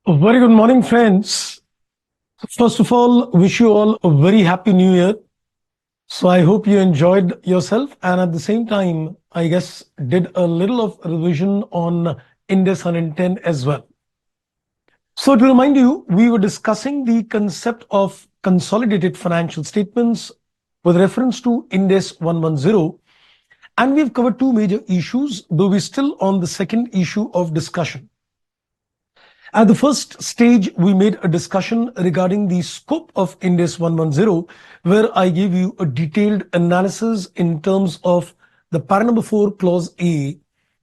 A very good morning, friends. First of all, wish you all a very happy new year. So I hope you enjoyed yourself and at the same time, I guess, did a little of revision on Index 110 as well. So to remind you, we were discussing the concept of consolidated financial statements with reference to Index 110. And we've covered two major issues, though we're still on the second issue of discussion. At the first stage, we made a discussion regarding the scope of Index 110, where I gave you a detailed analysis in terms of the para number 4 clause A,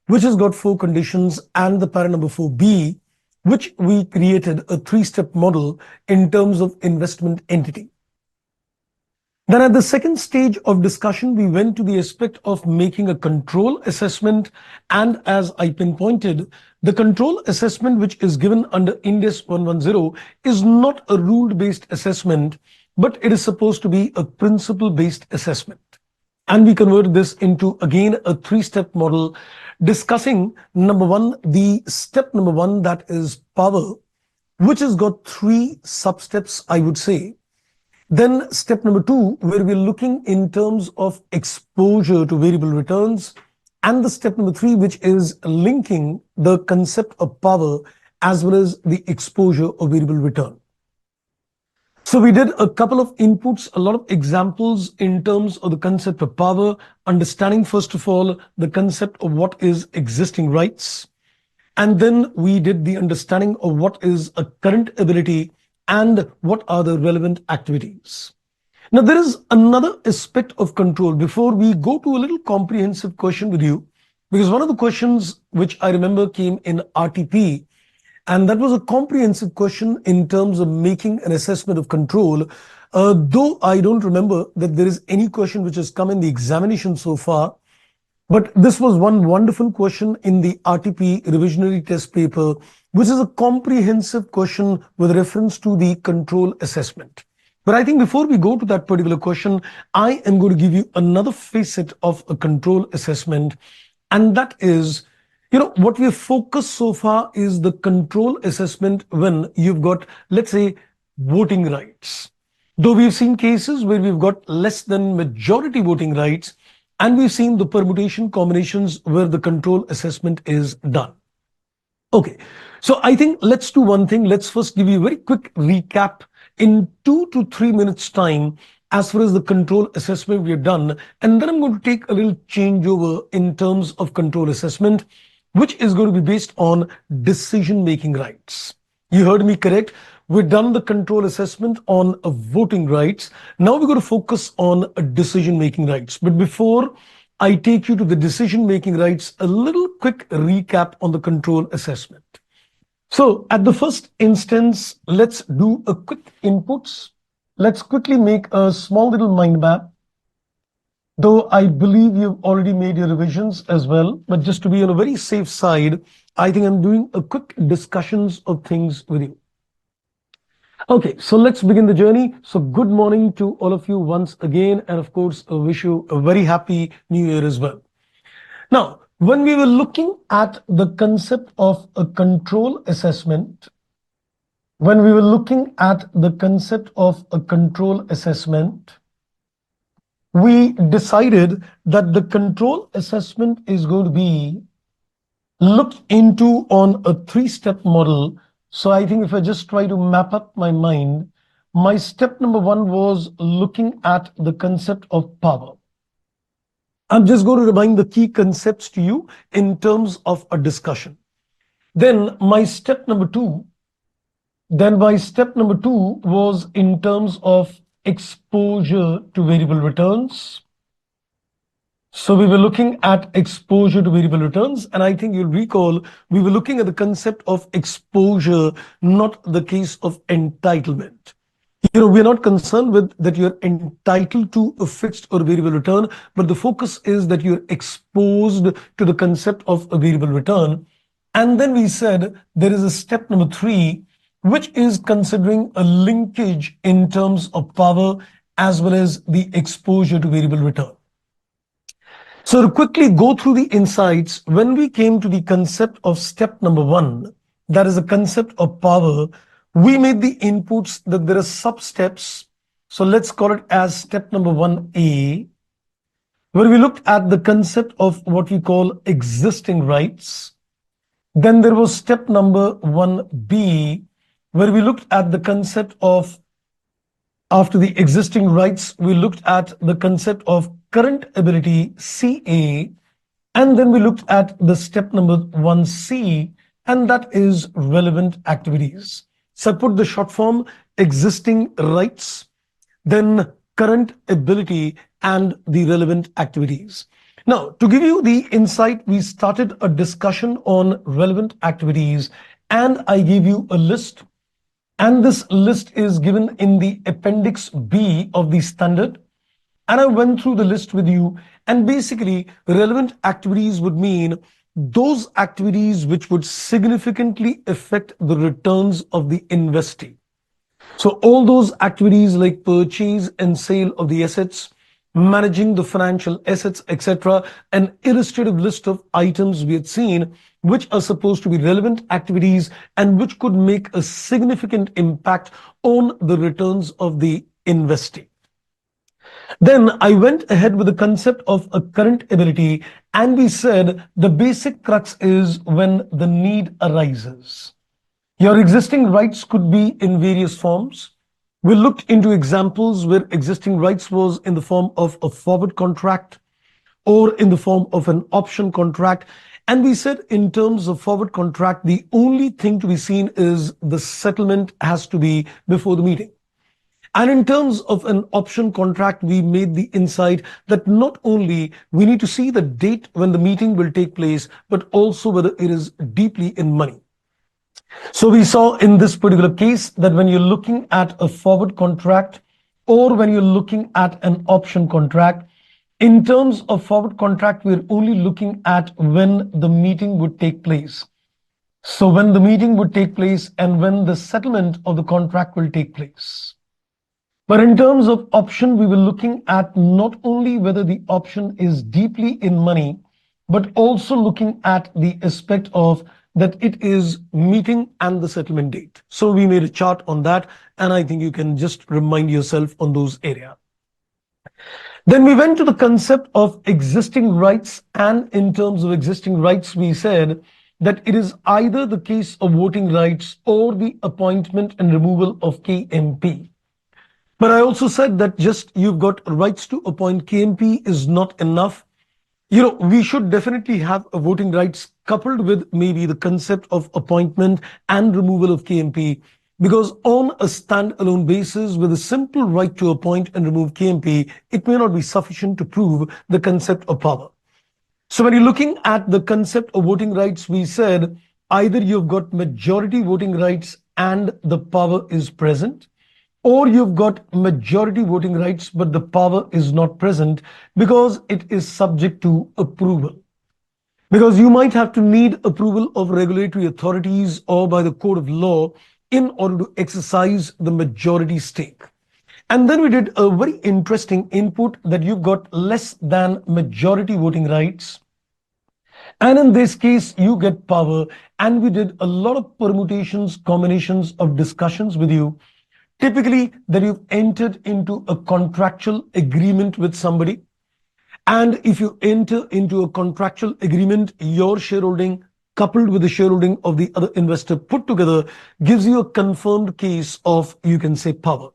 which has got 4 conditions, and the para number 4B, which we created a 3-step model in terms of investment entity. Then at the second stage of discussion, we went to the aspect of making a control assessment. And as I pinpointed, the control assessment which is given under Index 110 is not a rule-based assessment, but it is supposed to be a principle-based assessment. And we converted this into, again, a 3-step model discussing, number one, the step number 1, that is power, which has got 3 sub-steps, I would say. Then step number 2, where we're looking in terms of exposure to variable returns. And the step number 3, which is linking the concept of power as well as the exposure of variable return. So we did a couple of inputs, a lot of examples in terms of the concept of power, understanding, first of all, the concept of what is existing rights. And then we did the understanding of what is a current ability and what are the relevant activities. Now, there is another aspect of control before we go to a little comprehensive question with you, because one of the questions which I remember came in RTP, and that was a comprehensive question in terms of making an assessment of control, though I don't remember that there is any question which has come in the examination so far. But this was one wonderful question in the RTP revisionary test paper, which is a comprehensive question with reference to the control assessment. But I think before we go to that particular question, I am going to give you another facet of a control assessment. And that is, what we have focused so far is the control assessment when you've got, let's say, voting rights. Though we've seen cases where we've got less than majority voting rights, and we've seen the permutation combinations where the control assessment is done. Okay, so I think let's do one thing. Let's first give you a very quick recap in 2 to 3 minutes time as far as the control assessment we have done. And then I'm going to take a little changeover in terms of control assessment, which is going to be based on decision-making rights. You heard me correct. We've done the control assessment on voting rights. Now we're going to focus on decision-making rights. But before I take you to the decision-making rights, a little quick recap on the control assessment. So at the first instance, let's do a quick inputs. Let's quickly make a small little mind map. Though I believe you've already made your revisions as well, but just to be on a very safe side, I think I'm doing a quick discussions of things with you. Okay, so let's begin the journey. So good morning to all of you once again, and of course, I wish you a very happy new year as well. Now, when we were looking at the concept of a control assessment, we decided that the control assessment is going to be looked into on a 3-step model. So I think if I just try to map up my mind, my step number 1 was looking at the concept of power. I'm just going to remind the key concepts to you in terms of a discussion. Then my step number 2 was in terms of exposure to variable returns. So we were looking at exposure to variable returns, and I think you'll recall we were looking at the concept of exposure, not the case of entitlement. We're not concerned with that you're entitled to a fixed or variable return, but the focus is that you're exposed to the concept of a variable return. And then we said there is a step number 3, which is considering a linkage in terms of power as well as the exposure to variable return. So to quickly go through the insights, when we came to the concept of step number 1, that is the concept of power, we made the inputs that there are sub steps. So let's call it as step number 1A, where we looked at the concept of what we call existing rights. Then there was step number 1B, where we looked at the concept of, after the existing rights, we looked at the concept of current ability, CA, and then we looked at the step number 1C, and that is relevant activities. So I put the short form existing rights, then current ability, and the relevant activities. Now, to give you the insight, we started a discussion on relevant activities, and I gave you a list. And this list is given in the appendix B of the standard. And I went through the list with you. And basically, relevant activities would mean those activities which would significantly affect the returns of the investee. So all those activities like purchase and sale of the assets, managing the financial assets, etc., an illustrative list of items we had seen which are supposed to be relevant activities and which could make a significant impact on the returns of the investee. Then I went ahead with the concept of a current ability, and we said the basic crux is when the need arises. Your existing rights could be in various forms. We looked into examples where existing rights was in the form of a forward contract or in the form of an option contract. And we said in terms of forward contract, the only thing to be seen is the settlement has to be before the meeting. And in terms of an option contract, we made the insight that not only we need to see the date when the meeting will take place, but also whether it is deeply in money. So we saw in this particular case that when you're looking at a forward contract or when you're looking at an option contract, in terms of forward contract, we're only looking at when the meeting would take place. So when the meeting would take place and when the settlement of the contract will take place. But in terms of option, we were looking at not only whether the option is deeply in money, but also looking at the aspect of that it is meeting and the settlement date. So we made a chart on that, and I think you can just remind yourself on those areas. Then we went to the concept of existing rights, and in terms of existing rights, we said that it is either the case of voting rights or the appointment and removal of KMP. But I also said that just you've got rights to appoint KMP is not enough. We should definitely have a voting rights coupled with maybe the concept of appointment and removal of KMP, because on a standalone basis with a simple right to appoint and remove KMP, it may not be sufficient to prove the concept of power. So when you're looking at the concept of voting rights, we said either you've got majority voting rights and the power is present, or you've got majority voting rights, but the power is not present because it is subject to approval. Because you might have to need approval of regulatory authorities or by the code of law in order to exercise the majority stake. And then we did a very interesting input that you've got less than majority voting rights. And in this case, you get power. And we did a lot of permutations, combinations of discussions with you. Typically, that you've entered into a contractual agreement with somebody. And if you enter into a contractual agreement, your shareholding coupled with the shareholding of the other investor put together gives you a confirmed case of, you can say, power.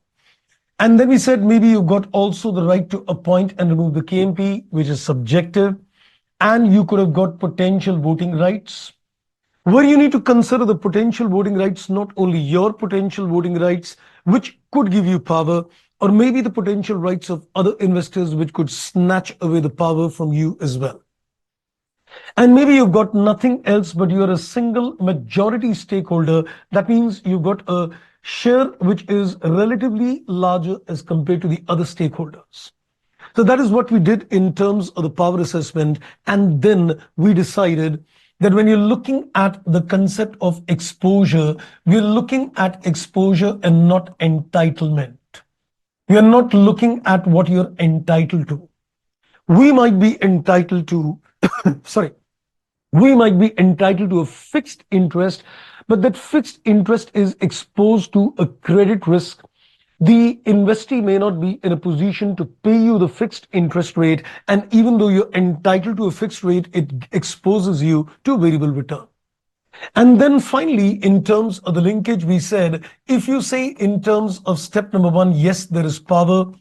And then we said maybe you've got also the right to appoint and remove the KMP, which is subjective. And you could have got potential voting rights, where you need to consider the potential voting rights, not only your potential voting rights, which could give you power, or maybe the potential rights of other investors, which could snatch away the power from you as well. And maybe you've got nothing else, but you're a single majority stakeholder. That means you've got a share which is relatively larger as compared to the other stakeholders. So that is what we did in terms of the power assessment. And then we decided that when you're looking at the concept of exposure, we're looking at exposure and not entitlement. We are not looking at what you're entitled to. We might be entitled to, we might be entitled to a fixed interest, but that fixed interest is exposed to a credit risk. The investee may not be in a position to pay you the fixed interest rate, and even though you're entitled to a fixed rate, it exposes you to variable return. And then finally, in terms of the linkage, we said, if you say in terms of step number one, yes, there is power.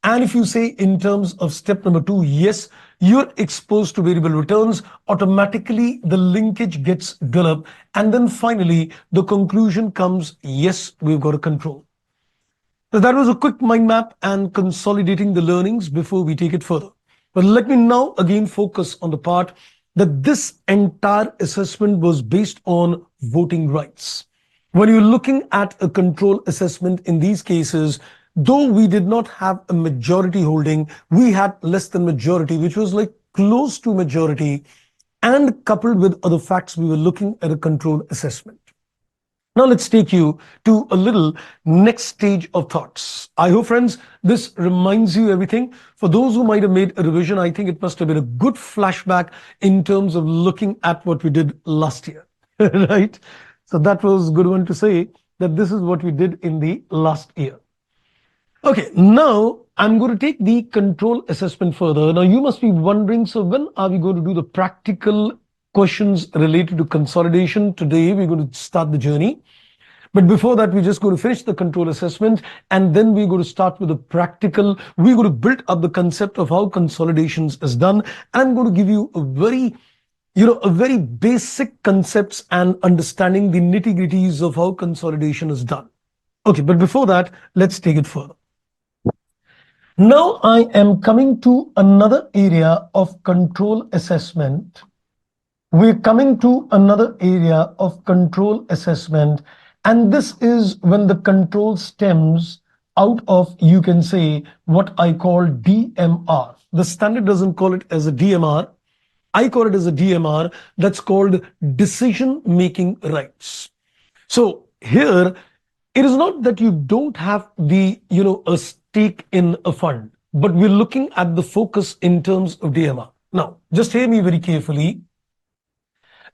And if you say in terms of step number two, yes, you're exposed to variable returns, automatically the linkage gets developed. And then finally, the conclusion comes, yes, we've got a control. So that was a quick mind map and consolidating the learnings before we take it further. But let me now again focus on the part that this entire assessment was based on voting rights. When you're looking at a control assessment in these cases, though we did not have a majority holding, we had less than majority, which was like close to majority, and coupled with other facts, we were looking at a control assessment. Now let's take you to a little next stage of thoughts. I hope, friends, this reminds you everything. For those who might have made a revision, I think it must have been a good flashback in terms of looking at what we did last year, right? So that was a good one to say that this is what we did in the last year. Okay, now I'm going to take the control assessment further. Now you must be wondering, so when are we going to do the practical questions related to consolidation? Today we're going to start the journey. But before that, we're just going to finish the control assessment, and then we're going to start with the practical. We're going to build up the concept of how consolidations is done. And I'm going to give you a very basic concepts and understanding the nitty-gritties of how consolidation is done. Okay, but before that, let's take it further. Now I am coming to another area of control assessment. We're coming to another area of control assessment. And this is when the control stems out of, you can say, what I call DMR. The standard doesn't call it as a DMR. I call it as a DMR. That's called decision-making rights. So here, it is not that you don't have a stake in a fund, but we're looking at the focus in terms of DMR. Now, just hear me very carefully.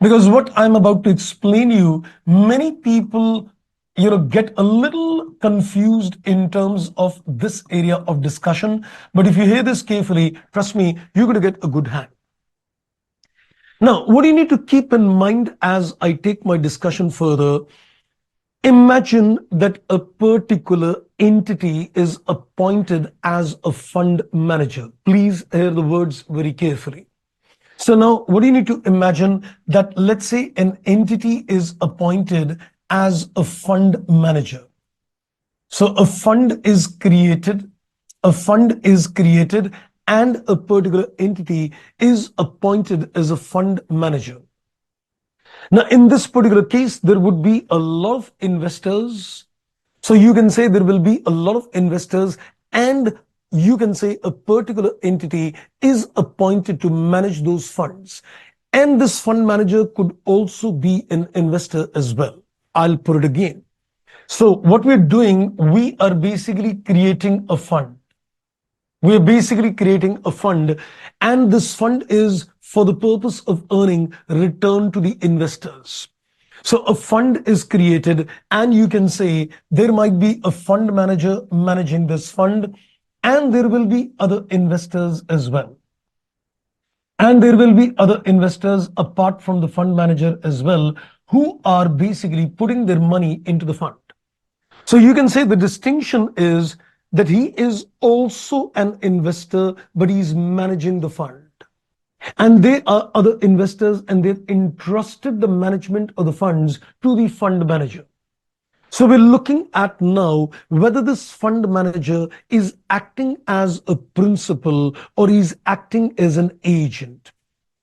Because what I'm about to explain you, many people, get a little confused in terms of this area of discussion. But if you hear this carefully, trust me, you're going to get a good hand. Now, what you need to keep in mind as I take my discussion further, imagine that a particular entity is appointed as a fund manager. Please hear the words very carefully. So now what do you need to imagine that, let's say an entity is appointed as a fund manager. So a fund is created and a particular entity is appointed as a fund manager. Now in this particular case, there would be a lot of investors. So you can say there will be a lot of investors, and you can say a particular entity is appointed to manage those funds. And this fund manager could also be an investor as well. I'll put it again. So what we're doing, we are basically creating a fund. We're basically creating a fund, and this fund is for the purpose of earning return to the investors. So a fund is created, and you can say there might be a fund manager managing this fund, and there will be other investors as well. And there will be other investors apart from the fund manager as well, who are basically putting their money into the fund. So you can say the distinction is that he is also an investor, but he's managing the fund. And there are other investors, and they've entrusted the management of the funds to the fund manager. So we're looking at now whether this fund manager is acting as a principal or is acting as an agent.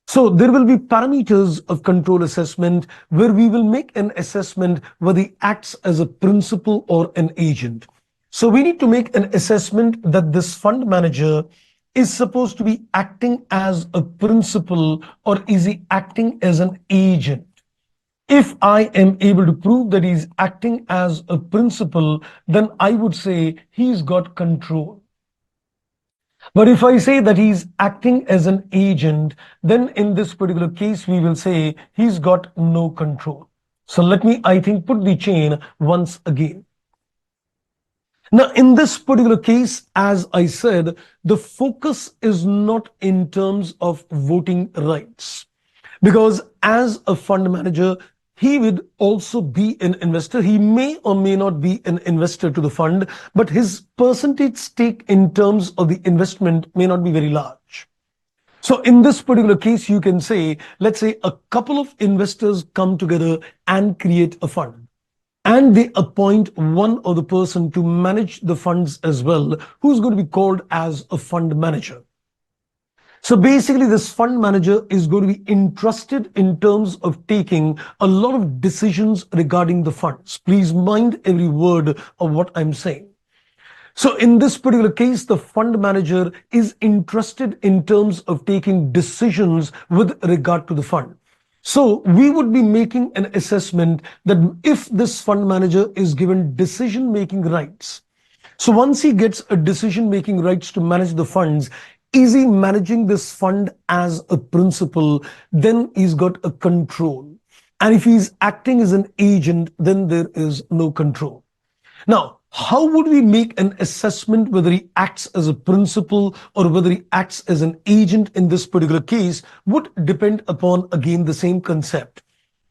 So there will be parameters of control assessment where we will make an assessment whether he acts as a principal or an agent. So we need to make an assessment that this fund manager is supposed to be acting as a principal or is he acting as an agent. If I am able to prove that he's acting as a principal, then I would say he's got control. But if I say that he's acting as an agent, then in this particular case, we will say he's got no control. So let me, I think, put the chain once again. Now, in this particular case, as I said, the focus is not in terms of voting rights. Because as a fund manager, he would also be an investor. He may or may not be an investor to the fund, but his percentage stake in terms of the investment may not be very large. So in this particular case, you can say, let's say a couple of investors come together and create a fund. And they appoint one other person to manage the funds as well, who's going to be called as a fund manager. So basically, this fund manager is going to be entrusted in terms of taking a lot of decisions regarding the funds. Please mind every word of what I'm saying. So in this particular case, the fund manager is entrusted in terms of taking decisions with regard to the fund. So we would be making an assessment that if this fund manager is given decision-making rights, so once he gets a decision-making rights to manage the funds, is he managing this fund as a principal? Then he's got a control. And if he's acting as an agent, then there is no control. Now, how would we make an assessment whether he acts as a principal or whether he acts as an agent in this particular case would depend upon, again, the same concept.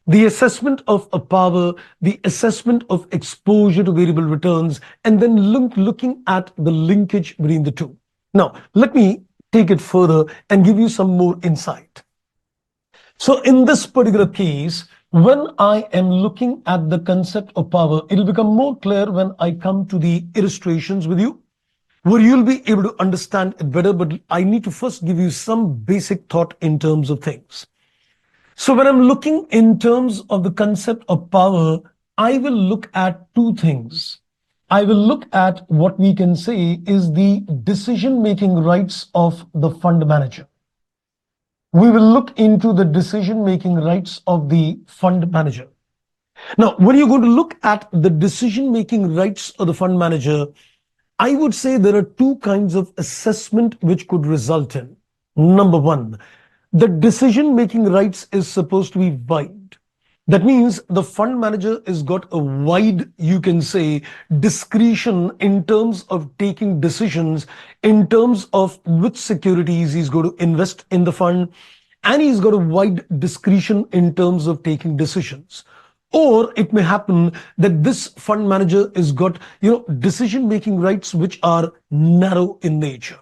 The assessment of a power, the assessment of exposure to variable returns, and then looking at the linkage between the two. Now, let me take it further and give you some more insight. So in this particular case, when I am looking at the concept of power, it'll become more clear when I come to the illustrations with you, where you'll be able to understand it better. But I need to first give you some basic thought in terms of things. So when I'm looking in terms of the concept of power, I will look at two things. I will look at what we can say is the decision-making rights of the fund manager. We will look into the decision-making rights of the fund manager. Now, when you're going to look at the decision-making rights of the fund manager, I would say there are two kinds of assessment which could result in. Number one, the decision-making rights is supposed to be wide. That means the fund manager has got a wide, you can say, discretion in terms of taking decisions, in terms of which securities he's going to invest in the fund, and he's got a wide discretion in terms of taking decisions. Or it may happen that this fund manager has got, decision-making rights which are narrow in nature.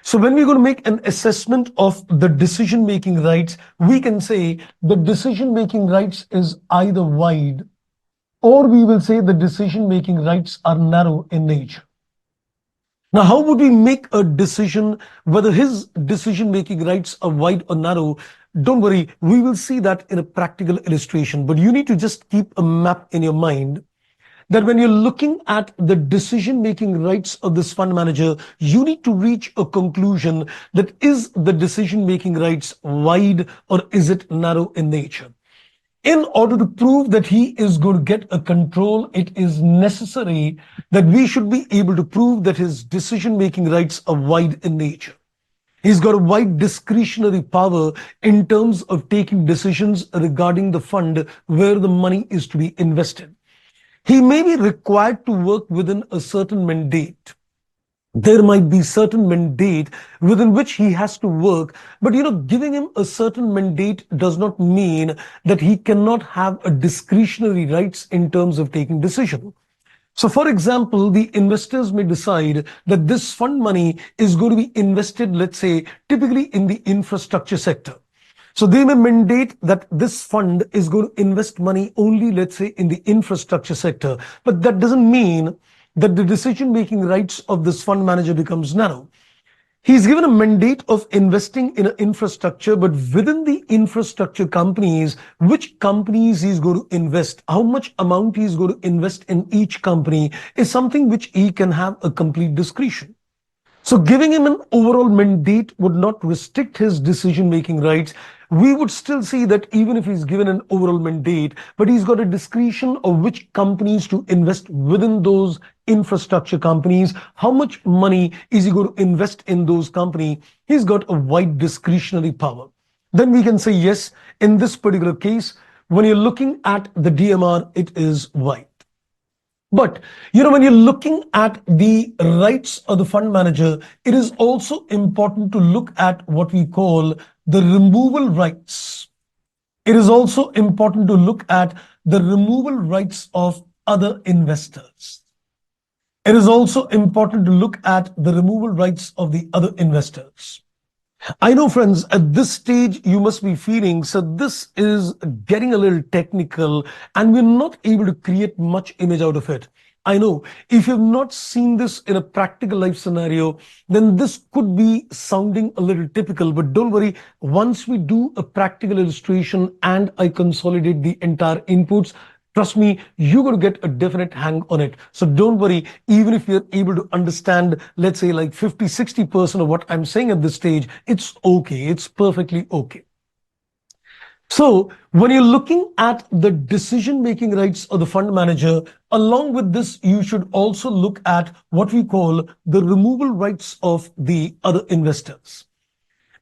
So when we're going to make an assessment of the decision-making rights, we can say the decision-making rights is either wide, or we will say the decision-making rights are narrow in nature. Now, how would we make a decision whether his decision-making rights are wide or narrow? Don't worry, we will see that in a practical illustration, but you need to just keep a map in your mind that when you're looking at the decision-making rights of this fund manager, you need to reach a conclusion that is the decision-making rights wide or is it narrow in nature? In order to prove that he is going to get a control, it is necessary that we should be able to prove that his decision-making rights are wide in nature. He's got a wide discretionary power in terms of taking decisions regarding the fund where the money is to be invested. He may be required to work within a certain mandate. There might be certain mandate within which he has to work, but giving him a certain mandate does not mean that he cannot have a discretionary rights in terms of taking decision. So for example, the investors may decide that this fund money is going to be invested, let's say, typically in the infrastructure sector. So they may mandate that this fund is going to invest money only, let's say, in the infrastructure sector. But that doesn't mean that the decision-making rights of this fund manager becomes narrow. He's given a mandate of investing in an infrastructure, but within the infrastructure companies, which companies he's going to invest, how much amount he's going to invest in each company is something which he can have a complete discretion. So giving him an overall mandate would not restrict his decision-making rights. We would still see that even if he's given an overall mandate, but he's got a discretion of which companies to invest within those infrastructure companies, how much money is he going to invest in those companies, he's got a wide discretionary power. Then we can say, yes, in this particular case, when you're looking at the DMR, it is white. But when you're looking at the rights of the fund manager, it is also important to look at what we call the removal rights. It is also important to look at the removal rights of other investors. It is also important to look at the removal rights of the other investors. I know, friends, at this stage, you must be feeling, so this is getting a little technical and we're not able to create much image out of it. I know if you've not seen this in a practical life scenario, then this could be sounding a little typical, but don't worry. Once we do a practical illustration and I consolidate the entire inputs, trust me, you're going to get a definite hang on it. So don't worry, even if you're able to understand, let's say like 50-60% of what I'm saying at this stage, it's okay. It's perfectly okay. So when you're looking at the decision-making rights of the fund manager, along with this, you should also look at what we call the removal rights of the other investors.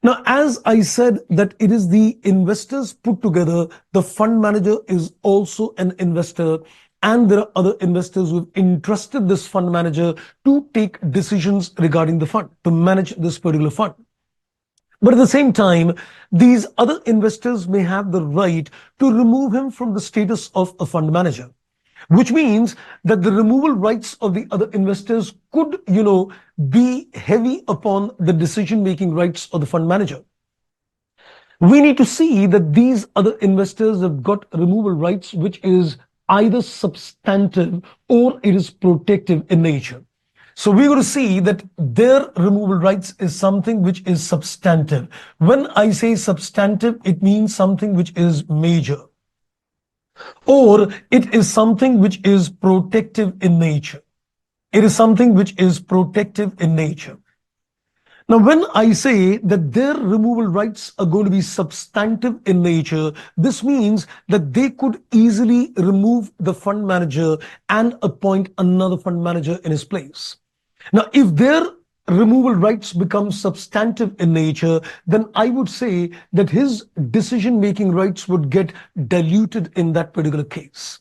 Now, as I said that it is the investors put together, the fund manager is also an investor, and there are other investors who have entrusted this fund manager to take decisions regarding the fund, to manage this particular fund. But at the same time, these other investors may have the right to remove him from the status of a fund manager, which means that the removal rights of the other investors could, be heavy upon the decision-making rights of the fund manager. We need to see that these other investors have got removal rights, which is either substantive or it is protective in nature. So we're going to see that their removal rights is something which is substantive. When I say substantive, it means something which is major, or it is something which is protective in nature. It is something which is protective in nature. Now, when I say that their removal rights are going to be substantive in nature, this means that they could easily remove the fund manager and appoint another fund manager in his place. Now, if their removal rights become substantive in nature, then I would say that his decision-making rights would get diluted in that particular case.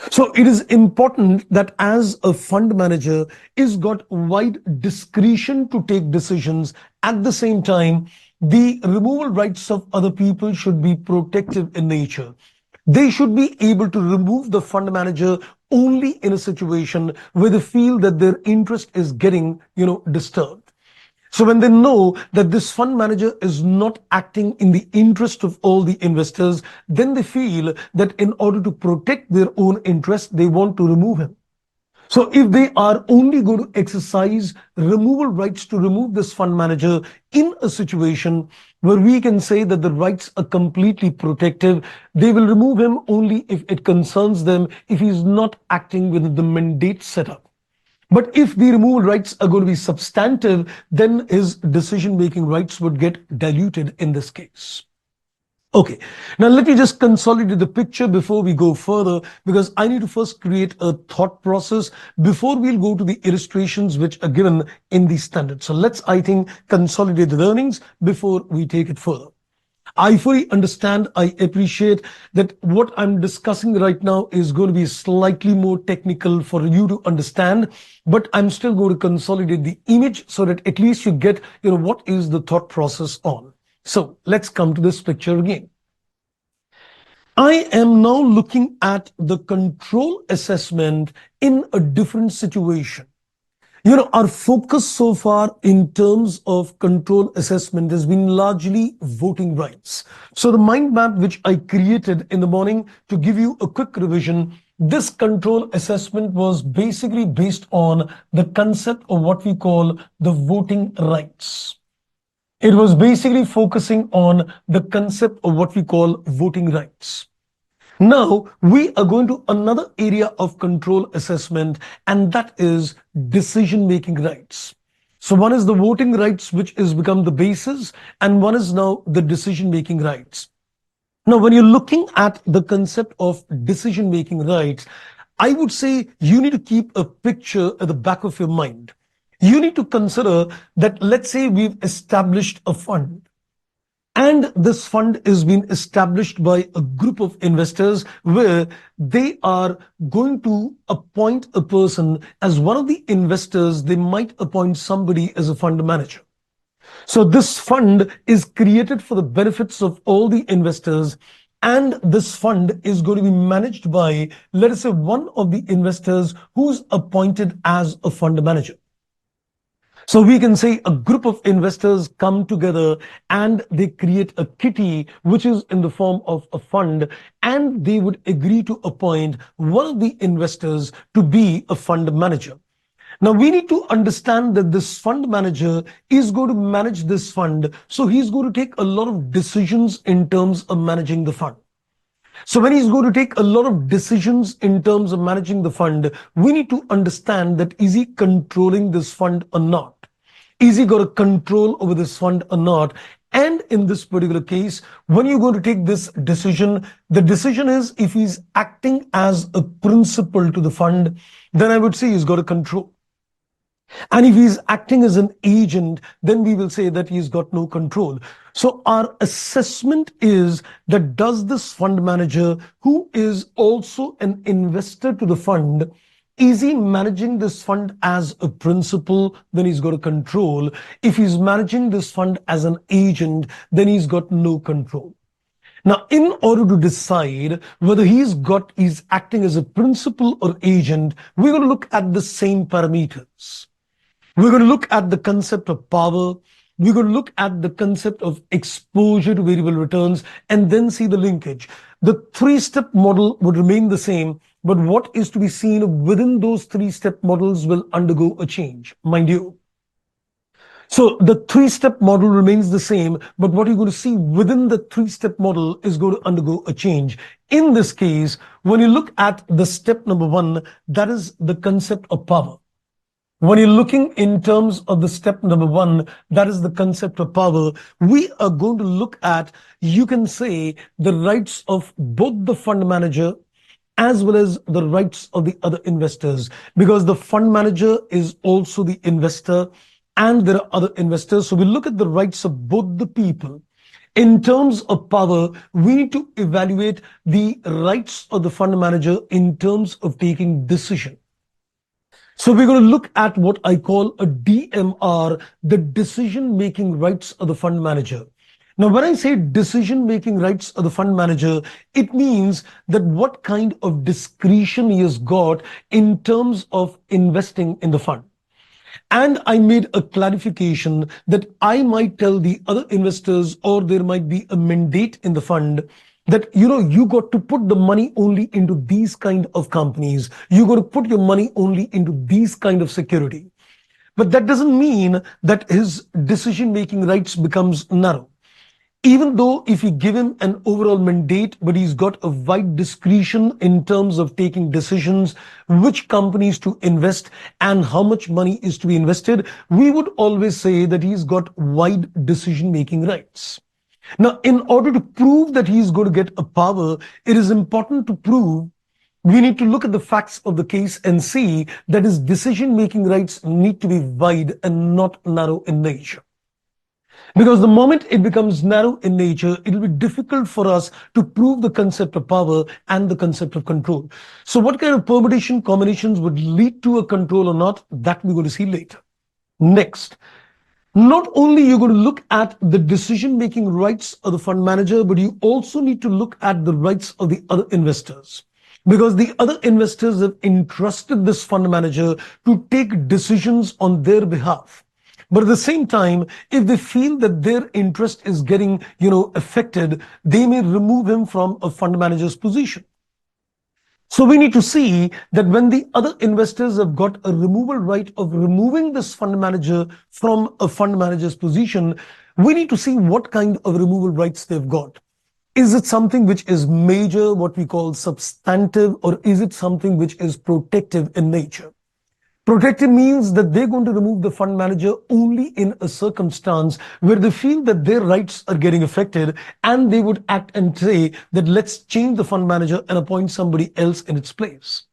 So it is important that as a fund manager is got wide discretion to take decisions. At the same time, the removal rights of other people should be protective in nature. They should be able to remove the fund manager only in a situation where they feel that their interest is getting, disturbed. So when they know that this fund manager is not acting in the interest of all the investors, then they feel that in order to protect their own interest, they want to remove him. So if they are only going to exercise removal rights to remove this fund manager in a situation where we can say that the rights are completely protective, they will remove him only if it concerns them, if he's not acting within the mandate setup. But if the removal rights are going to be substantive, then his decision-making rights would get diluted in this case. Okay, now let me just consolidate the picture before we go further, because I need to first create a thought process before we'll go to the illustrations which are given in the standard. So let's, I think, consolidate the learnings before we take it further. I fully understand, I appreciate that what I'm discussing right now is going to be slightly more technical for you to understand, but I'm still going to consolidate the image so that at least you get, what is the thought process on. So let's come to this picture again. I am now looking at the control assessment in a different situation. Our focus so far in terms of control assessment has been largely voting rights. So the mind map which I created in the morning, to give you a quick revision, this control assessment was basically based on the concept of what we call the voting rights. It was basically focusing on the concept of what we call voting rights. Now, we are going to another area of control assessment, and that is decision-making rights. So one is the voting rights, which has become the basis, and one is now the decision-making rights. Now, when you're looking at the concept of decision-making rights, I would say you need to keep a picture at the back of your mind. You need to consider that, let's say we've established a fund. And this fund is being established by a group of investors where they are going to appoint a person as one of the investors. They might appoint somebody as a fund manager. So this fund is created for the benefits of all the investors. And this fund is going to be managed by, let us say, one of the investors who's appointed as a fund manager. So we can say a group of investors come together and they create a kitty, which is in the form of a fund, and they would agree to appoint one of the investors to be a fund manager. Now we need to understand that this fund manager is going to manage this fund. So he's going to take a lot of decisions in terms of managing the fund. So when he's going to take a lot of decisions in terms of managing the fund, we need to understand that is he controlling this fund or not? Is he got a control over this fund or not? And in this particular case, when you're going to take this decision, the decision is if he's acting as a principal to the fund, then I would say he's got a control. And if he's acting as an agent, then we will say that he's got no control. So our assessment is that does this fund manager, who is also an investor to the fund, is he managing this fund as a principal? Then he's got a control. If he's managing this fund as an agent, then he's got no control. Now, in order to decide whether he's acting as a principal or agent, we're going to look at the same parameters. We're going to look at the concept of power. We're going to look at the concept of exposure to variable returns and then see the linkage. The three-step model would remain the same, but what is to be seen within those three-step models will undergo a change, mind you. So the three-step model remains the same, but what you're going to see within the three-step model is going to undergo a change. In this case, when you look at the step number one, that is the concept of power. When you're looking in terms of the step number one, that is the concept of power, we are going to look at, you can say, the rights of both the fund manager as well as the rights of the other investors, because the fund manager is also the investor and there are other investors. So we look at the rights of both the people. In terms of power, we need to evaluate the rights of the fund manager in terms of taking decision. So we're going to look at what I call a DMR, the decision-making rights of the fund manager. Now, when I say decision-making rights of the fund manager, it means that what kind of discretion he has got in terms of investing in the fund. And I made a clarification that I might tell the other investors, or there might be a mandate in the fund, that you got to put the money only into these kind of companies. You got to put your money only into these kind of security. But that doesn't mean that his decision-making rights becomes narrow. Even though if you give him an overall mandate, but he's got a wide discretion in terms of taking decisions, which companies to invest and how much money is to be invested, we would always say that he's got wide decision-making rights. Now, in order to prove that he's going to get a power, it is important to prove, we need to look at the facts of the case and see that his decision-making rights need to be wide and not narrow in nature. Because the moment it becomes narrow in nature, it will be difficult for us to prove the concept of power and the concept of control. So what kind of permutation combinations would lead to a control or not, that we're going to see later. Next. Not only you're going to look at the decision-making rights of the fund manager, but you also need to look at the rights of the other investors. Because the other investors have entrusted this fund manager to take decisions on their behalf. But at the same time, if they feel that their interest is getting, affected, they may remove him from a fund manager's position. So we need to see that when the other investors have got a removal right of removing this fund manager from a fund manager's position, we need to see what kind of removal rights they've got. Is it something which is major, what we call substantive, or is it something which is protective in nature? Protective means that they're going to remove the fund manager only in a circumstance where they feel that their rights are getting affected, and they would act and say that let's change the fund manager and appoint somebody else in its place.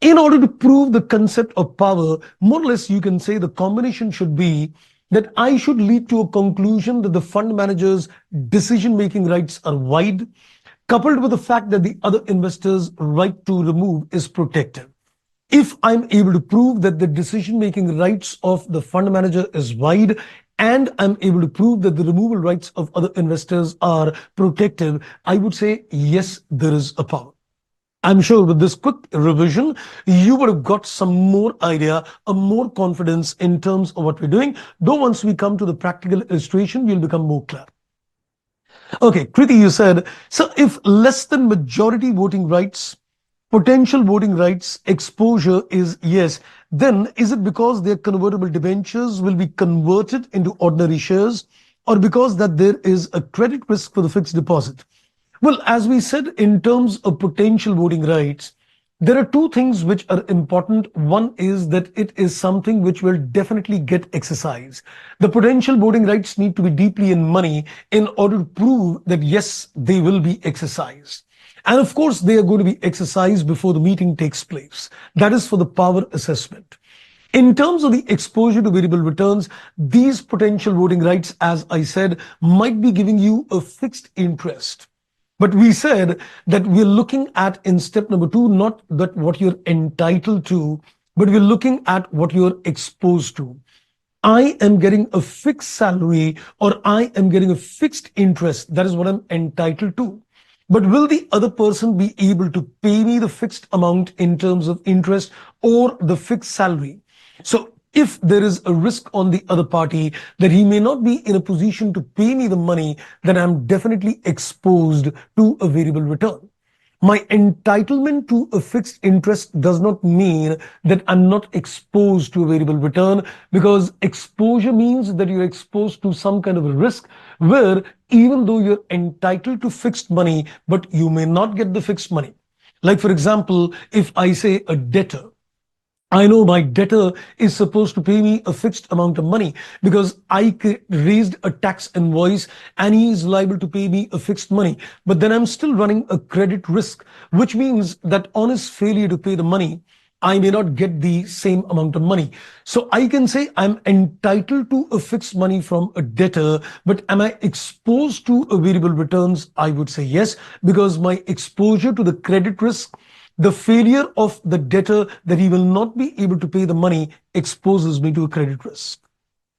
In order to prove the concept of power, more or less you can say the combination should be that I should lead to a conclusion that the fund manager's decision-making rights are wide, coupled with the fact that the other investor's right to remove is protected. If I'm able to prove that the decision-making rights of the fund manager is wide, and I'm able to prove that the removal rights of other investors are protected, I would say, yes, there is a power. I'm sure with this quick revision, you would have got some more idea, a more confidence in terms of what we're doing. Though once we come to the practical illustration, we'll become more clear. Okay, Kriti, you said, so if less than majority voting rights, potential voting rights exposure is yes, then is it because their convertible debentures will be converted into ordinary shares, or because that there is a credit risk for the fixed deposit? Well, as we said, in terms of potential voting rights, there are two things which are important. One is that it is something which will definitely get exercised. The potential voting rights need to be deeply in money in order to prove that, yes, they will be exercised. And of course, they are going to be exercised before the meeting takes place. That is for the power assessment. In terms of the exposure to variable returns, these potential voting rights, as I said, might be giving you a fixed interest. But we said that we're looking at in step number 2, not that what you're entitled to, but we're looking at what you're exposed to. I am getting a fixed salary, or I am getting a fixed interest. That is what I'm entitled to. But will the other person be able to pay me the fixed amount in terms of interest or the fixed salary? So if there is a risk on the other party that he may not be in a position to pay me the money, then I'm definitely exposed to a variable return. My entitlement to a fixed interest does not mean that I'm not exposed to a variable return, because exposure means that you're exposed to some kind of a risk where even though you're entitled to fixed money, but you may not get the fixed money. Like, for example, if I say a debtor, I know my debtor is supposed to pay me a fixed amount of money because I raised a tax invoice and he is liable to pay me a fixed money. But then I'm still running a credit risk, which means that on his failure to pay the money, I may not get the same amount of money. So I can say I'm entitled to a fixed money from a debtor, but am I exposed to a variable returns? I would say yes, because my exposure to the credit risk, the failure of the debtor that he will not be able to pay the money, exposes me to a credit risk.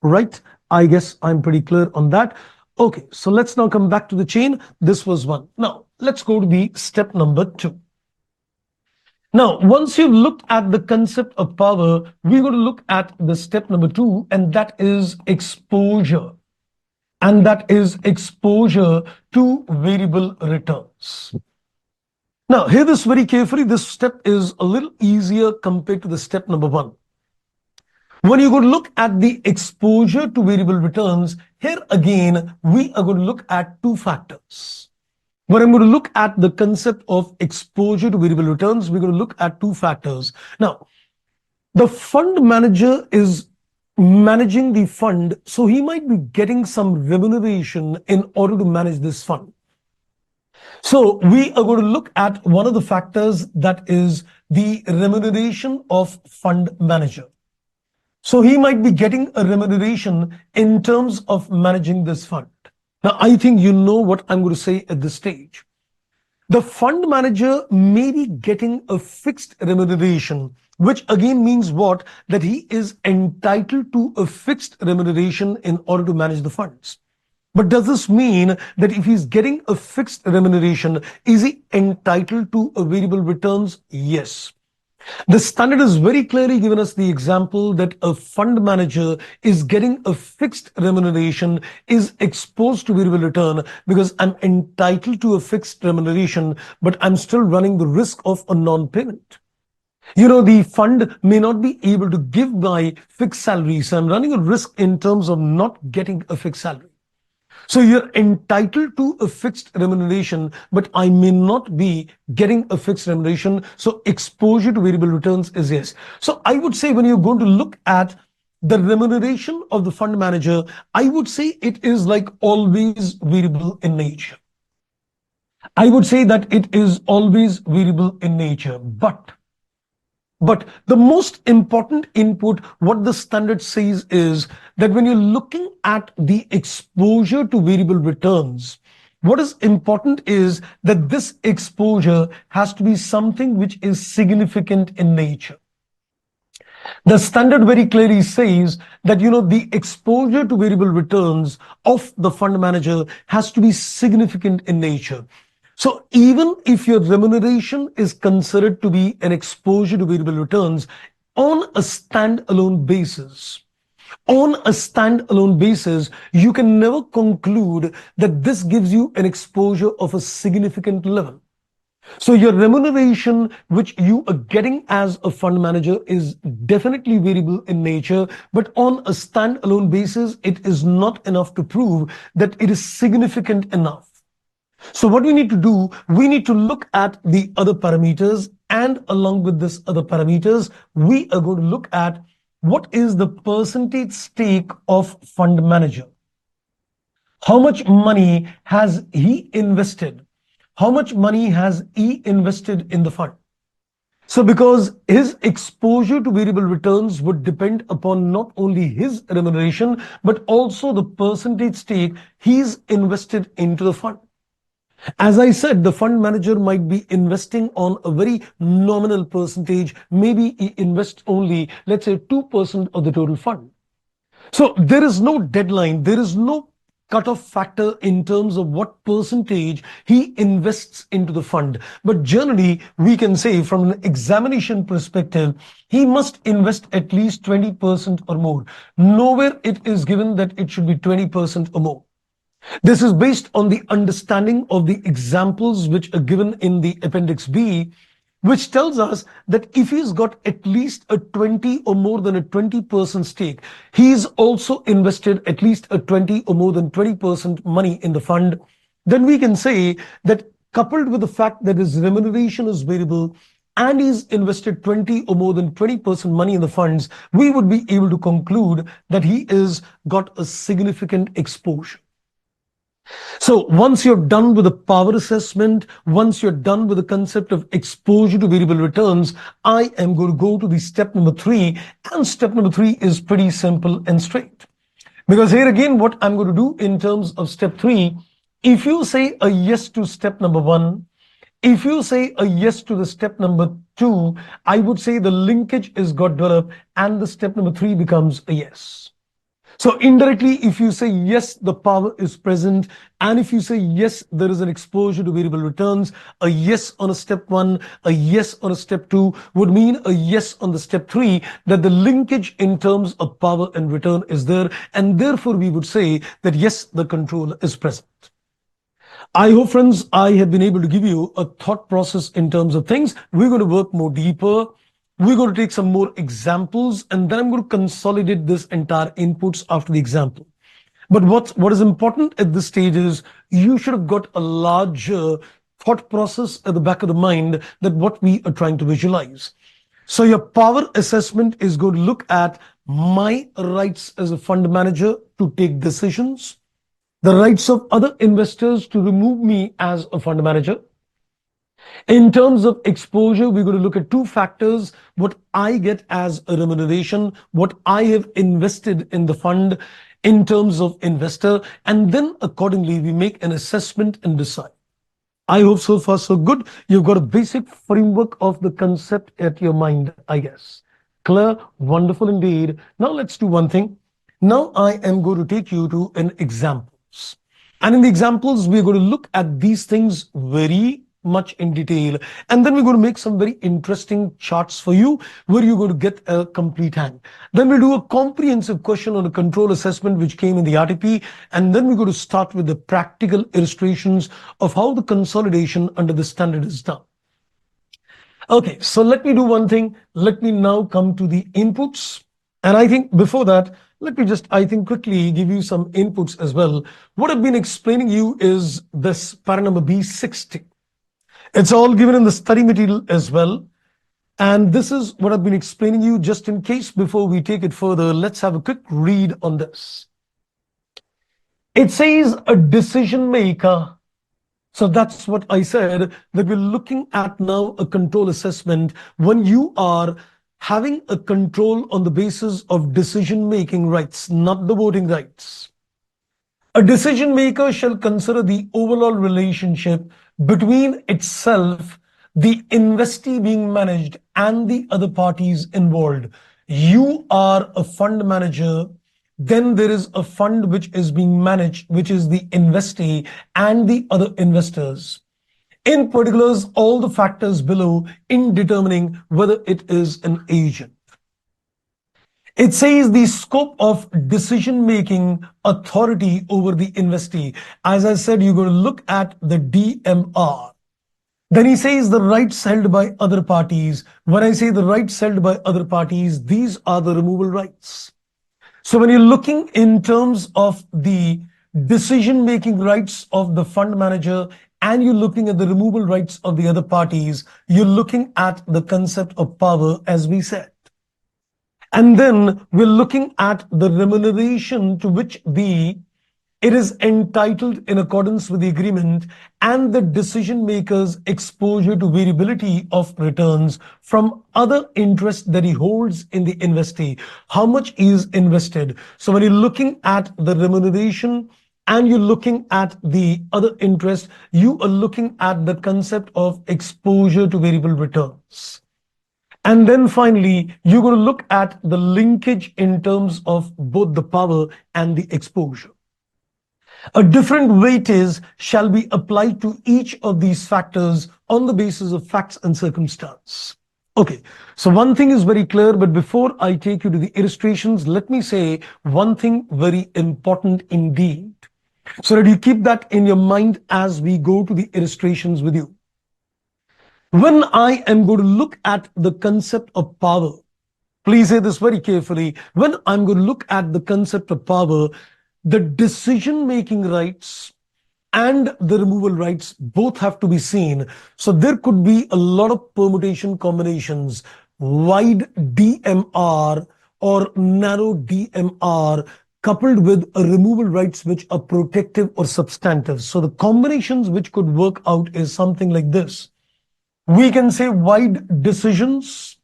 Right? I guess I'm pretty clear on that. Okay, so let's now come back to the chain. This was one. Now, let's go to the step number 2. Now, once you've looked at the concept of power, we're going to look at the step number 2, and that is exposure. And that is exposure to variable returns. Now, hear this very carefully. This step is a little easier compared to the step number 1. When you go to look at the exposure to variable returns, here again, we are going to look at 2 factors. When I'm going to look at the concept of exposure to variable returns, we're going to look at 2 factors. Now, the fund manager is managing the fund, so he might be getting some remuneration in order to manage this fund. So we are going to look at one of the factors, that is the remuneration of fund manager. So he might be getting a remuneration in terms of managing this fund. Now, I think you know what I'm going to say at this stage. The fund manager may be getting a fixed remuneration, which again means what? That he is entitled to a fixed remuneration in order to manage the funds. But does this mean that if he's getting a fixed remuneration, is he entitled to a variable returns? Yes. The standard is very clearly given us the example that a fund manager is getting a fixed remuneration, is exposed to variable return because I'm entitled to a fixed remuneration, but I'm still running the risk of a non-payment. You know, the fund may not be able to give my fixed salary, so I'm running a risk in terms of not getting a fixed salary. So you're entitled to a fixed remuneration, but I may not be getting a fixed remuneration. So exposure to variable returns is yes. So I would say when you're going to look at the remuneration of the fund manager, I would say it is like always variable in nature. I would say that it is always variable in nature, but But the most important input, what the standard says is that when you're looking at the exposure to variable returns, what is important is that this exposure has to be something which is significant in nature. The standard very clearly says that the exposure to variable returns of the fund manager has to be significant in nature. So even if your remuneration is considered to be an exposure to variable returns on a standalone basis, you can never conclude that this gives you an exposure of a significant level. So your remuneration, which you are getting as a fund manager, is definitely variable in nature, but on a standalone basis, it is not enough to prove that it is significant enough. So what we need to do, we need to look at the other parameters, and along with this other parameters, we are going to look at what is the percentage stake of fund manager. How much money has he invested? How much money has he invested in the fund? So because his exposure to variable returns would depend upon not only his remuneration, but also the percentage stake he's invested into the fund. As I said, the fund manager might be investing on a very nominal percentage. Maybe he invests only, let's say, 2% of the total fund. So there is no deadline, there is no cutoff factor in terms of what percentage he invests into the fund. But generally, we can say from an examination perspective, he must invest at least 20% or more. Nowhere it is given that it should be 20% or more. This is based on the understanding of the examples which are given in the Appendix B, which tells us that if he's got at least a 20 or more than a 20% stake, he's also invested at least a 20 or more than 20% money in the fund, then we can say that coupled with the fact that his remuneration is variable and he's invested 20 or more than 20% money in the funds, we would be able to conclude that he is got a significant exposure. So once you're done with the power assessment, once you're done with the concept of exposure to variable returns, I am going to go to the step number 3. And step number 3 is pretty simple and straight. Because here again, what I'm going to do in terms of step 3, if you say a yes to step number 1, if you say a yes to the step number 2, I would say the linkage is got developed and the step number 3 becomes a yes. So indirectly, if you say yes, the power is present. And if you say yes, there is an exposure to variable returns, a yes on a step 1, a yes on a step 2 would mean a yes on the step 3, that the linkage in terms of power and return is there. And therefore, we would say that yes, the control is present. I hope, friends, I have been able to give you a thought process in terms of things. We're going to work more deeper. We're going to take some more examples, and then I'm going to consolidate this entire inputs after the example. But what is important at this stage is you should have got a larger thought process at the back of the mind that what we are trying to visualize. So your power assessment is going to look at my rights as a fund manager to take decisions, the rights of other investors to remove me as a fund manager. In terms of exposure, we're going to look at 2 factors: what I get as a remuneration, what I have invested in the fund in terms of investor, and then accordingly, we make an assessment and decide. I hope so far so good. You've got a basic framework of the concept at your mind, I guess. Clear? Wonderful indeed. Now let's do one thing. Now I am going to take you to an examples. And in the examples, we're going to look at these things very much in detail, and then we're going to make some very interesting charts for you where you're going to get a complete hang. Then we'll do a comprehensive question on a control assessment which came in the RTP, and then we're going to start with the practical illustrations of how the consolidation under the standard is done. Okay, so let me do one thing. Let me now come to the inputs, and I think before that, let me just, quickly give you some inputs as well. What I've been explaining you is this para number B60. It's all given in the study material as well. And this is what I've been explaining you. Just in case before we take it further, let's have a quick read on this. It says a decision maker. So that's what I said, that we're looking at now a control assessment when you are having a control on the basis of decision-making rights, not the voting rights. A decision maker shall consider the overall relationship between itself, the investee being managed, and the other parties involved. You are a fund manager, then there is a fund which is being managed, which is the investee and the other investors. In particulars, all the factors below in determining whether it is an agent. It says the scope of decision-making authority over the investee. As I said, you're going to look at the DMR. Then he says the rights held by other parties. When I say the rights held by other parties, these are the removal rights. So when you're looking in terms of the decision-making rights of the fund manager and you're looking at the removal rights of the other parties, you're looking at the concept of power, as we said. And then we're looking at the remuneration to which it is entitled in accordance with the agreement and the decision maker's exposure to variability of returns from other interests that he holds in the investee. How much is invested? So when you're looking at the remuneration and you're looking at the other interest, you are looking at the concept of exposure to variable returns. And then finally, you're going to look at the linkage in terms of both the power and the exposure. A different weightage shall be applied to each of these factors on the basis of facts and circumstance. Okay, so one thing is very clear, but before I take you to the illustrations, let me say one thing very important indeed, so that you keep that in your mind as we go to the illustrations with you. When I am going to look at the concept of power, please hear this very carefully. When I'm going to look at the concept of power, the decision-making rights and the removal rights both have to be seen. So there could be a lot of permutation combinations, wide DMR or narrow DMR, coupled with a removal rights which are protective or substantive. So the combinations which could work out is something like this. We can say wide decisions,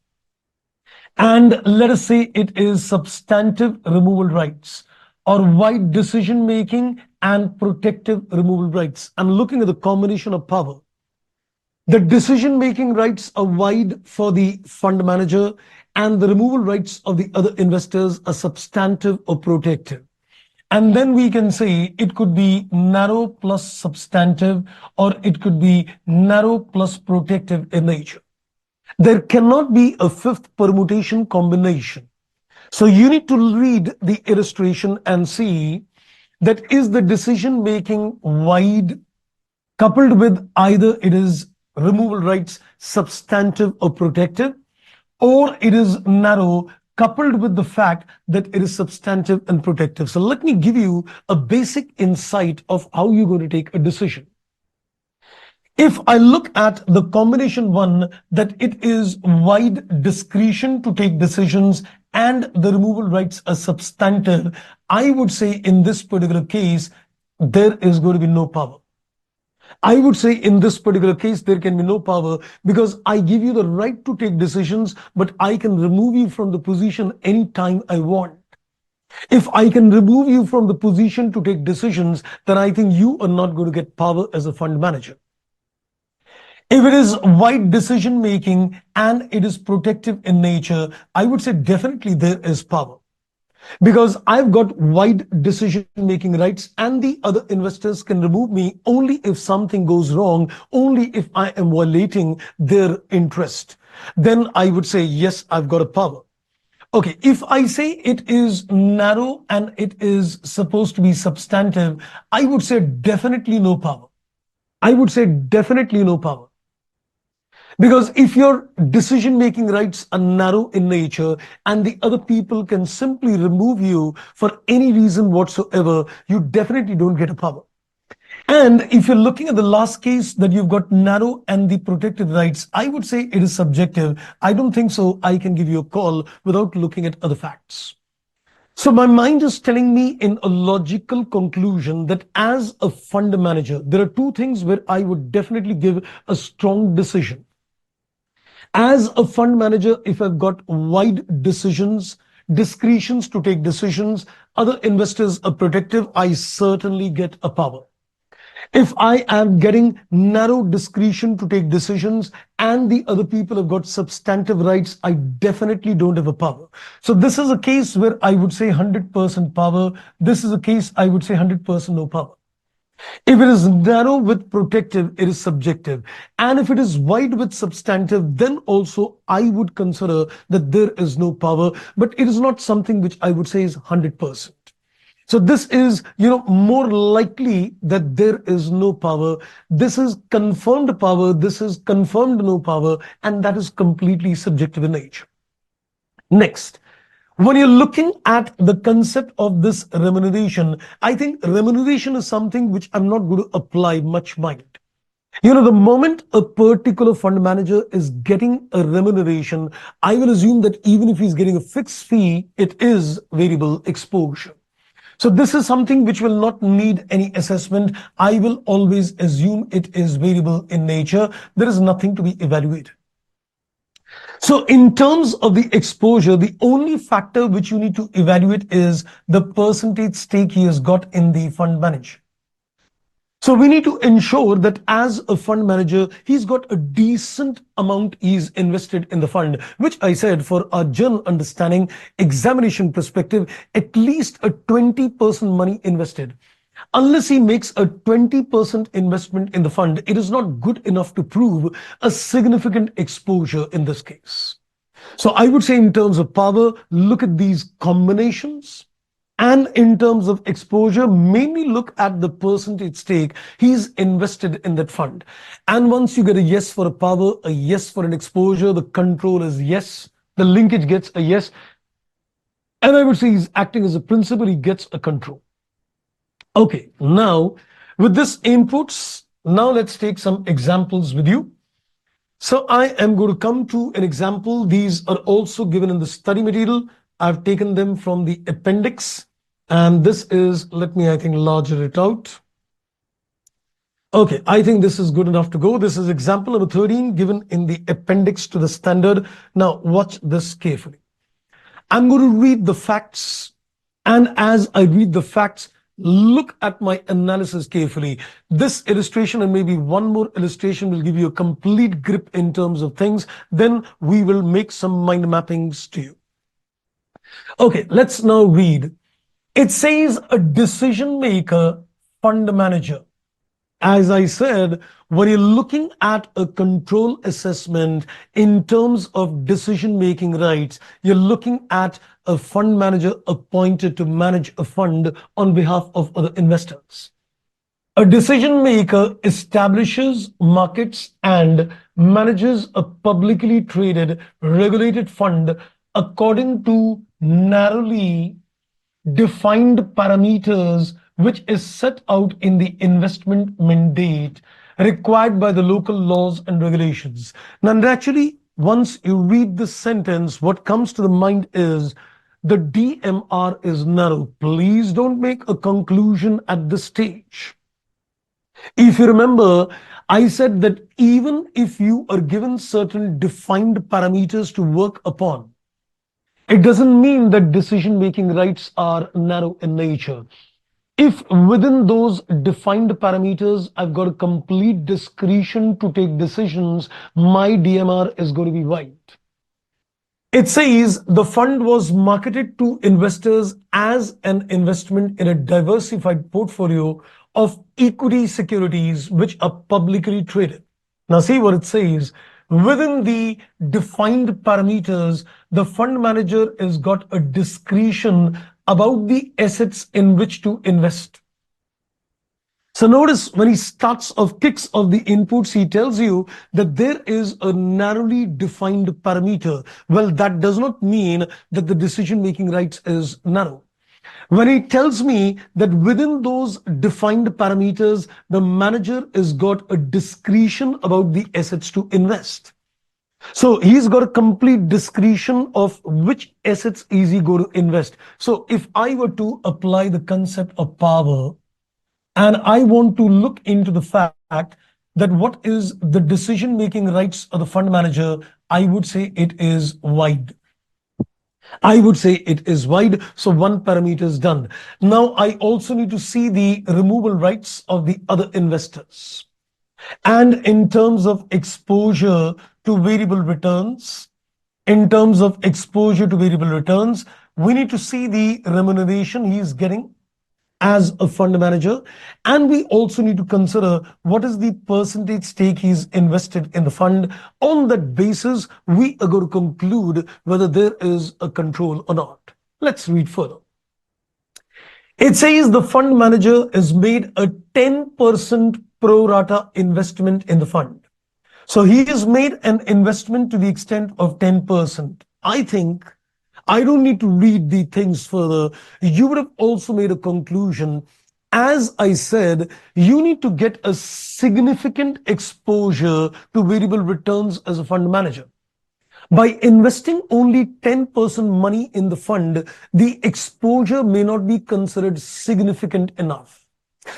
and let us say it is substantive removal rights, or wide decision making and protective removal rights. I'm looking at the combination of power. The decision making rights are wide for the fund manager, and the removal rights of the other investors are substantive or protective. And then we can say it could be narrow plus substantive, or it could be narrow plus protective in nature. There cannot be a fifth permutation combination. So you need to read the illustration and see that is the decision making wide, coupled with either it is removal rights substantive or protective, or it is narrow, coupled with the fact that it is substantive and protective. So let me give you a basic insight of how you're going to take a decision. If I look at the combination one, that it is wide discretion to take decisions and the removal rights are substantive, I would say in this particular case, there is going to be no power. I would say in this particular case, there can be no power because I give you the right to take decisions, but I can remove you from the position anytime I want. If I can remove you from the position to take decisions, then I think you are not going to get power as a fund manager. If it is wide decision making and it is protective in nature, I would say definitely there is power. Because I've got wide decision-making rights and the other investors can remove me only if something goes wrong, only if I am violating their interest. Then I would say, yes, I've got a power. Okay, if I say it is narrow and it is supposed to be substantive, I would say definitely no power. I would say definitely no power. Because if your decision-making rights are narrow in nature and the other people can simply remove you for any reason whatsoever, you definitely don't get a power. And if you're looking at the last case that you've got narrow and the protected rights, I would say it is subjective. I don't think so I can give you a call without looking at other facts. So my mind is telling me in a logical conclusion that as a fund manager, there are two things where I would definitely give a strong decision. As a fund manager, if I've got wide decisions, discretions to take decisions, other investors are protective, I certainly get a power. If I am getting narrow discretion to take decisions and the other people have got substantive rights, I definitely don't have a power. So this is a case where I would say 100% power. This is a case I would say 100% no power. If it is narrow with protective, it is subjective. And if it is wide with substantive, then also I would consider that there is no power, but it is not something which I would say is 100%. So this is, more likely that there is no power. This is confirmed power. This is confirmed no power. And that is completely subjective in nature. Next, when you're looking at the concept of this remuneration, I think remuneration is something which I'm not going to apply much mind. The moment a particular fund manager is getting a remuneration, I will assume that even if he's getting a fixed fee, it is variable exposure. So this is something which will not need any assessment. I will always assume it is variable in nature. There is nothing to be evaluated. So in terms of the exposure, the only factor which you need to evaluate is the percentage stake he has got in the fund manager. So we need to ensure that as a fund manager, he's got a decent amount he's invested in the fund, which I said for our general understanding, examination perspective, at least a 20% money invested. Unless he makes a 20% investment in the fund, it is not good enough to prove a significant exposure in this case. So I would say in terms of power, look at these combinations. And in terms of exposure, mainly look at the percentage stake he's invested in that fund. And once you get a yes for a power, a yes for an exposure, the control is yes, the linkage gets a yes. And I would say he's acting as a principal, he gets a control. Okay, now with this inputs, now let's take some examples with you. So I am going to come to an example. These are also given in the study material. I've taken them from the appendix, and this is, let me, I think, larger it out. Okay, I think this is good enough to go. This is example number 13 given in the appendix to the standard. Now watch this carefully. I'm going to read the facts, and as I read the facts, look at my analysis carefully. This illustration and maybe one more illustration will give you a complete grip in terms of things. Then we will make some mind mappings to you. Okay, let's now read. It says a decision maker, fund manager. As I said, when you're looking at a control assessment in terms of decision-making rights, you're looking at a fund manager appointed to manage a fund on behalf of other investors. A decision maker establishes, markets, and manages a publicly traded, regulated fund according to narrowly defined parameters which is set out in the investment mandate required by the local laws and regulations. Now, naturally, once you read this sentence, what comes to the mind is the DMR is narrow. Please don't make a conclusion at this stage. If you remember, I said that even if you are given certain defined parameters to work upon, it doesn't mean that decision-making rights are narrow in nature. If within those defined parameters, I've got a complete discretion to take decisions, my DMR is going to be wide. It says the fund was marketed to investors as an investment in a diversified portfolio of equity securities which are publicly traded. Now see what it says. Within the defined parameters, the fund manager has got a discretion about the assets in which to invest. So notice when he kicks off the inputs, he tells you that there is a narrowly defined parameter. Well, that does not mean that the decision-making rights is narrow. When he tells me that within those defined parameters, the manager has got a discretion about the assets to invest. So he's got a complete discretion of which assets is he going to invest. So if I were to apply the concept of power and I want to look into the fact that what is the decision making rights of the fund manager, I would say it is wide. I would say it is wide. So one parameter is done. Now I also need to see the removal rights of the other investors. And in terms of exposure to variable returns, in terms of exposure to variable returns, we need to see the remuneration he is getting as a fund manager. And we also need to consider what is the percentage stake he's invested in the fund. On that basis, we are going to conclude whether there is a control or not. Let's read further. It says the fund manager has made a 10% pro rata investment in the fund. So he has made an investment to the extent of 10%. I think I don't need to read the things further. You would have also made a conclusion. As I said, you need to get a significant exposure to variable returns as a fund manager. By investing only 10% money in the fund, the exposure may not be considered significant enough.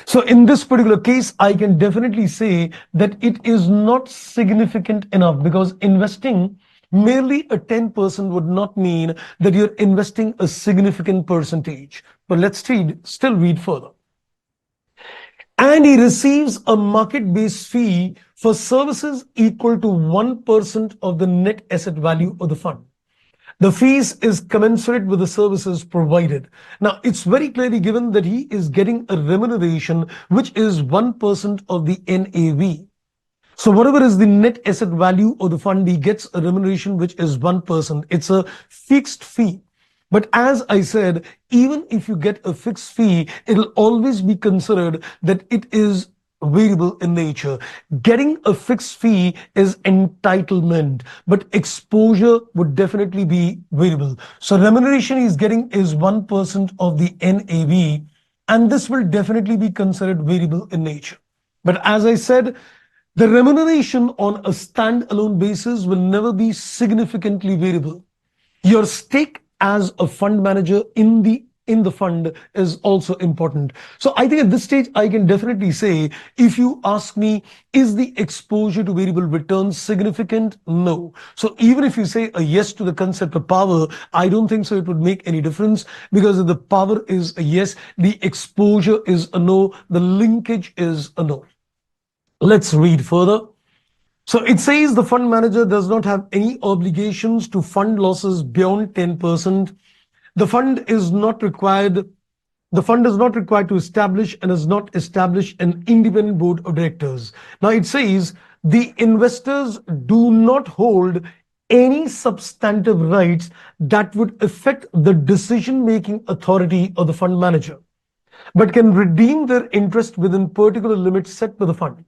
So in this particular case, I can definitely say that it is not significant enough because investing merely a 10% would not mean that you're investing a significant percentage. But let's still read further. And he receives a market-based fee for services equal to 1% of the net asset value of the fund. The fees is commensurate with the services provided. Now, it's very clearly given that he is getting a remuneration which is 1% of the NAV. So whatever is the net asset value of the fund, he gets a remuneration which is 1%. It's a fixed fee. But as I said, even if you get a fixed fee, it'll always be considered that it is variable in nature. Getting a fixed fee is entitlement, but exposure would definitely be variable. So remuneration he's getting is 1% of the NAV, and this will definitely be considered variable in nature. But as I said, the remuneration on a standalone basis will never be significantly variable. Your stake as a fund manager in the fund is also important. So I think at this stage, I can definitely say, if you ask me, is the exposure to variable returns significant? No. So even if you say a yes to the concept of power, I don't think so it would make any difference, because if the power is a yes, the exposure is a no, the linkage is a no. Let's read further. So it says the fund manager does not have any obligations to fund losses beyond 10%. The fund is not required to establish and has not established an independent board of directors. Now it says the investors do not hold any substantive rights that would affect the decision-making authority of the fund manager, but can redeem their interest within particular limits set by the fund.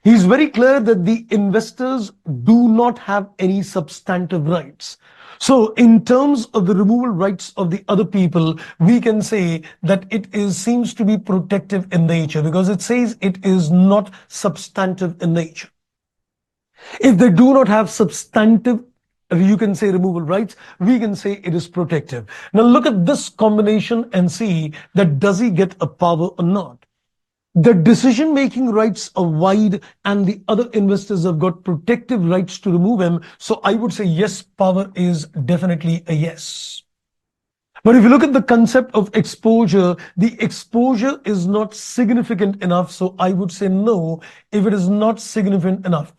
He's very clear that the investors do not have any substantive rights. So in terms of the removal rights of the other people, we can say that seems to be protective in nature, because it says it is not substantive in nature. If they do not have substantive, you can say removal rights, we can say it is protective. Now look at this combination and see that does he get a power or not. The decision-making rights are wide and the other investors have got protective rights to remove him. So I would say yes, power is definitely a yes. But if you look at the concept of exposure, the exposure is not significant enough. So I would say no, if it is not significant enough.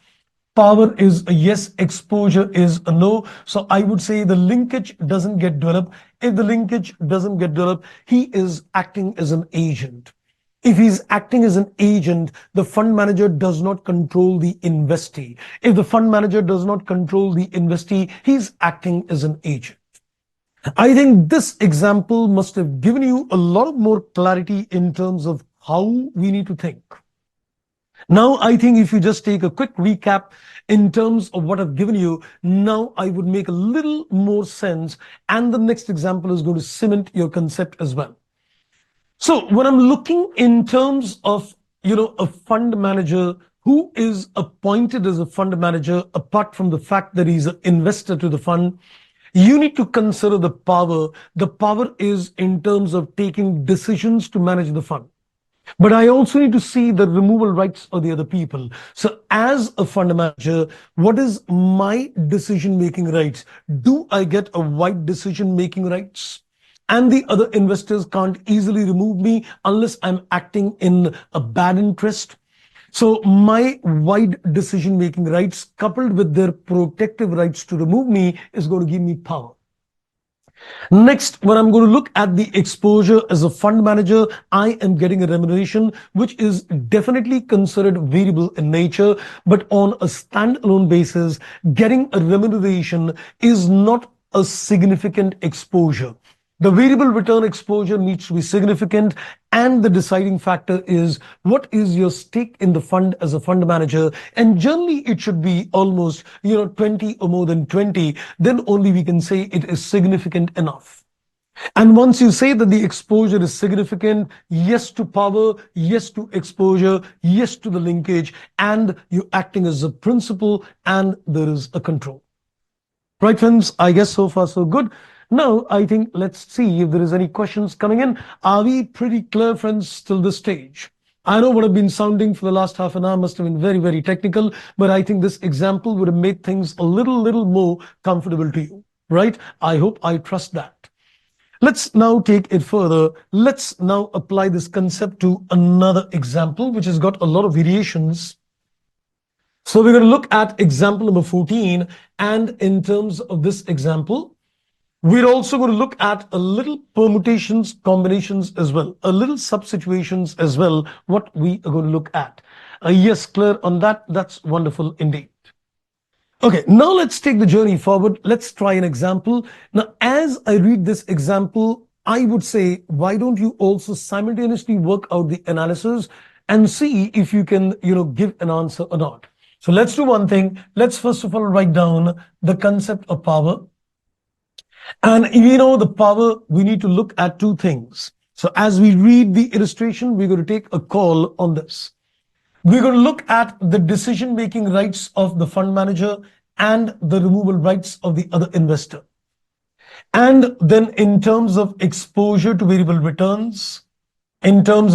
Power is a yes, exposure is a no. So I would say the linkage doesn't get developed. If the linkage doesn't get developed, he is acting as an agent. If he's acting as an agent, the fund manager does not control the investee. If the fund manager does not control the investee, he's acting as an agent. I think this example must have given you a lot more clarity in terms of how we need to think. Now, I think if you just take a quick recap in terms of what I've given you, now I would make a little more sense, and the next example is going to cement your concept as well. So when I'm looking in terms of, a fund manager who is appointed as a fund manager, apart from the fact that he's an investor to the fund, you need to consider the power. The power is in terms of taking decisions to manage the fund. But I also need to see the removal rights of the other people. So as a fund manager, what is my decision-making rights? Do I get a wide decision-making rights? And the other investors can't easily remove me unless I'm acting in a bad interest. So my wide decision-making rights coupled with their protective rights to remove me is going to give me power. Next, when I'm going to look at the exposure as a fund manager, I am getting a remuneration, which is definitely considered variable in nature, but on a standalone basis, getting a remuneration is not a significant exposure. The variable return exposure needs to be significant, and the deciding factor is what is your stake in the fund as a fund manager. And generally, it should be almost 20 or more than 20. Then only we can say it is significant enough. And once you say that the exposure is significant, yes to power, yes to exposure, yes to the linkage, and you're acting as a principal, and there is a control. Right, friends? I guess so far so good. Now, I think let's see if there is any questions coming in. Are we pretty clear, friends, till this stage? I know what I've been sounding for the last half an hour must have been very, very technical, but I think this example would have made things a little more comfortable to you, right? I hope, I trust that. Let's now take it further. Let's now apply this concept to another example, which has got a lot of variations. So we're going to look at example number 14. And in terms of this example, we're also going to look at a little permutations, combinations as well, a little substitutions as well, what we are going to look at. Yes, clear on that. That's wonderful indeed. Okay, now let's take the journey forward. Let's try an example. Now, as I read this example, I would say, why don't you also simultaneously work out the analysis and see if you can, give an answer or not. So let's do one thing. Let's first of all write down the concept of power. And the power, we need to look at two things. So as we read the illustration, we're going to take a call on this. We're going to look at the decision-making rights of the fund manager and the removal rights of the other investor. And then in terms of exposure to variable returns, I'm going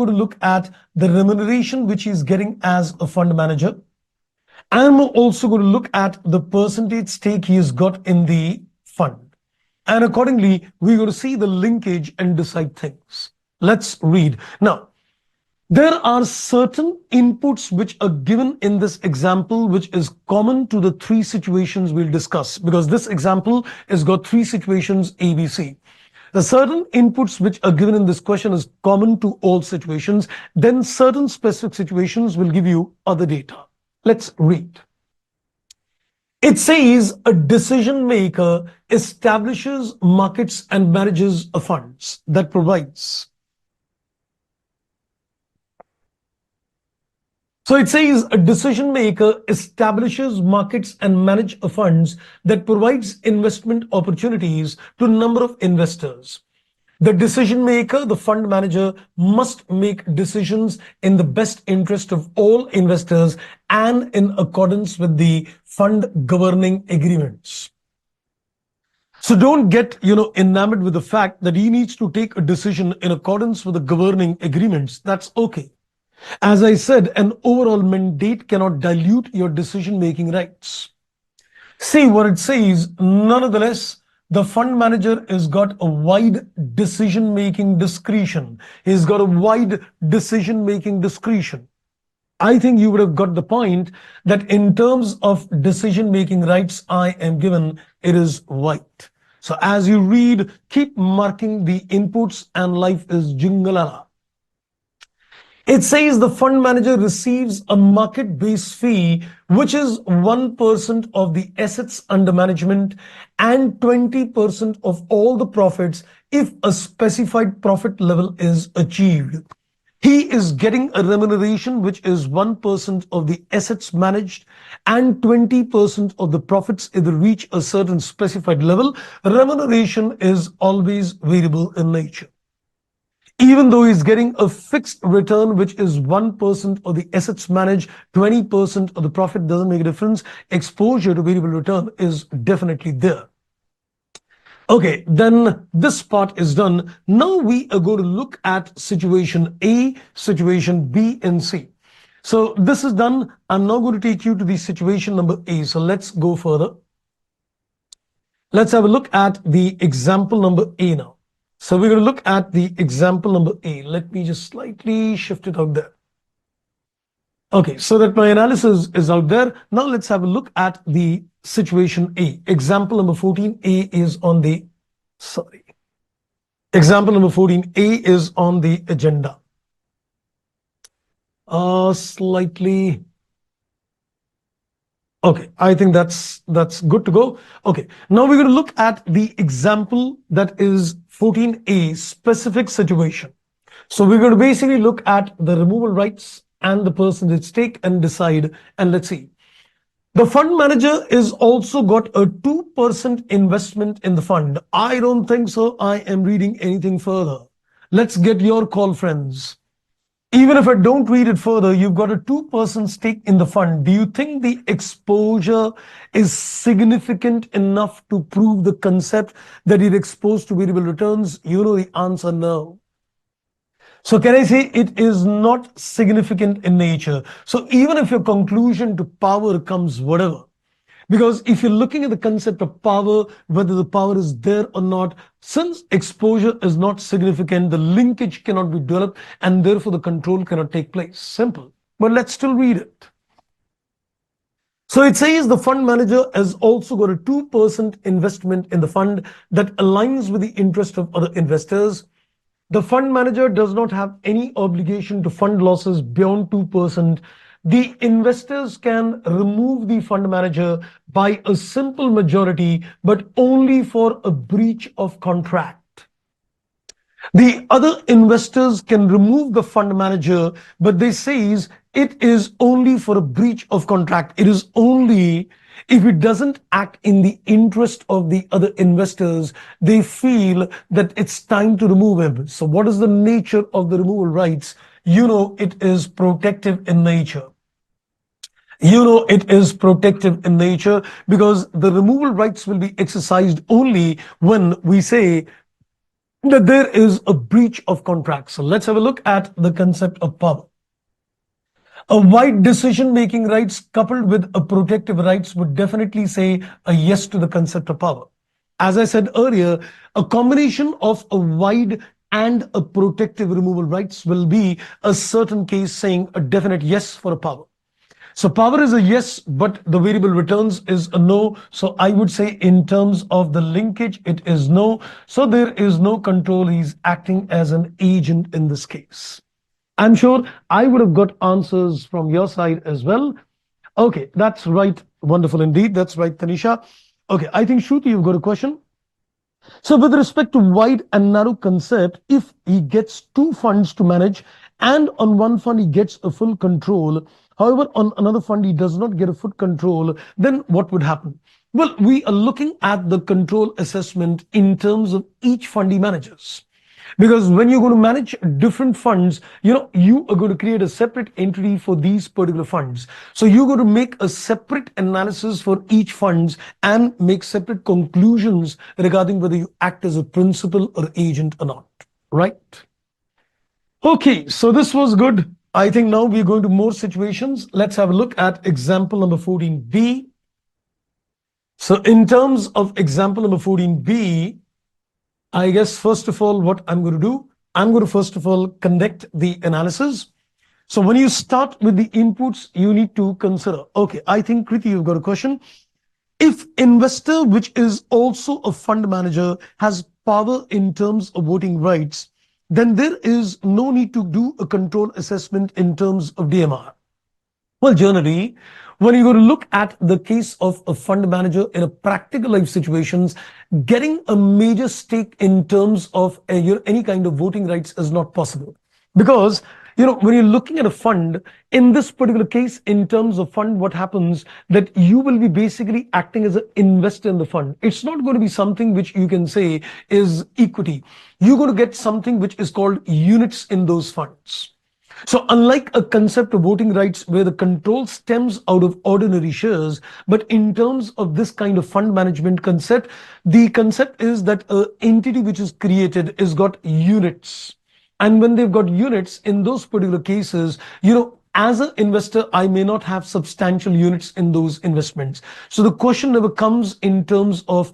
to look at the remuneration which he's getting as a fund manager. I'm also going to look at the percentage stake he has got in the fund. And accordingly, we're going to see the linkage and decide things. Let's read. Now, there are certain inputs which are given in this example, which is common to the three situations we'll discuss, because this example has got three situations A, B, C. The certain inputs which are given in this question is common to all situations. Then certain specific situations will give you other data. Let's read. It says a decision maker establishes, markets, and manages a funds that provides. So it says a decision maker establishes, markets, and manages a funds that provides investment opportunities to a number of investors. The decision maker, the fund manager, must make decisions in the best interest of all investors and in accordance with the fund governing agreements. So don't get, enamored with the fact that he needs to take a decision in accordance with the governing agreements. That's okay. As I said, an overall mandate cannot dilute your decision-making rights. See what it says, nonetheless, the fund manager has got a wide decision-making discretion. He's got a wide decision-making discretion. I think you would have got the point that in terms of decision-making rights I am given, it is wide. So as you read, keep marking the inputs and life is jingalala. It says the fund manager receives a market-based fee, which is 1% of the assets under management and 20% of all the profits if a specified profit level is achieved. He is getting a remuneration which is 1% of the assets managed and 20% of the profits if they reach a certain specified level. Remuneration is always variable in nature. even though he's getting a fixed return, which is 1% of the assets managed, 20% of the profit, doesn't make a difference. Exposure to variable return is definitely there. Okay, then this part is done. Now we are going to look at situation A, situation B, and C. So this is done. I'm now going to take you to the situation number A. So let's go further. Let's have a look at the example number A now. So we're going to look at the example number A. Let me just slightly shift it out there. Okay, so that my analysis is out there. Now let's have a look at the situation A. Example number 14A is on the, example number 14A is on the agenda. Slightly. Okay, I think that's good to go. Okay, now we're going to look at the example that is 14A, specific situation. So we're going to basically look at the removal rights and the percentage stake and decide, and let's see. The fund manager is also got a 2% investment in the fund. I don't think so. I am reading anything further. Let's get your call, friends. Even if I don't read it further, you've got a 2% stake in the fund. Do you think the exposure is significant enough to prove the concept that you're exposed to variable returns? You know the answer, no. So can I say it is not significant in nature? So even if your conclusion to power comes whatever, because if you're looking at the concept of power, whether the power is there or not, since exposure is not significant, the linkage cannot be developed and therefore the control cannot take place. Simple. But let's still read it. So it says the fund manager has also got a 2% investment in the fund that aligns with the interest of other investors. The fund manager does not have any obligation to fund losses beyond 2%. The investors can remove the fund manager by a simple majority, but only for a breach of contract. The other investors can remove the fund manager, but they says it is only for a breach of contract. It is only if it doesn't act in the interest of the other investors, they feel that it's time to remove him. So what is the nature of the removal rights? You know, it is protective in nature. You know, it is protective in nature because the removal rights will be exercised only when we say that there is a breach of contract. So let's have a look at the concept of power. A wide decision-making rights coupled with a protective rights would definitely say a yes to the concept of power. As I said earlier, a combination of a wide and a protective removal rights will be a certain case saying a definite yes for a power. So power is a yes, but the variable returns is a no. So I would say in terms of the linkage, it is no. So there is no control. He's acting as an agent in this case. I'm sure I would have got answers from your side as well. Okay, that's right. Wonderful indeed. That's right, Tanisha. Okay, I think Shruti, you've got a question. So with respect to wide and narrow concept, if he gets two funds to manage and on one fund he gets a full control, however, on another fund he does not get a full control, then what would happen? Well, we are looking at the control assessment in terms of each fund he manages. Because when you're going to manage different funds, you are going to create a separate entity for these particular funds. So you're going to make a separate analysis for each funds and make separate conclusions regarding whether you act as a principal or agent or not, right? Okay, so this was good. I think now we're going to more situations. Let's have a look at example number 14B. So in terms of example number 14B, I guess first of all, what I'm going to do, I'm going to first of all conduct the analysis. So when you start with the inputs, you need to consider, okay, I think Kriti, you've got a question. If investor, which is also a fund manager, has power in terms of voting rights, then there is no need to do a control assessment in terms of DMR. Well, generally, when you go to look at the case of a fund manager in a practical life situations, getting a major stake in terms of any kind of voting rights is not possible. Because When you're looking at a fund, in this particular case, in terms of fund, what happens that you will be basically acting as an investor in the fund. It's not going to be something which you can say is equity. You're going to get something which is called units in those funds. So unlike a concept of voting rights where the control stems out of ordinary shares, but in terms of this kind of fund management concept, the concept is that an entity which is created is got units. And when they've got units, in those particular cases, as an investor, I may not have substantial units in those investments. So the question never comes in terms of,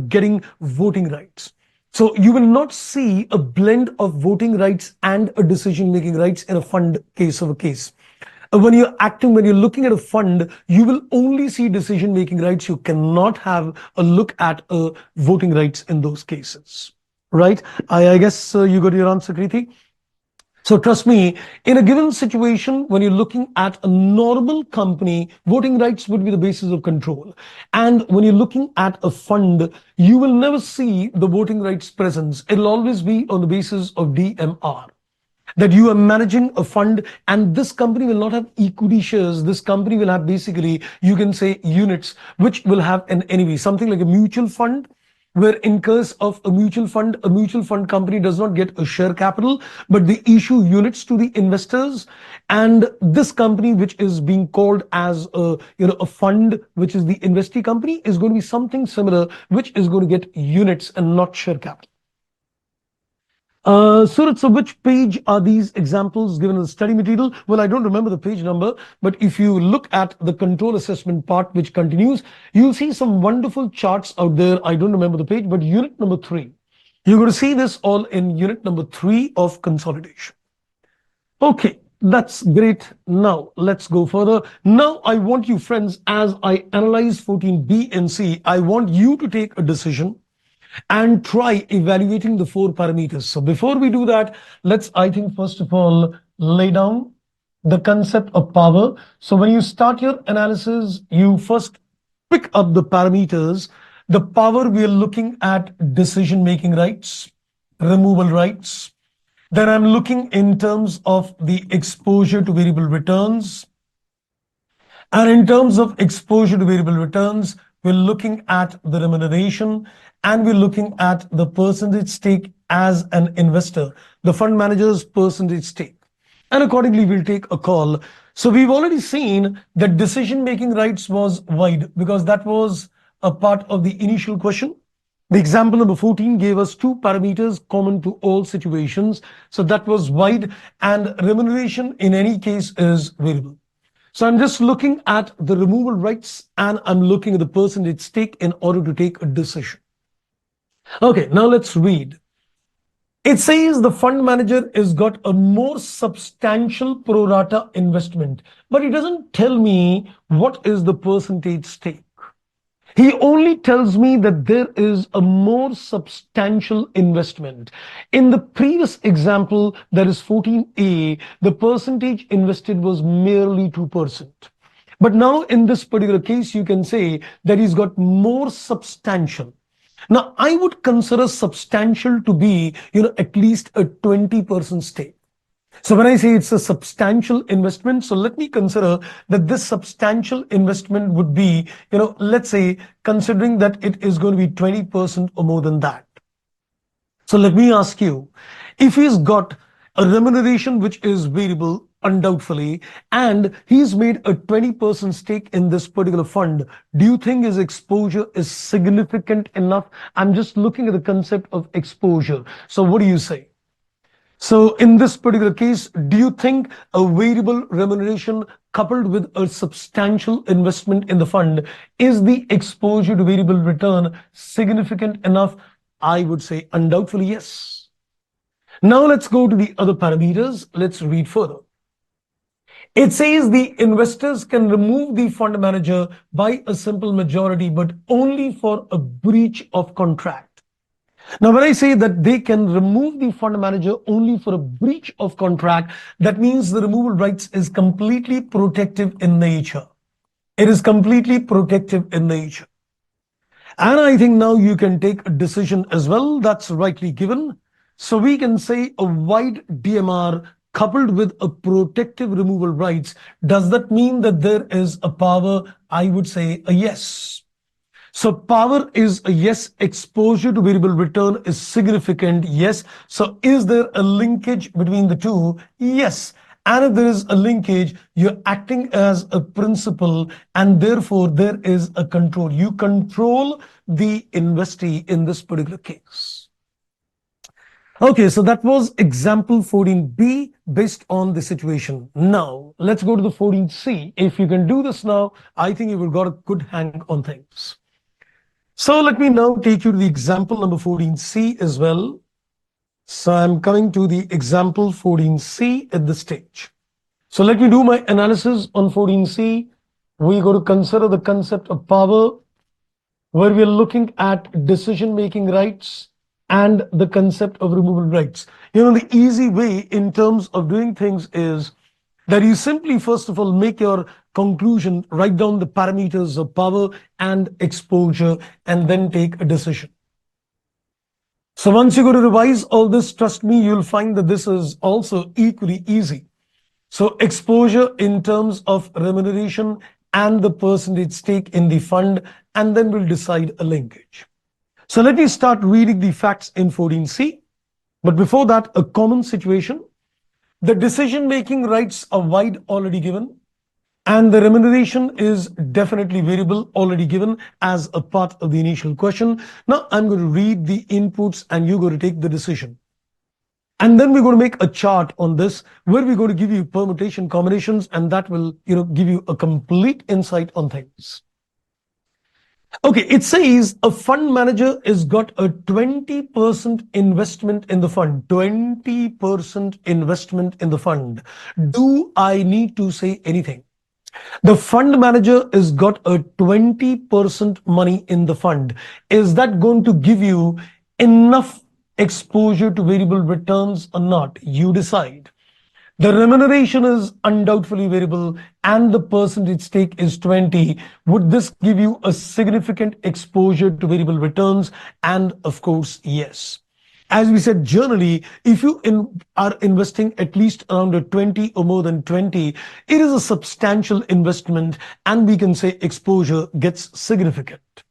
getting voting rights. So you will not see a blend of voting rights and a decision-making rights in a fund case of a case. When you're looking at a fund, you will only see decision-making rights. You cannot have a look at voting rights in those cases, right? I guess you got your answer, Kriti. So trust me, in a given situation, when you're looking at a normal company, voting rights would be the basis of control. And when you're looking at a fund, you will never see the voting rights presence. It'll always be on the basis of DMR. That you are managing a fund and this company will not have equity shares. This company will have basically, you can say, units, which will have an NAV, something like a mutual fund where in case of a mutual fund company does not get a share capital, but they issue units to the investors. And this company, which is being called as a fund, which is the investee company, is going to be something similar, which is going to get units and not share capital. Surat, so which page are these examples given in the study material? Well, I don't remember the page number, but if you look at the control assessment part, which continues, you'll see some wonderful charts out there. I don't remember the page, but unit number 3. You're going to see this all in unit number 3 of consolidation. Okay, that's great. Now, let's go further. Now, I want you, friends, as I analyze 14B and C, I want you to take a decision and try evaluating the 4 parameters. So before we do that, let's, I think, first of all, lay down the concept of power. So when you start your analysis, you first pick up the parameters. The power, we are looking at decision-making rights, removal rights. Then I'm looking in terms of the exposure to variable returns. And in terms of exposure to variable returns, we're looking at the remuneration and we're looking at the percentage stake as an investor, the fund manager's percentage stake. And accordingly, we'll take a call. So we've already seen that decision-making rights was wide because that was a part of the initial question. The example number 14 gave us 2 parameters common to all situations. So that was wide, and remuneration in any case is variable. So I'm just looking at the removal rights and I'm looking at the percentage stake in order to take a decision. Okay, now let's read. It says the fund manager has got a more substantial pro rata investment, but it doesn't tell me what is the percentage stake. He only tells me that there is a more substantial investment. In the previous example, that is 14A, the percentage invested was merely 2%. But now in this particular case, you can say that he's got more substantial. Now, I would consider substantial to be, at least a 20% stake. So when I say it's a substantial investment, so let me consider that this substantial investment would be, let's say, considering that it is going to be 20% or more than that. So let me ask you, if he's got a remuneration which is variable, undoubtedly, and he's made a 20% stake in this particular fund, do you think his exposure is significant enough? I'm just looking at the concept of exposure. So what do you say? So in this particular case, do you think a variable remuneration coupled with a substantial investment in the fund, is the exposure to variable return significant enough? I would say undoubtedly yes. Now let's go to the other parameters. Let's read further. It says the investors can remove the fund manager by a simple majority, but only for a breach of contract. Now, when I say that they can remove the fund manager only for a breach of contract, that means the removal rights is completely protective in nature. It is completely protective in nature. And I think now you can take a decision as well. That's rightly given. So we can say a wide DMR coupled with a protective removal rights, does that mean that there is a power? I would say a yes. So power is a yes, exposure to variable return is significant, yes. So is there a linkage between the two? Yes. And if there is a linkage, you're acting as a principal and therefore there is a control. You control the investee in this particular case. Okay, so that was example 14B based on the situation. Now, let's go to the 14C. If you can do this now, I think you will got a good hang on things. So let me now take you to the example number 14C as well. So I'm coming to the example 14C at this stage. So let me do my analysis on 14C. We're going to consider the concept of power, where we're looking at decision-making rights and the concept of removal rights. The easy way in terms of doing things is that you simply, first of all, make your conclusion, write down the parameters of power and exposure, and then take a decision. So once you go to revise all this, trust me, you'll find that this is also equally easy. So exposure in terms of remuneration and the percentage stake in the fund, and then we'll decide a linkage. So let me start reading the facts in 14C. But before that, a common situation. The decision-making rights are wide already given, and the remuneration is definitely variable already given as a part of the initial question. Now I'm going to read the inputs and you're going to take the decision. And then we're going to make a chart on this where we're going to give you permutation combinations, and that will, give you a complete insight on things. Okay, it says a fund manager has got a 20% investment in the fund. 20% investment in the fund. Do I need to say anything? The fund manager has got a 20% money in the fund. Is that going to give you enough exposure to variable returns or not? You decide. The remuneration is undoubtedly variable and the percentage stake is 20. Would this give you a significant exposure to variable returns? And of course, yes. As we said, generally, if you are investing at least around a 20 or more than 20, it is a substantial investment, and we can say exposure gets significant.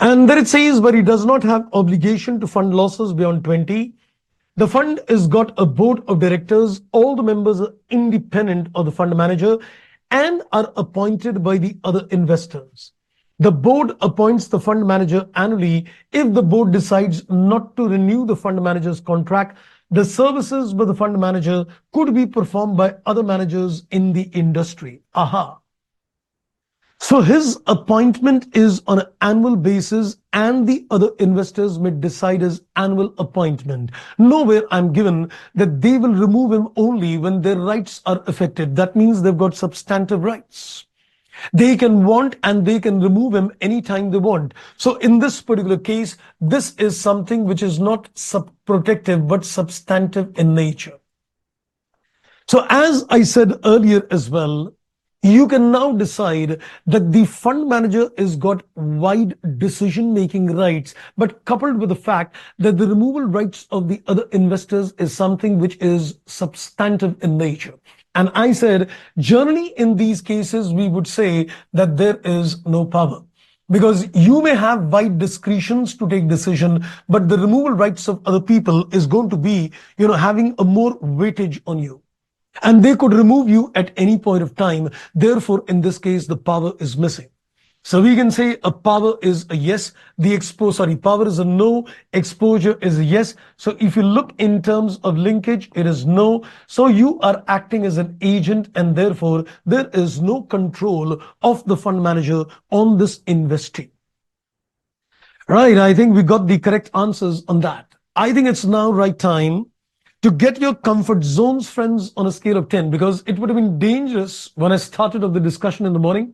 And then it says, but he does not have obligation to fund losses beyond 20. The fund has got a board of directors. All the members are independent of the fund manager and are appointed by the other investors. The board appoints the fund manager annually. If the board decides not to renew the fund manager's contract, the services by the fund manager could be performed by other managers in the industry. Aha. So his appointment is on an annual basis, and the other investors may decide his annual appointment. Nowhere I'm given that they will remove him only when their rights are affected. That means they've got substantive rights. They can want and they can remove him anytime they want. So in this particular case, this is something which is not protective but substantive in nature. So as I said earlier as well, you can now decide that the fund manager has got wide decision-making rights, but coupled with the fact that the removal rights of the other investors is something which is substantive in nature. And I said, generally in these cases, we would say that there is no power. Because you may have wide discretions to take decision, but the removal rights of other people is going to be, having a more weightage on you. And they could remove you at any point of time. Therefore, in this case, the power is missing. So we can say a power is a yes, power is a no, exposure is a yes. So if you look in terms of linkage, it is no. So you are acting as an agent, and therefore there is no control of the fund manager on this investee. Right, I think we got the correct answers on that. I think it's now right time to get your comfort zones, friends, on a scale of 10, because it would have been dangerous when I started off the discussion in the morning.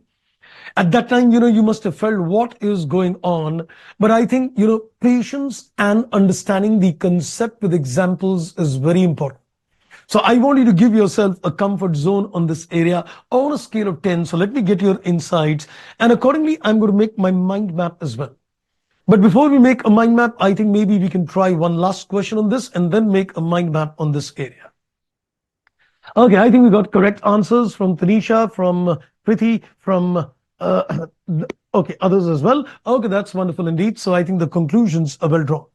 At that time, you must have felt what is going on. But I think, patience and understanding the concept with examples is very important. So I want you to give yourself a comfort zone on this area on a scale of 10. So let me get your insights. And accordingly, I'm going to make my mind map as well. But before we make a mind map, I think maybe we can try one last question on this and then make a mind map on this area. Okay, I think we got correct answers from Tanisha, from Priti, from okay, others as well. Okay, that's wonderful indeed. So I think the conclusions are well drawn.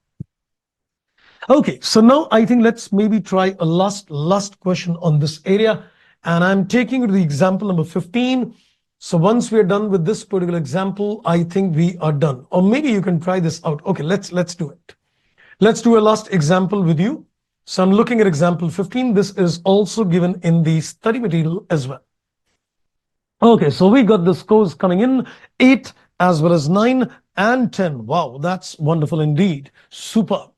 Okay, so now I think let's maybe try a last question on this area. And I'm taking you to the example number 15. So once we're done with this particular example, I think we are done. Or maybe you can try this out. Okay, let's do it. Let's do a last example with you. So I'm looking at example 15. This is also given in the study material as well. Okay, so we got the scores coming in 8 as well as 9 and 10. Wow, that's wonderful indeed. Super.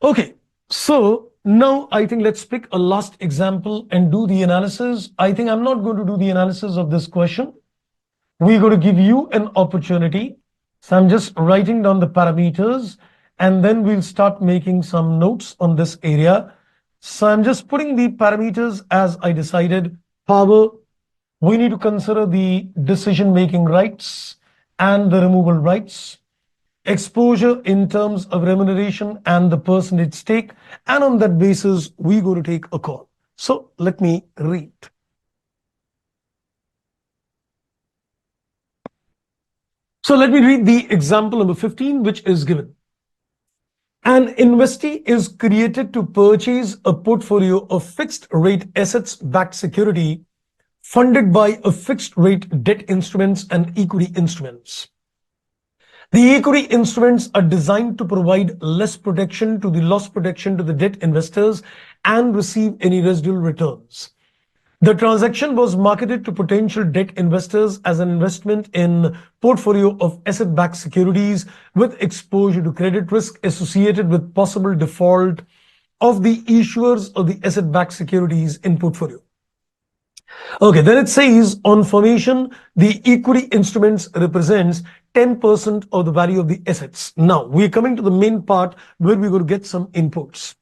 Okay, so now I think let's pick a last example and do the analysis. I think I'm not going to do the analysis of this question. We're going to give you an opportunity. So I'm just writing down the parameters and then we'll start making some notes on this area. So I'm just putting the parameters as I decided. Power, we need to consider the decision-making rights and the removal rights. Exposure in terms of remuneration and the percentage stake. And on that basis, we go to take a call. So let me read. So let me read the example number 15, which is given. An investee is created to purchase a portfolio of fixed rate assets backed security funded by a fixed rate debt instruments and equity instruments. The equity instruments are designed to provide less protection to the loss protection to the debt investors and receive any residual returns. The transaction was marketed to potential debt investors as an investment in portfolio of asset-backed securities with exposure to credit risk associated with possible default of the issuers of the asset-backed securities in portfolio. Okay, then it says on formation, the equity instruments represents 10% of the value of the assets. Now, we're coming to the main part where we're going to get some inputs.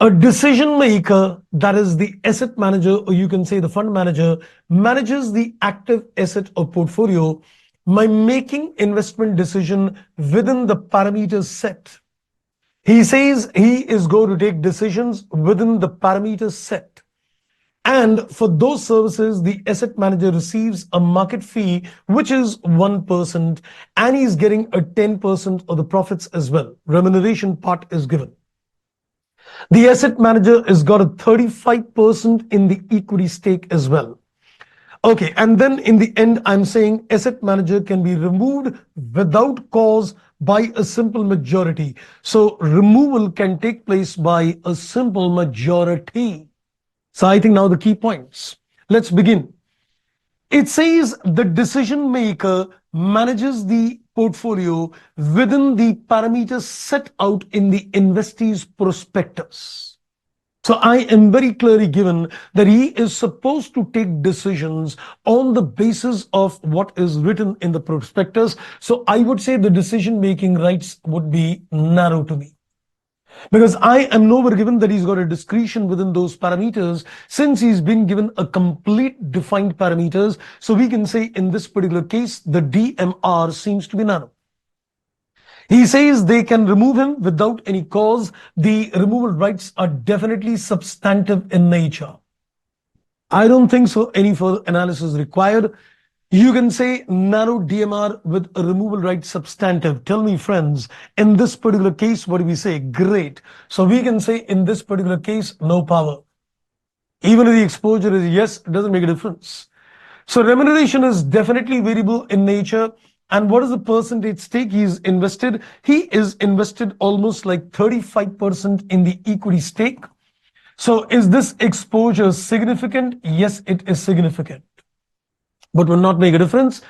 A decision maker, that is the asset manager, or you can say the fund manager, manages the active asset or portfolio by making investment decision within the parameters set. He says he is going to take decisions within the parameters set. And for those services, the asset manager receives a market fee, which is 1%, and he's getting a 10% of the profits as well. Remuneration part is given. The asset manager has got a 35% in the equity stake as well. Okay, and then in the end, I'm saying asset manager can be removed without cause by a simple majority. So removal can take place by a simple majority. So I think now the key points. Let's begin. It says the decision maker manages the portfolio within the parameters set out in the investee's prospectus. So I am very clearly given that he is supposed to take decisions on the basis of what is written in the prospectus. So I would say the decision-making rights would be narrow to me. Because I am nowhere given that he's got a discretion within those parameters, since he's been given a complete defined parameters. So we can say in this particular case, the DMR seems to be narrow. He says they can remove him without any cause. The removal rights are definitely substantive in nature. I don't think so any further analysis required. You can say narrow DMR with a removal right substantive. Tell me, friends, in this particular case, what do we say? Great. So we can say in this particular case, no power. Even if the exposure is yes, it doesn't make a difference. So remuneration is definitely variable in nature. And what is the percentage stake he's invested? He is invested almost like 35% in the equity stake. So is this exposure significant? Yes, it is significant, but will not make a difference.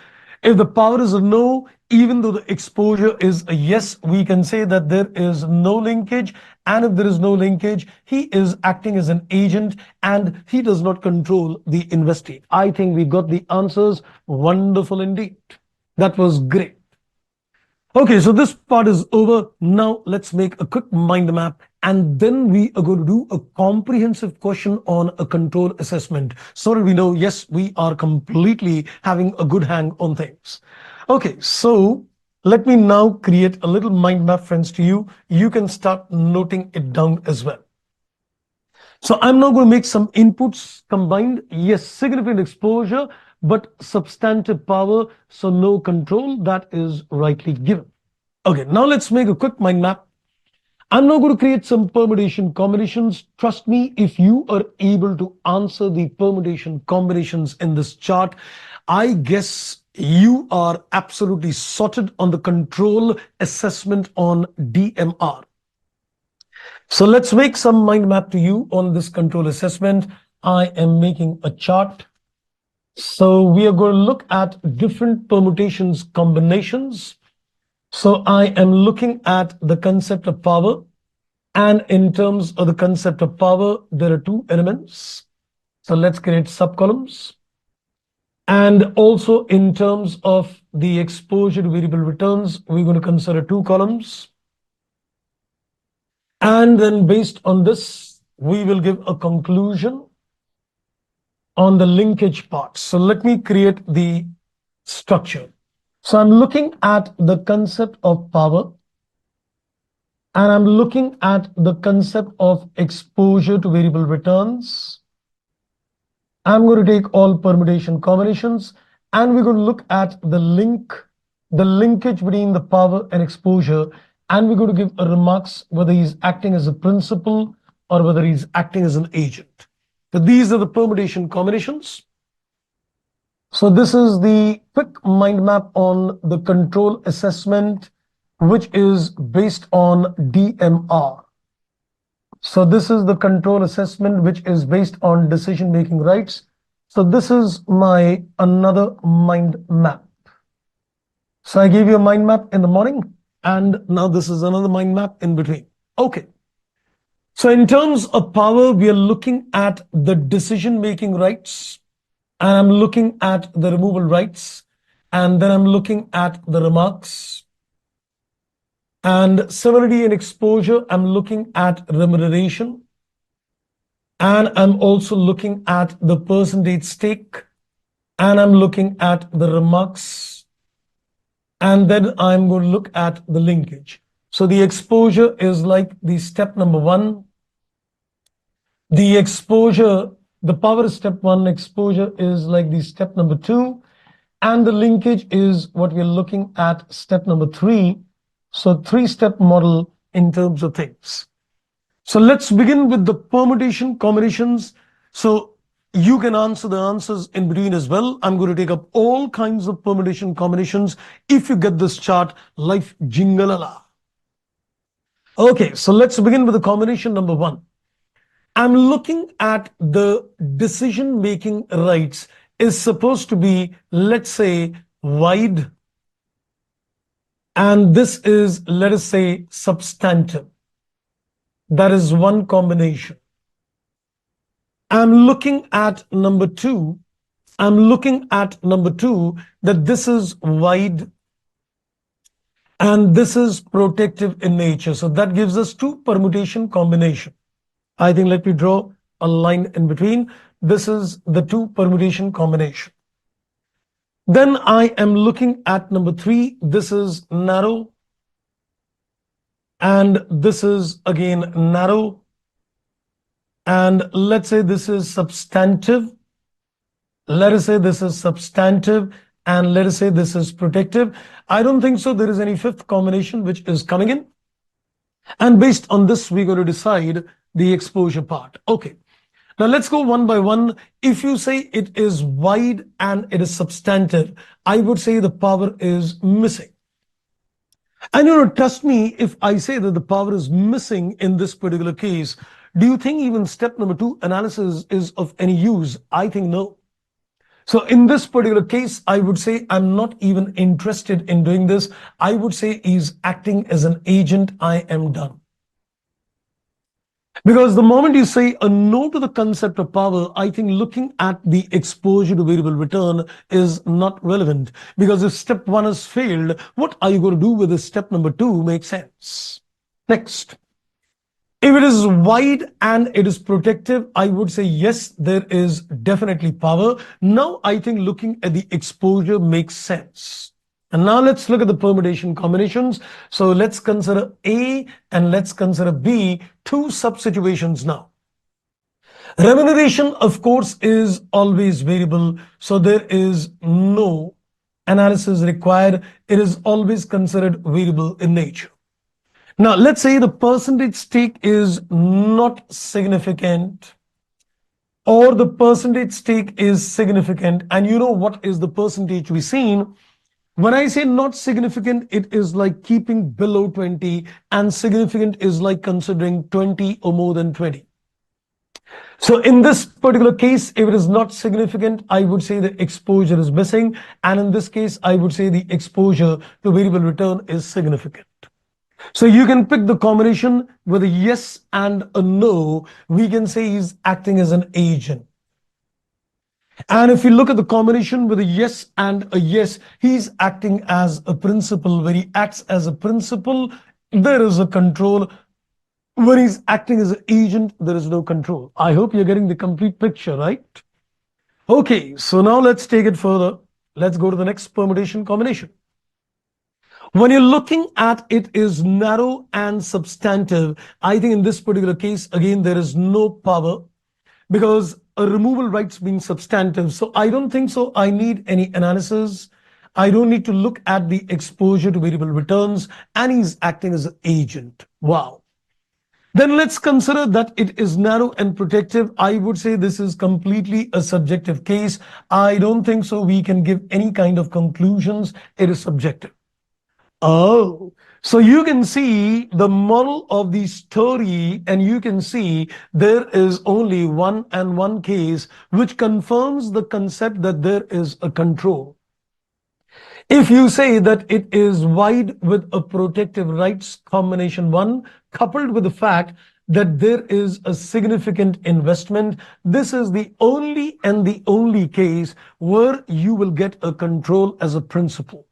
If the power is a no, even though the exposure is a yes, we can say that there is no linkage. And if there is no linkage, he is acting as an agent and he does not control the investee. I think we got the answers. Wonderful indeed. That was great. Okay, so this part is over. Now let's make a quick mind map, and then we are going to do a comprehensive question on a control assessment so that we know, yes, we are completely having a good hang on things. Okay, so let me now create a little mind map, friends, to you. You can start noting it down as well. So I'm now going to make some inputs combined. Yes, significant exposure, but substantive power, so no control. That is rightly given. Okay, now let's make a quick mind map. I'm now going to create some permutation combinations. Trust me, if you are able to answer the permutation combinations in this chart, I guess you are absolutely sorted on the control assessment on DMR. So let's make some mind map to you on this control assessment. I am making a chart. So we are going to look at different permutations combinations. So I am looking at the concept of power. And in terms of the concept of power, there are two elements. So let's create subcolumns. And also in terms of the exposure to variable returns, we're going to consider two columns. And then based on this, we will give a conclusion on the linkage part. So let me create the structure. So I'm looking at the concept of power, and I'm looking at the concept of exposure to variable returns. I'm going to take all permutation combinations, and we're going to look at the linkage between the power and exposure, and we're going to give a remarks whether he's acting as a principal or whether he's acting as an agent. So these are the permutation combinations. So this is the quick mind map on the control assessment, which is based on DMR. So this is the control assessment, which is based on decision-making rights. So this is my another mind map. So I gave you a mind map in the morning, and now this is another mind map in between. Okay. So in terms of power, we are looking at the decision-making rights, and I'm looking at the removal rights, and then I'm looking at the remarks. And similarly in exposure, I'm looking at remuneration, and I'm also looking at the percentage stake, and I'm looking at the remarks, and then I'm going to look at the linkage. So the exposure is like the step number one. The exposure, the power is step one, exposure is like the step number two, and the linkage is what we're looking at step number three. So three-step model in terms of things. So let's begin with the permutation combinations. So you can answer the answers in between as well. I'm going to take up all kinds of permutation combinations. If you get this chart, life jingalala. Okay, so let's begin with the combination number one. I'm looking at the decision-making rights is supposed to be, let's say, wide. And this is, let us say, substantive. That is one combination. I'm looking at number two. I'm looking at number two that this is wide and this is protective in nature. So that gives us two permutation combination. I think let me draw a line in between. This is the two permutation combination. Then I am looking at number three. This is narrow. And this is again narrow. And let's say this is substantive. Let us say this is substantive. And let us say this is protective. I don't think so. There is any fifth combination which is coming in. And based on this, we're going to decide the exposure part. Okay. Now let's go one by one. If you say it is wide and it is substantive, I would say the power is missing. And trust me, if I say that the power is missing in this particular case, do you think even step number two analysis is of any use? I think no. So in this particular case, I would say I'm not even interested in doing this. I would say he's acting as an agent. I am done. Because the moment you say a no to the concept of power, I think looking at the exposure to variable return is not relevant. Because if step one has failed, what are you going to do with this step number two makes sense. Next. If it is wide and it is protective, I would say yes, there is definitely power. Now I think looking at the exposure makes sense. And now let's look at the permutation combinations. So let's consider A and let's consider B, two sub-situations now. Remuneration, of course, is always variable, so there is no analysis required. It is always considered variable in nature. Now, let's say the percentage stake is not significant, or the percentage stake is significant. And you know what is the percentage we seen? When I say not significant, it is like keeping below 20, and significant is like considering 20 or more than 20. So in this particular case, if it is not significant, I would say the exposure is missing. And in this case, I would say the exposure to variable return is significant. So you can pick the combination with a yes and a no. We can say he's acting as an agent. And if you look at the combination with a yes and a yes, he's acting as a principal. When he acts as a principal, there is a control. When he's acting as an agent, there is no control. I hope you're getting the complete picture, right? Okay, so now let's take it further. Let's go to the next permutation combination. When you're looking at it is narrow and substantive, I think in this particular case, again, there is no power because a removal rights being substantive. So I don't think so. I need any analysis. I don't need to look at the exposure to variable returns, and he's acting as an agent. Wow. Then let's consider that it is narrow and protective. I would say this is completely a subjective case. I don't think so. We can give any kind of conclusions. It is subjective. Oh, so you can see the moral of the story, and you can see there is only one and one case which confirms the concept that there is a control. If you say that it is wide with a protective rights combination one, coupled with the fact that there is a significant investment, this is the only and the only case where you will get a control as a principle.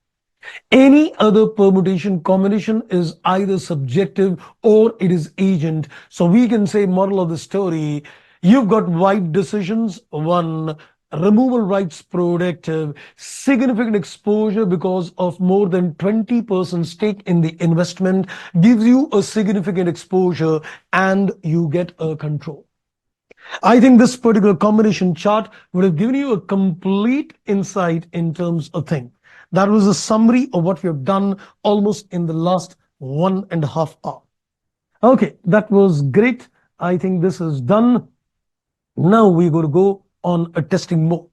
Any other permutation combination is either subjective or it is agent. So we can say moral of the story, you've got wide decisions, one, removal rights protective, significant exposure because of more than 20% stake in the investment gives you a significant exposure and you get a control. I think this particular combination chart would have given you a complete insight in terms of things. That was a summary of what we have done almost in the last 1.5 hours. Okay, that was great. I think this is done. Now we're going to go on a testing mode.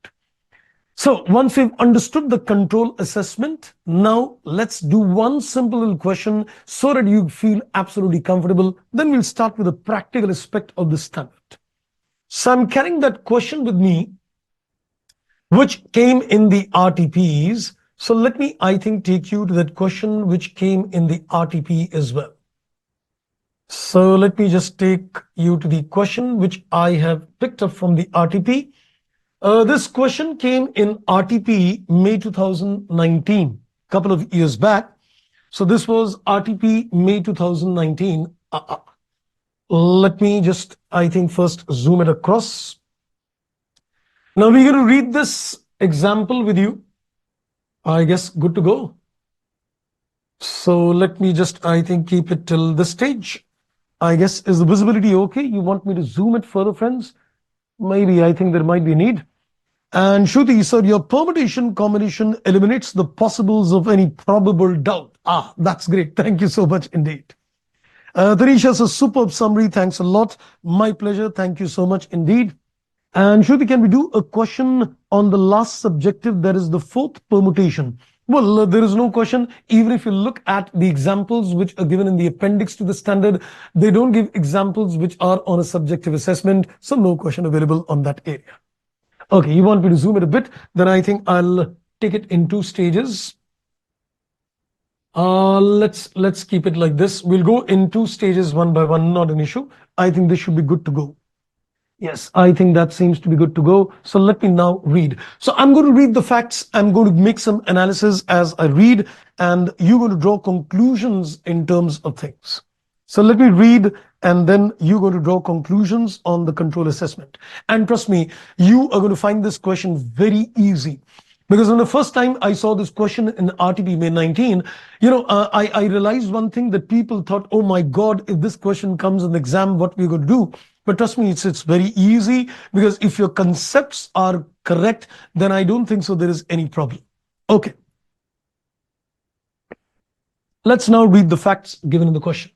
So once we've understood the control assessment, now let's do one simple little question so that you feel absolutely comfortable. Then we'll start with the practical aspect of the standard. So I'm carrying that question with me, which came in the RTPs. So let me, I think, take you to that question which came in the RTP as well. So let me just take you to the question which I have picked up from the RTP. This question came in RTP May 2019, couple of years back. So this was RTP May 2019. Let me just, I think, first zoom it across. Now we're going to read this example with you. I guess good to go. So let me just, I think, keep it till this stage. I guess, is the visibility okay? You want me to zoom it further, friends? Maybe, I think there might be a need. And Shruti, so your permutation combination eliminates the possibles of any probable doubt. That's great. Thank you so much indeed. Tanisha, a superb summary. Thanks a lot. My pleasure. Thank you so much indeed. And Shruti, can we do a question on the last subjective, that is the fourth permutation? Well, there is no question. Even if you look at the examples which are given in the appendix to the standard, they don't give examples which are on a subjective assessment. So no question available on that area. Okay, you want me to zoom it a bit? Then I think I'll take it in two stages. Let's keep it like this. We'll go in two stages, one by one, not an issue. I think this should be good to go. Yes, I think that seems to be good to go. So let me now read. So I'm going to read the facts. I'm going to make some analysis as I read, and you're going to draw conclusions in terms of things. So let me read, and then you're going to draw conclusions on the control assessment. And trust me, you are going to find this question very easy. Because when the first time I saw this question in RTP May 19, I realized one thing, that people thought, oh my God, if this question comes in the exam, what we're going to do? But trust me, it's very easy, because if your concepts are correct, then I don't think so there is any problem. Okay, let's now read the facts given in the question.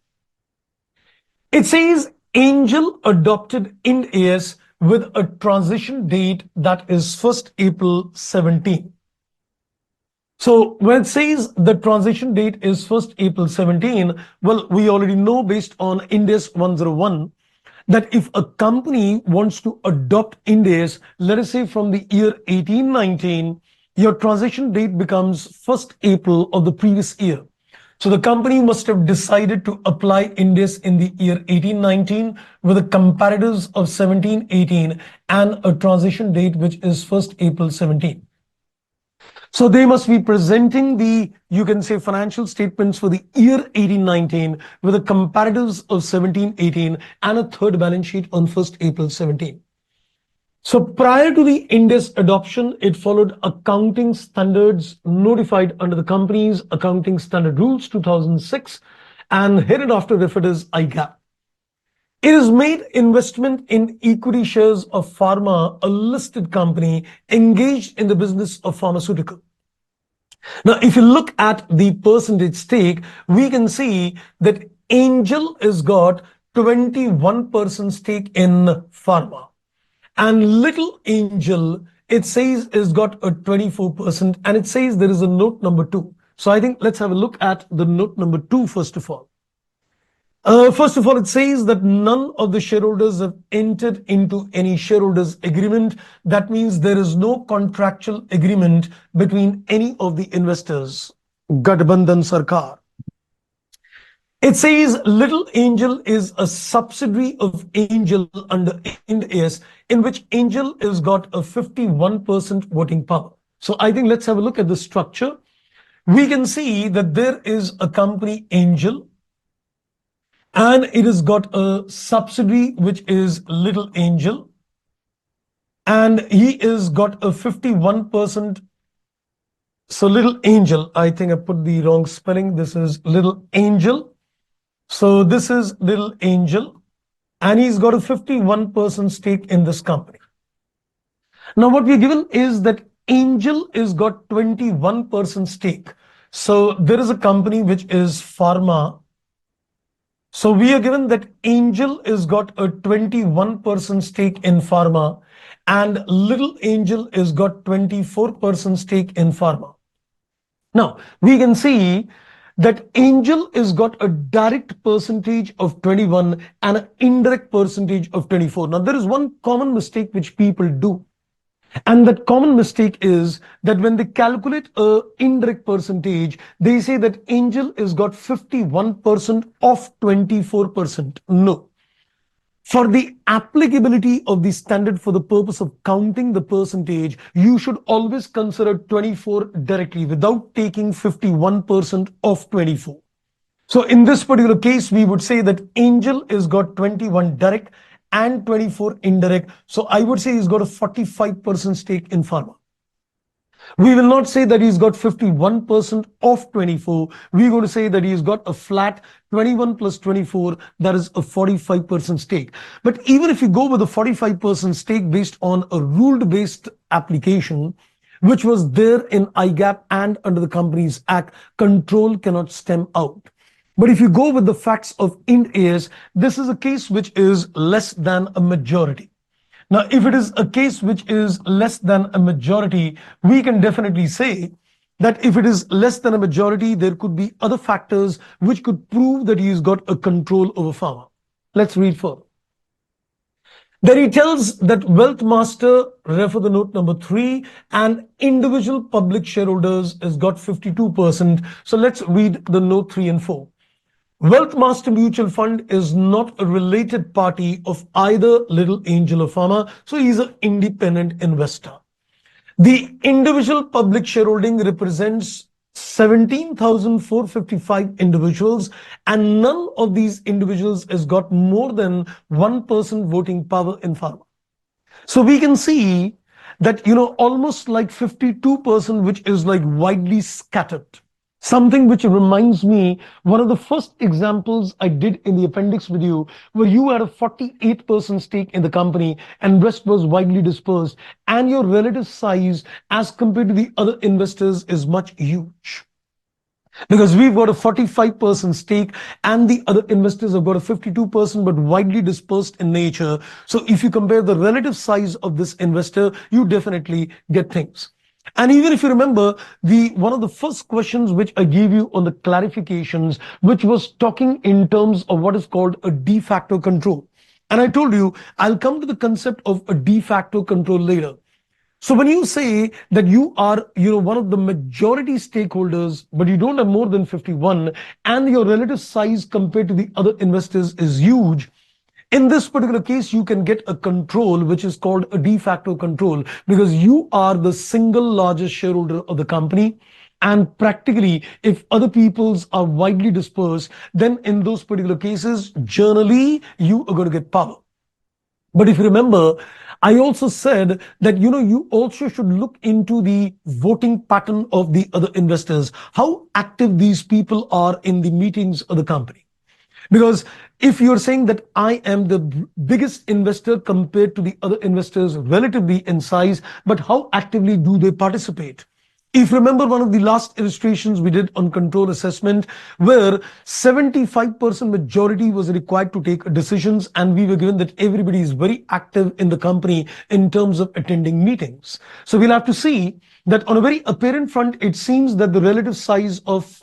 It says Angel adopted Ind AS with a transition date that is 1st April 17. So when it says the transition date is 1st April 17, well, we already know based on Ind AS 101 that if a company wants to adopt Ind AS, let us say from the year 1819, your transition date becomes 1st April of the previous year. So the company must have decided to apply Ind AS in the year 1819 with the comparatives of 1718 and a transition date which is 1st April 17. So they must be presenting the, you can say, financial statements for the year 1819 with the comparatives of 1718 and a third balance sheet on 1st April 17. So prior to the Ind AS adoption, it followed accounting standards notified under the Companies Accounting Standard Rules 2006 and hereafter referred as ICAI. It has made investment in equity shares of pharma, a listed company engaged in the business of pharmaceutical. Now, if you look at the percentage stake, we can see that Angel has got 21% stake in pharma. And Little Angel, it says, has got a 24%, and it says there is a note number 2. So I think let's have a look at the note number 2 first of all. First of all, it says that none of the shareholders have entered into any shareholders agreement. That means there is no contractual agreement between any of the investors. Gadbandhan Sarkar. It says Little Angel is a subsidiary of Angel under Ind AS, in which Angel has got a 51% voting power. So I think let's have a look at the structure. We can see that there is a company Angel, and it has got a subsidiary which is Little Angel, and he has got a 51%. So Little Angel, I think I put the wrong spelling. This is Little Angel. So this is Little Angel, and he's got a 51% stake in this company. Now what we're given is that Angel has got 21% stake. So there is a company which is Pharma. So we are given that Angel has got a 21% stake in Pharma and Little Angel has got 24% stake in Pharma. Now we can see that Angel has got a direct percentage of 21 and an indirect percentage of 24. Now there is one common mistake which people do. And that common mistake is that when they calculate a indirect percentage, they say that Angel has got 51% of 24%. No. For the applicability of the standard for the purpose of counting the percentage, you should always consider 24 directly without taking 51% of 24. So in this particular case, we would say that Angel has got 21 direct and 24 indirect. So I would say he's got a 45% stake in Pharma. We will not say that he's got 51% of 24. We're going to say that he's got a flat 21 plus 24, that is a 45% stake. But even if you go with a 45% stake based on a ruled-based application, which was there in IGAP and under the Companies Act, control cannot stem out. But if you go with the facts of Ind AS, this is a case which is less than a majority. Now, if it is a case which is less than a majority, we can definitely say that if it is less than a majority, there could be other factors which could prove that he's got a control over Pharma. Let's read further. Then he tells that Wealth Master, refer the note number 3, and individual public shareholders has got 52%. So let's read the note 3 and 4. Wealth Master Mutual Fund is not a related party of either Little Angel or Pharma, so he's an independent investor. The individual public shareholding represents 17,455 individuals, and none of these individuals has got more than 1% voting power in Pharma. So we can see that, almost like 52%, which is like widely scattered. Something which reminds me, one of the first examples I did in the appendix video, where you had a 48% stake in the company and rest was widely dispersed, and your relative size as compared to the other investors is much huge. Because we've got a 45% stake and the other investors have got a 52%, but widely dispersed in nature. So if you compare the relative size of this investor, you definitely get things. And even if you remember, the one of the first questions which I gave you on the clarifications, which was talking in terms of what is called a de facto control. And I told you, I'll come to the concept of a de facto control later. So when you say that you are, one of the majority stakeholders, but you don't have more than 51, and your relative size compared to the other investors is huge, in this particular case, you can get a control which is called a de facto control, because you are the single largest shareholder of the company. And practically, if other people's are widely dispersed, then in those particular cases, generally, you are going to get power. But if you remember, I also said that you also should look into the voting pattern of the other investors, how active these people are in the meetings of the company. Because if you're saying that I am the biggest investor compared to the other investors relatively in size, but how actively do they participate? If you remember one of the last illustrations we did on control assessment, where 75% majority was required to take decisions, and we were given that everybody is very active in the company in terms of attending meetings. So we'll have to see that on a very apparent front, it seems that the relative size of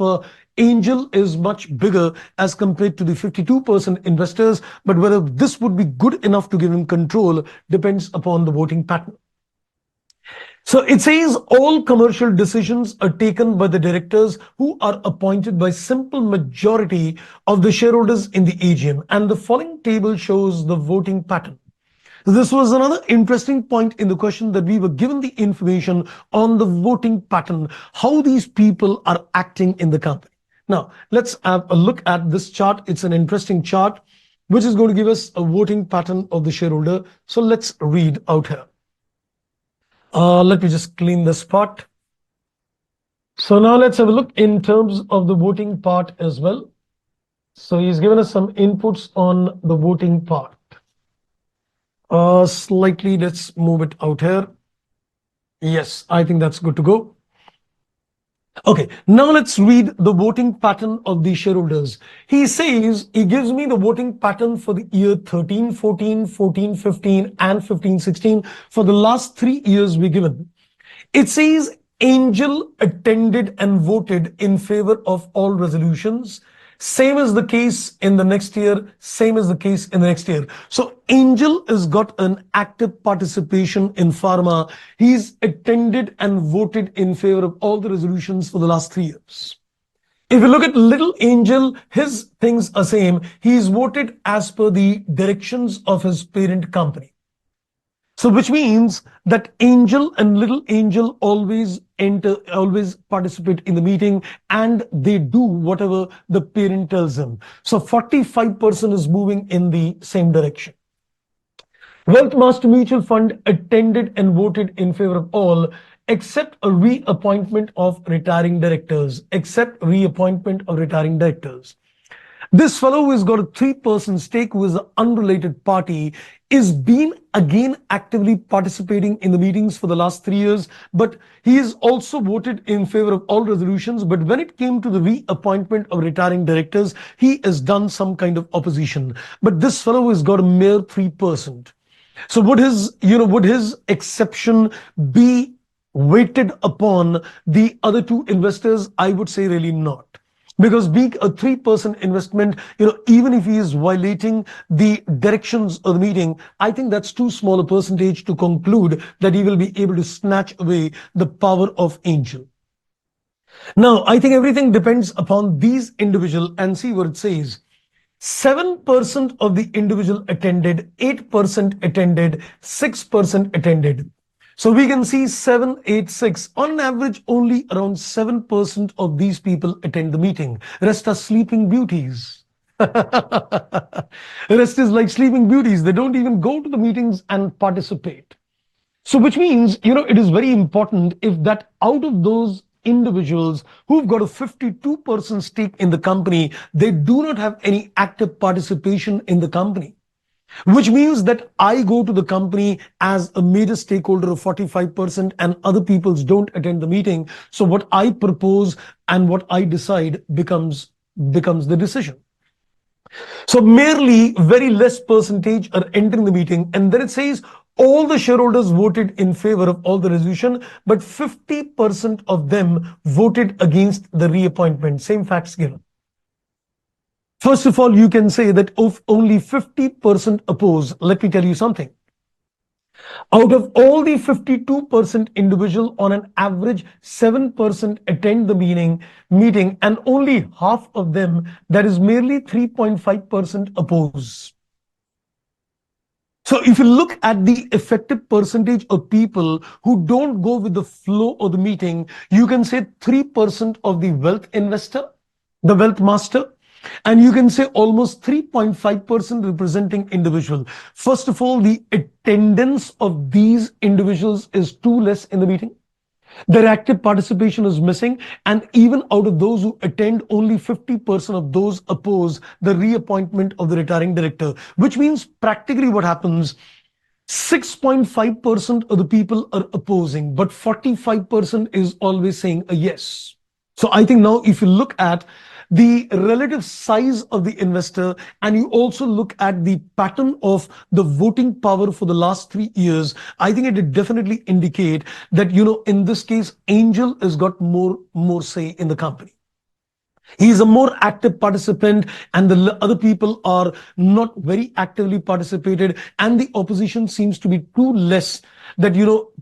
Angel is much bigger as compared to the 52% investors, but whether this would be good enough to give him control depends upon the voting pattern. So it says all commercial decisions are taken by the directors who are appointed by simple majority of the shareholders in the AGM. And the following table shows the voting pattern. This was another interesting point in the question, that we were given the information on the voting pattern, how these people are acting in the company. Now, let's have a look at this chart. It's an interesting chart, which is going to give us a voting pattern of the shareholder. So let's read out here. Let me just clean this part. So now let's have a look in terms of the voting part as well. So he's given us some inputs on the voting part. Slightly, let's move it out here. Yes, I think that's good to go. Okay, now let's read the voting pattern of the shareholders. He says, he gives me the voting pattern for the year 13, 14, 14, 15, and 15, 16. For the last 3 years we given. It says Angel attended and voted in favor of all resolutions. Same is the case in the next year, same is the case in the next year. So Angel has got an active participation in pharma. He's attended and voted in favor of all the resolutions for the last 3 years. If you look at Little Angel, his things are same. He's voted as per the directions of his parent company. So which means that Angel and Little Angel always participate in the meeting, and they do whatever the parent tells them. So 45% is moving in the same direction. Wealth Master Mutual Fund attended and voted in favor of all, except a reappointment of retiring directors, This fellow who has got a 3% stake, who is an unrelated party, is been again actively participating in the meetings for the last 3 years, but he has also voted in favor of all resolutions. But when it came to the reappointment of retiring directors, he has done some kind of opposition. But this fellow has got a mere 3%. So would his exception be weighted upon the other two investors? I would say really not. Because being a 3% investment, even if he is violating the directions of the meeting, I think that's too small a percentage to conclude that he will be able to snatch away the power of Angel. Now, I think everything depends upon these individuals, and see what it says. 7% of the individual attended, 8% attended, 6% attended. So we can see 7, 8, 6. On average, only around 7% of these people attend the meeting. Rest are sleeping beauties. Rest is like sleeping beauties. They don't even go to the meetings and participate. So which means, it is very important, if that out of those individuals who've got a 52% stake in the company, they do not have any active participation in the company. Which means that I go to the company as a major stakeholder of 45% and other peoples don't attend the meeting. So what I propose and what I decide becomes the decision. So merely very less percentage are entering the meeting, and then it says all the shareholders voted in favor of all the resolution, but 50% of them voted against the reappointment. Same facts given. First of all, you can say that if only 50% oppose, let me tell you something. Out of all the 52% individual, on an average, 7% attend the meeting, and only half of them, that is merely 3.5%, oppose. So if you look at the effective percentage of people who don't go with the flow of the meeting, you can say 3% of the wealth investor, the wealth master, and you can say almost 3.5% representing individual. First of all, the attendance of these individuals is too less in the meeting. Their active participation is missing, and even out of those who attend, only 50% of those oppose the reappointment of the retiring director, which means practically what happens, 6.5% of the people are opposing, but 45% is always saying a yes. So I think now if you look at the relative size of the investor, and you also look at the pattern of the voting power for the last 3 years, I think it did definitely indicate that, in this case, Angel has got more say in the company. He is a more active participant, and the other people are not very actively participated, and the opposition seems to be too less that,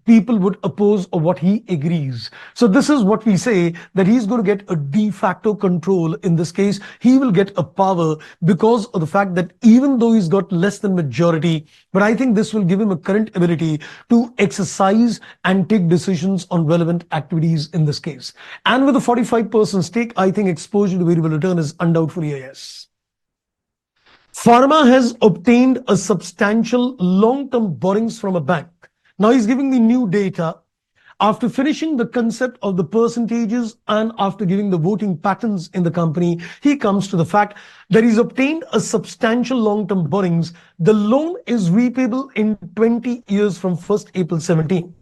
people would oppose what he agrees. So this is what we say, that he's going to get a de facto control. In this case, he will get a power because of the fact that even though he's got less than majority, but I think this will give him a current ability to exercise and take decisions on relevant activities in this case. And with a 45% stake, I think exposure to variable return is undoubtedly a yes. Pharma has obtained a substantial long-term borrowings from a bank. Now he's giving me new data. After finishing the concept of the percentages and after giving the voting patterns in the company, he comes to the fact that he's obtained a substantial long-term borrowings. The loan is repayable in 20 years from 1st April 17.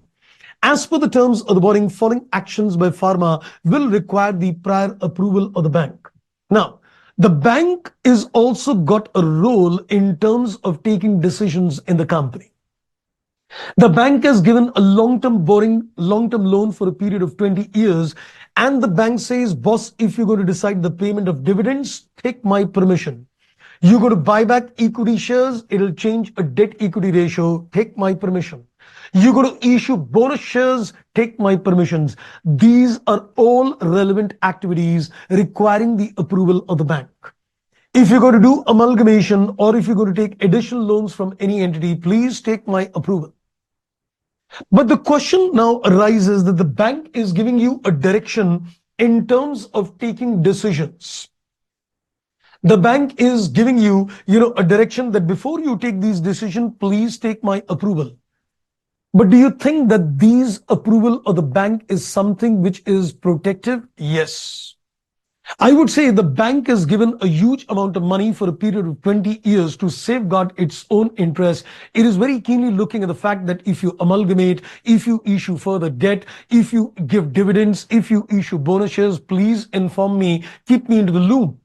As per the terms of the borrowing, following actions by Pharma will require the prior approval of the bank. Now, the bank is also got a role in terms of taking decisions in the company. The bank has given a long-term loan for a period of 20 years. And the bank says, boss, if you're going to decide the payment of dividends, take my permission. You're going to buy back equity shares, it'll change a debt equity ratio, take my permission. You're going to issue bonus shares, take my permissions. These are all relevant activities requiring the approval of the bank. If you're going to do amalgamation or if you're going to take additional loans from any entity, please take my approval. But the question now arises that the bank is giving you a direction in terms of taking decisions. The bank is giving you, a direction that before you take these decisions, please take my approval. But do you think that these approval of the bank is something which is protective? Yes. I would say the bank has given a huge amount of money for a period of 20 years to safeguard its own interest. It is very keenly looking at the fact that if you amalgamate, if you issue further debt, if you give dividends, if you issue bonus shares, please inform me, keep me into the loop.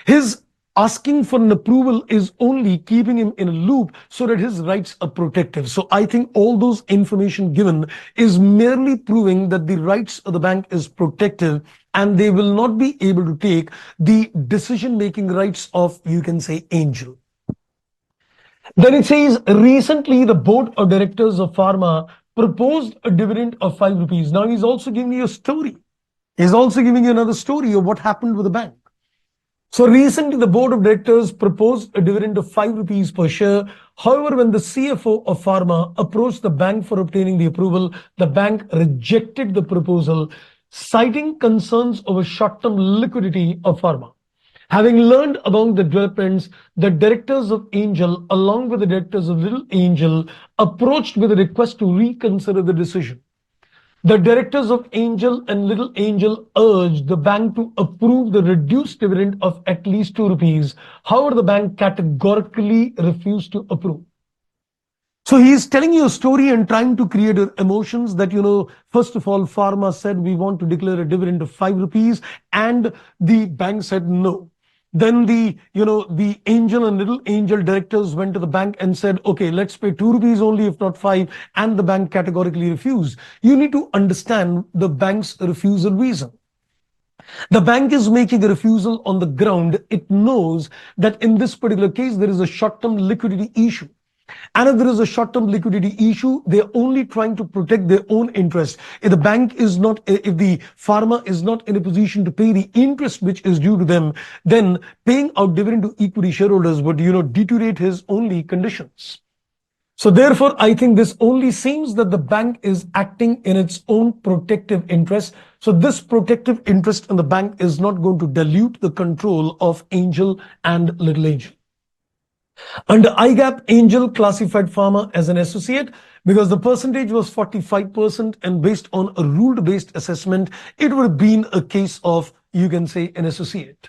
His asking for an approval is only keeping him in a loop so that his rights are protective. So I think all those information given is merely proving that the rights of the bank is protective and they will not be able to take the decision-making rights of, you can say, Angel. Then it says, recently the board of directors of Pharma proposed a dividend of 5 rupees. Now he's also giving you a story. He's also giving you another story of what happened with the bank. So recently the board of directors proposed a dividend of 5 rupees per share. However, when the CFO of Pharma approached the bank for obtaining the approval, the bank rejected the proposal, citing concerns over short-term liquidity of Pharma. Having learned about the developments, the directors of Angel, along with the directors of Little Angel, approached with a request to reconsider the decision. The directors of Angel and Little Angel urged the bank to approve the reduced dividend of at least 2 rupees. However, the bank categorically refused to approve. So he is telling you a story and trying to create emotions that, first of all, Pharma said we want to declare a dividend of 5 rupees, and the bank said no. Then the Angel and Little Angel directors went to the bank and said, okay, let's pay 2 rupees only, if not 5, and the bank categorically refused. You need to understand the bank's refusal reason. The bank is making a refusal on the ground. It knows that in this particular case, there is a short-term liquidity issue. And if there is a short-term liquidity issue, they're only trying to protect their own interest. If the bank is not, if the farmer is not in a position to pay the interest which is due to them, then paying out dividend to equity shareholders would, deteriorate his only conditions. So therefore, I think this only seems that the bank is acting in its own protective interest. So this protective interest in the bank is not going to dilute the control of Angel and Little Angel. Under IGAP, Angel classified Pharma as an associate because the percentage was 45%, and based on a rule-based assessment, it would have been a case of, you can say, an associate.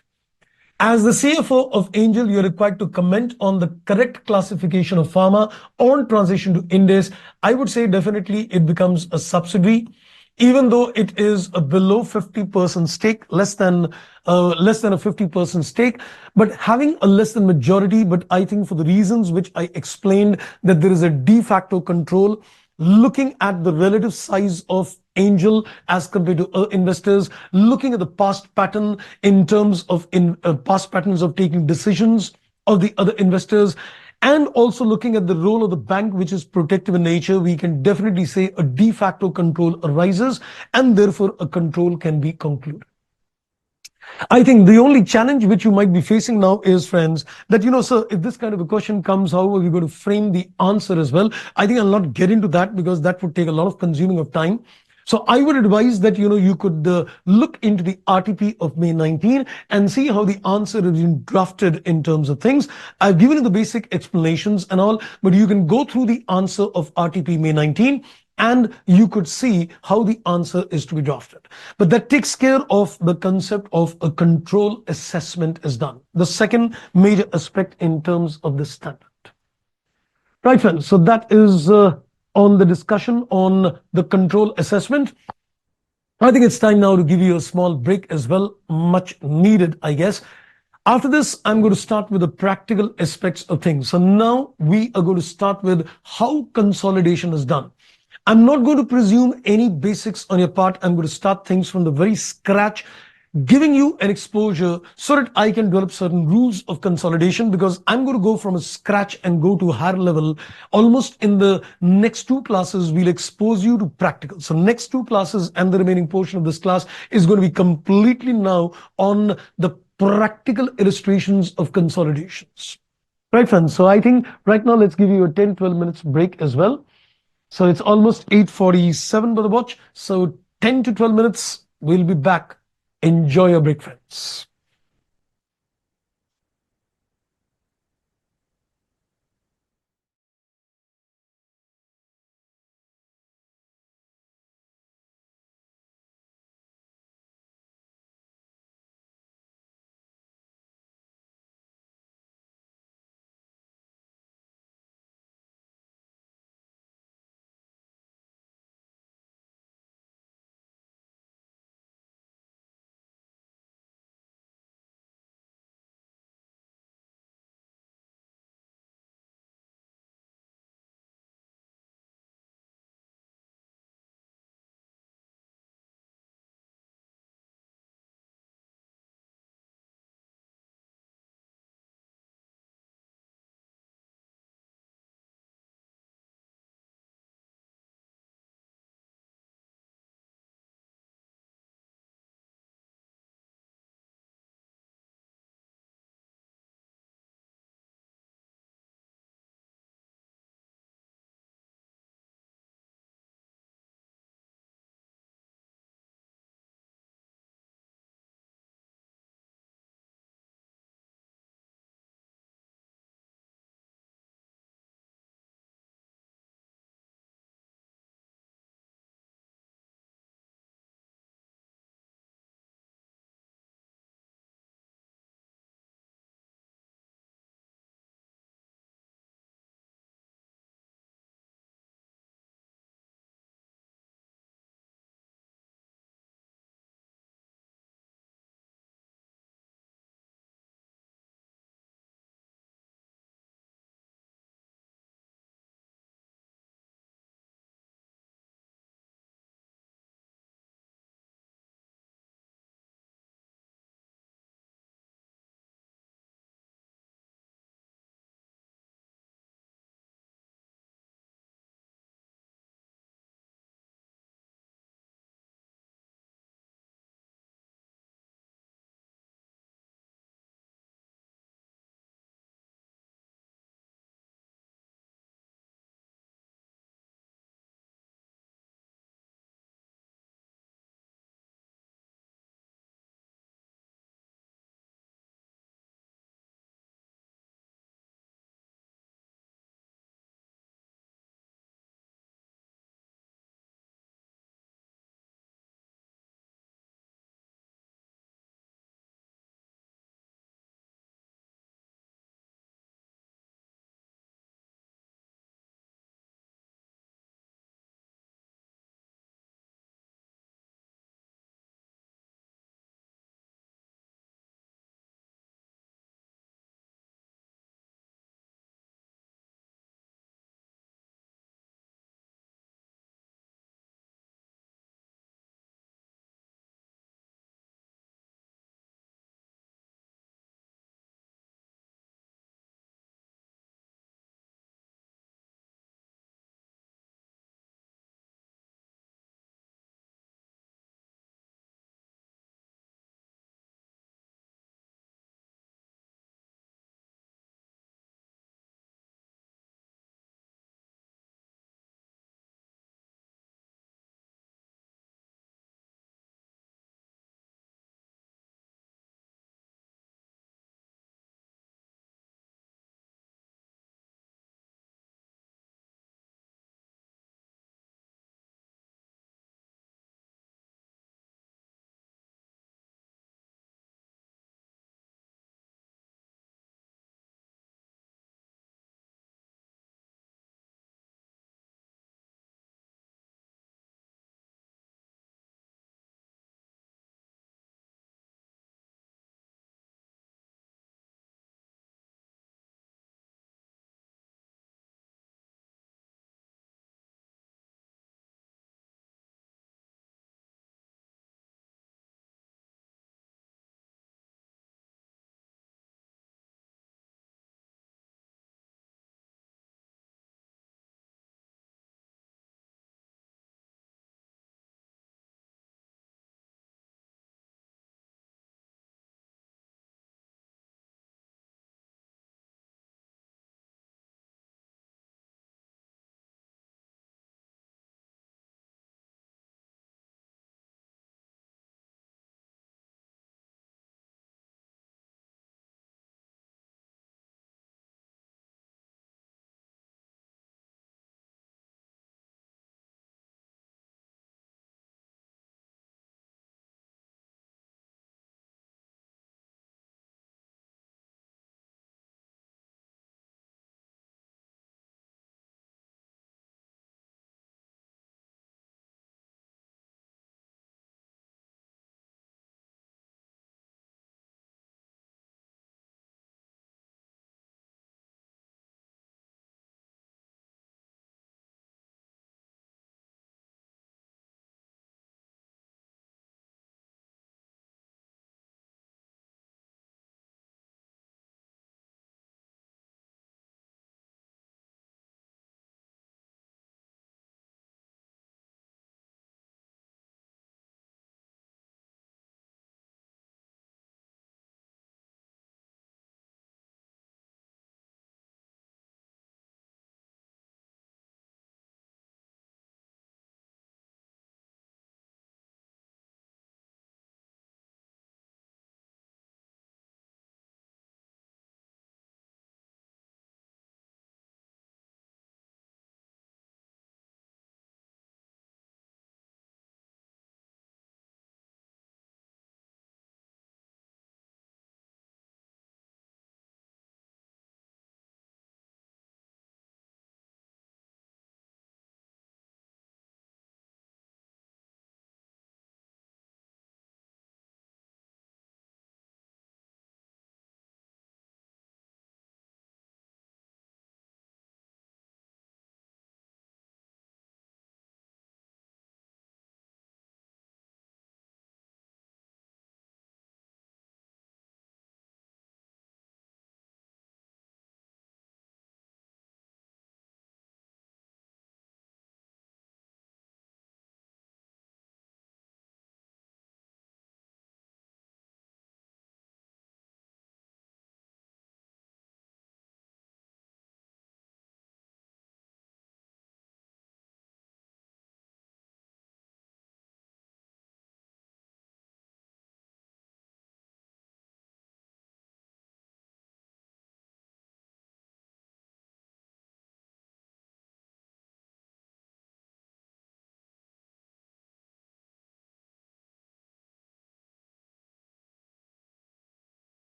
As the CFO of Angel, you're required to comment on the correct classification of Pharma on transition to Indes. I would say definitely it becomes a subsidiary, even though it is a below 50% stake, less than a 50% stake, but having a less than majority. But I think for the reasons which I explained, that there is a de facto control, looking at the relative size of Angel as compared to investors, looking at the past pattern in terms of past patterns of taking decisions of the other investors, and also looking at the role of the bank, which is protective in nature, we can definitely say a de facto control arises, and therefore a control can be concluded. I think the only challenge which you might be facing now is, friends, that, sir, if this kind of a question comes, how are we going to frame the answer as well? I think I'll not get into that because that would take a lot of consuming of time. So I would advise that, you could look into the RTP of May 19 and see how the answer has been drafted in terms of things. I've given you the basic explanations and all, but you can go through the answer of RTP May 19 and you could see how the answer is to be drafted. But that takes care of the concept of a control assessment is done. The second major aspect in terms of the standard. Right, friends. So that is on the discussion on the control assessment. I think it's time now to give you a small break as well, much needed, I guess. After this, I'm going to start with the practical aspects of things. So now we are going to start with how consolidation is done. I'm not going to presume any basics on your part. I'm going to start things from the very scratch, giving you an exposure so that I can develop certain rules of consolidation, because I'm going to go from a scratch and go to a higher level. Almost in the next two classes, we'll expose you to practical. So next two classes and the remaining portion of this class is going to be completely now on the practical illustrations of consolidations. Right, friends. So I think right now, let's give you a 10-12 minutes break as well. So it's almost 8:47 by the watch. So 10 to 12 minutes, we'll be back. Enjoy your break, friends.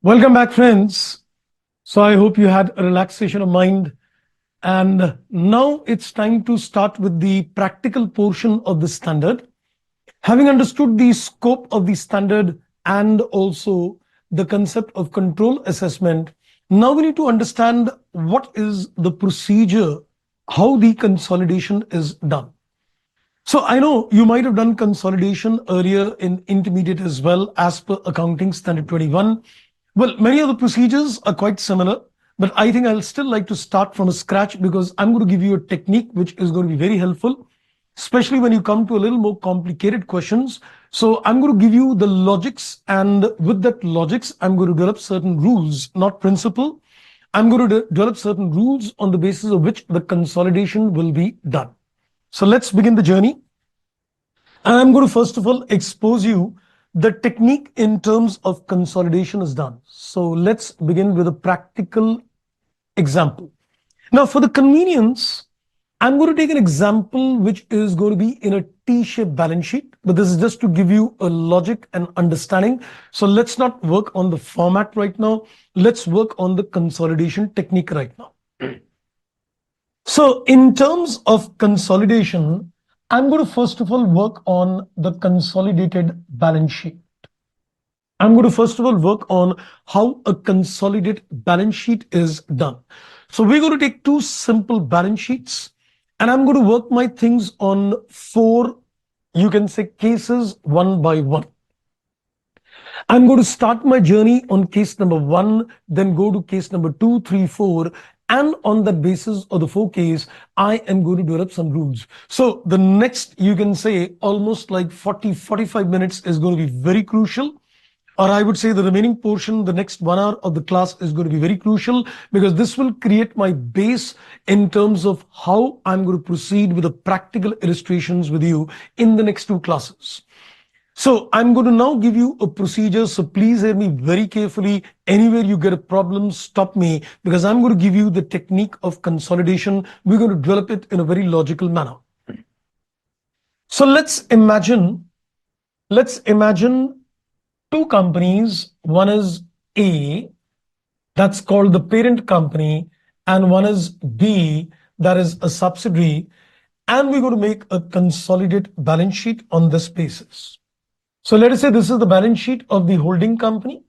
Welcome back, friends. So I hope you had a relaxation of mind. And now it's time to start with the practical portion of the standard. Having understood the scope of the standard and also the concept of control assessment, now we need to understand what is the procedure, how the consolidation is done. So I know you might have done consolidation earlier in intermediate as well as per accounting standard 21. Well, many of the procedures are quite similar, but I think I'll still like to start from scratch because I'm going to give you a technique which is going to be very helpful, especially when you come to a little more complicated questions. So I'm going to give you the logics, and with that logics, I'm going to develop certain rules, not principle. I'm going to develop certain rules on the basis of which the consolidation will be done. So let's begin the journey. And I'm going to first of all expose you the technique in terms of consolidation is done. So let's begin with a practical example. Now, for the convenience, I'm going to take an example which is going to be in a T-shaped balance sheet, but this is just to give you a logic and understanding. So let's not work on the format right now. Let's work on the consolidation technique right now. So in terms of consolidation, I'm going to first of all work on the consolidated balance sheet. I'm going to first of all work on how a consolidated balance sheet is done. So we're going to take two simple balance sheets, and I'm going to work my things on four, you can say, cases one by one. I'm going to start my journey on case number 1, then go to case number 2, 3, 4. And on the basis of the 4 case, I am going to develop some rules. So the next, you can say, almost like 45 minutes is going to be very crucial. Or I would say the remaining portion, the next 1 hour of the class is going to be very crucial because this will create my base in terms of how I'm going to proceed with the practical illustrations with you in the next 2 classes. So I'm going to now give you a procedure. So please hear me very carefully. Anywhere you get a problem, stop me because I'm going to give you the technique of consolidation. We're going to develop it in a very logical manner. So let's imagine 2 companies. One is A, that's called the parent company, and one is B, that is a subsidiary. And we're going to make a consolidated balance sheet on this basis. So let us say this is the balance sheet of the holding company.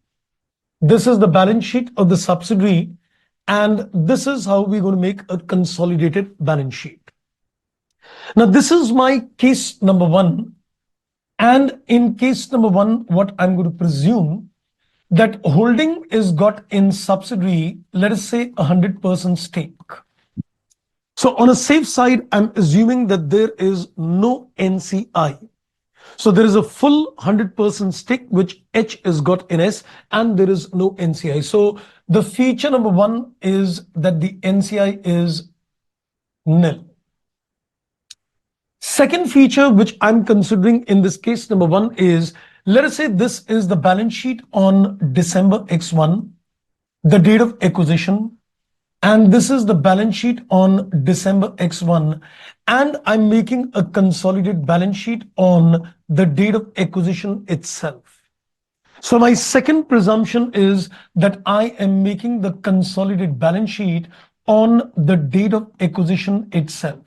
This is the balance sheet of the subsidiary. And this is how we're going to make a consolidated balance sheet. Now, this is my case number 1. And in case number 1, what I'm going to presume that holding is got in subsidiary, let us say 100% stake. So on a safe side, I'm assuming that there is no NCI. So there is a full 100% stake which H is got in S, and there is no NCI. So the feature number 1 is that the NCI is nil. Second feature which I'm considering in this case number 1 is, let us say this is the balance sheet on December X1, the date of acquisition, and this is the balance sheet on December X1, and I'm making a consolidated balance sheet on the date of acquisition itself. So my second presumption is that I am making the consolidated balance sheet on the date of acquisition itself.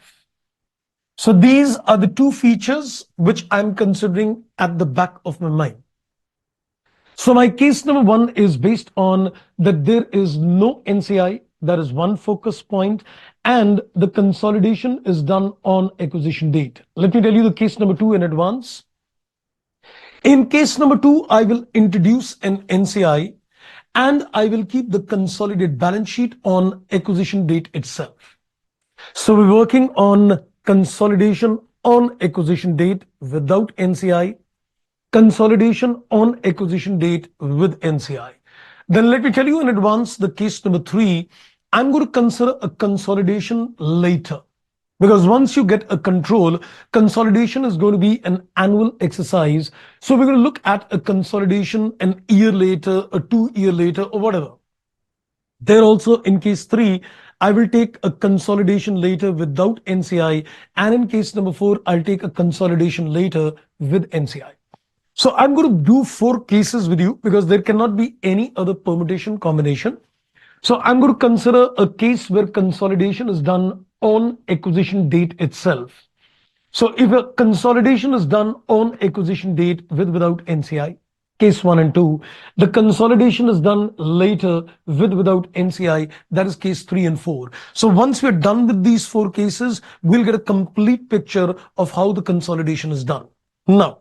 So these are the 2 features which I'm considering at the back of my mind. So my case number 1 is based on that there is no NCI. That is one focus point, and the consolidation is done on acquisition date. Let me tell you the case number 2 in advance. In case number 2, I will introduce an NCI and I will keep the consolidated balance sheet on acquisition date itself. So we're working on consolidation on acquisition date without NCI, consolidation on acquisition date with NCI. Then let me tell you in advance the case number 3. I'm going to consider a consolidation later because once you get a control, consolidation is going to be an annual exercise. So we're going to look at a consolidation an year later, a 2-year later, or whatever. There also in case 3, I will take a consolidation later without NCI, and in case number 4, I'll take a consolidation later with NCI. So I'm going to do 4 cases with you because there cannot be any other permutation combination. So I'm going to consider a case where consolidation is done on acquisition date itself. So if a consolidation is done on acquisition date with without NCI, case 1 and 2, the consolidation is done later with without NCI, that is case 3 and 4. So once we're done with these 4 cases, we'll get a complete picture of how the consolidation is done. Now,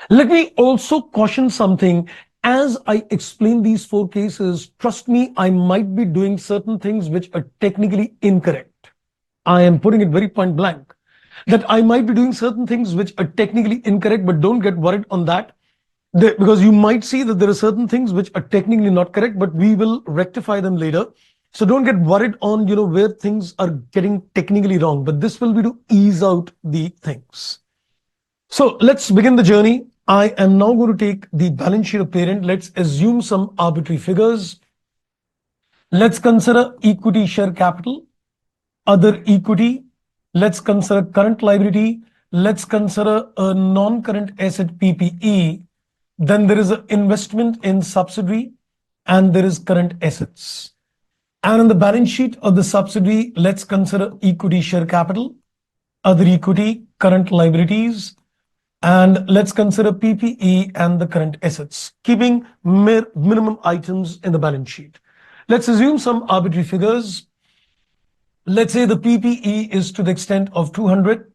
let me also caution something. As I explain these 4 cases, trust me, I might be doing certain things which are technically incorrect. I am putting it very point blank that I might be doing certain things which are technically incorrect, but don't get worried on that. Because you might see that there are certain things which are technically not correct, but we will rectify them later. So don't get worried on, where things are getting technically wrong, but this will be to ease out the things. So let's begin the journey. I am now going to take the balance sheet of parent. Let's assume some arbitrary figures. Let's consider equity share capital, other equity. Let's consider current liability. Let's consider a non-current asset PPE. Then there is an investment in subsidiary and there is current assets. And in the balance sheet of the subsidiary, let's consider equity share capital, other equity, current liabilities, and let's consider PPE and the current assets, keeping minimum items in the balance sheet. Let's assume some arbitrary figures. Let's say the PPE is to the extent of 200.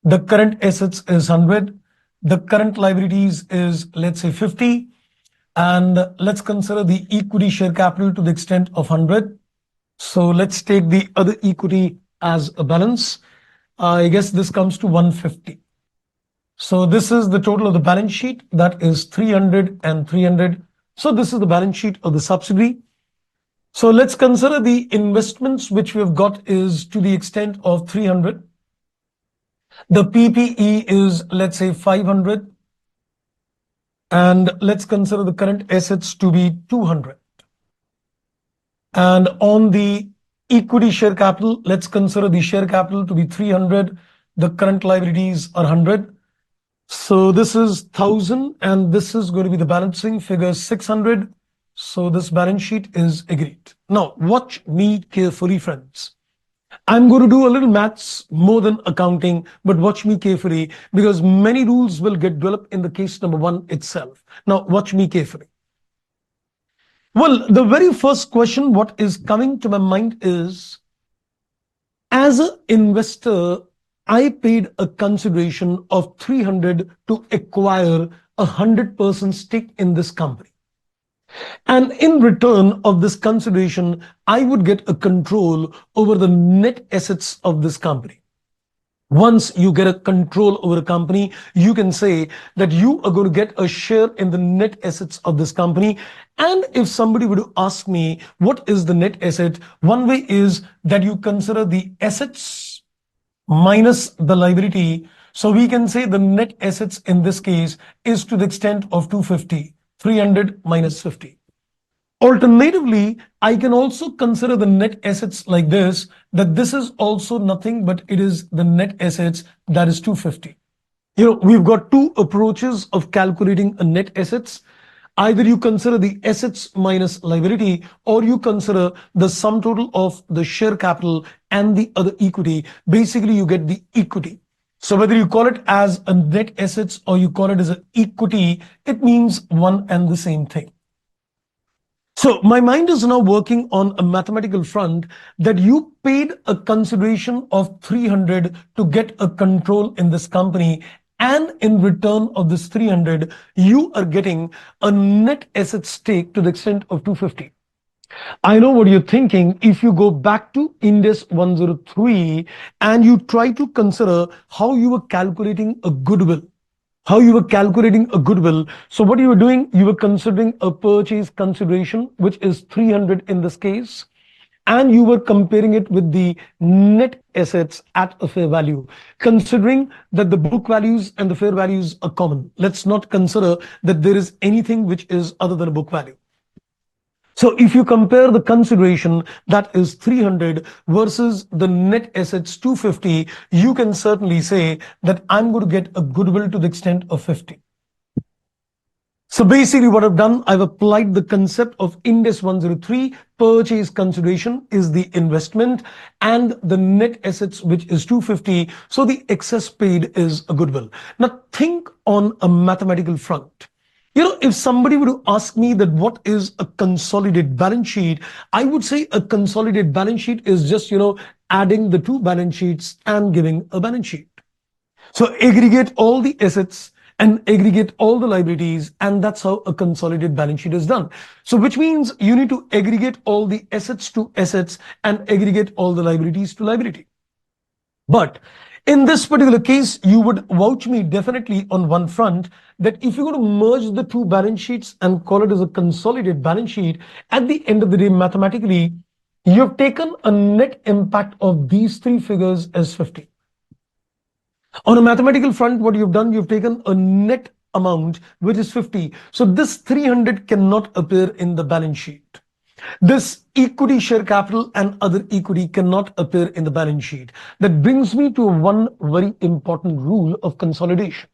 The current assets is 100. The current liabilities is, let's say, 50. And let's consider the equity share capital to the extent of 100. So let's take the other equity as a balance. I guess this comes to 150. So this is the total of the balance sheet. That is 300 and 300. So this is the balance sheet of the subsidiary. So let's consider the investments which we have got is to the extent of 300. The PPE is, let's say, 500. And let's consider the current assets to be 200. And on the equity share capital, let's consider the share capital to be 300. The current liabilities are 100. So this is 1000 and this is going to be the balancing figure 600. So this balance sheet is agreed. Now watch me carefully, friends. I'm going to do a little maths more than accounting, but watch me carefully because many rules will get developed in the case number 1 itself. Now watch me carefully. Well, the very first question what is coming to my mind is, as an investor, I paid a consideration of 300 to acquire 100% stake in this company. And in return of this consideration, I would get a control over the net assets of this company. Once you get a control over a company, you can say that you are going to get a share in the net assets of this company. And if somebody were to ask me, what is the net asset? One way is that you consider the assets minus the liability. So we can say the net assets in this case is to the extent of 250, 300 minus 50. Alternatively, I can also consider the net assets like this, that this is also nothing but it is the net assets that is 250. We've got 2 approaches of calculating a net assets. Either you consider the assets minus liability or you consider the sum total of the share capital and the other equity. Basically, you get the equity. So whether you call it as a net assets or you call it as an equity, it means one and the same thing. So my mind is now working on a mathematical front that you paid a consideration of 300 to get a control in this company. And in return of this 300, you are getting a net asset stake to the extent of 250. I know what you're thinking. If you go back to Index 103 and you try to consider how you were calculating a goodwill, So what you were doing, you were considering a purchase consideration, which is 300 in this case, and you were comparing it with the net assets at a fair value, considering that the book values and the fair values are common. Let's not consider that there is anything which is other than a book value. So if you compare the consideration that is 300 versus the net assets 250, you can certainly say that I'm going to get a goodwill to the extent of 50. So basically what I've done, I've applied the concept of Ind AS 103, purchase consideration is the investment and the net assets, which is 250. So the excess paid is a goodwill. Now think on a mathematical front. If somebody were to ask me that what is a consolidated balance sheet, I would say a consolidated balance sheet is just, adding the two balance sheets and giving a balance sheet. So aggregate all the assets and aggregate all the liabilities, and that's how a consolidated balance sheet is done. So which means you need to aggregate all the assets to assets and aggregate all the liabilities to liability. But in this particular case, you would vouch me definitely on one front that if you're going to merge the two balance sheets and call it as a consolidated balance sheet, at the end of the day, mathematically, you've taken a net impact of these three figures as 50. On a mathematical front, what you've done, you've taken a net amount, which is 50. So this 300 cannot appear in the balance sheet. This equity share capital and other equity cannot appear in the balance sheet. That brings me to one very important rule of consolidation.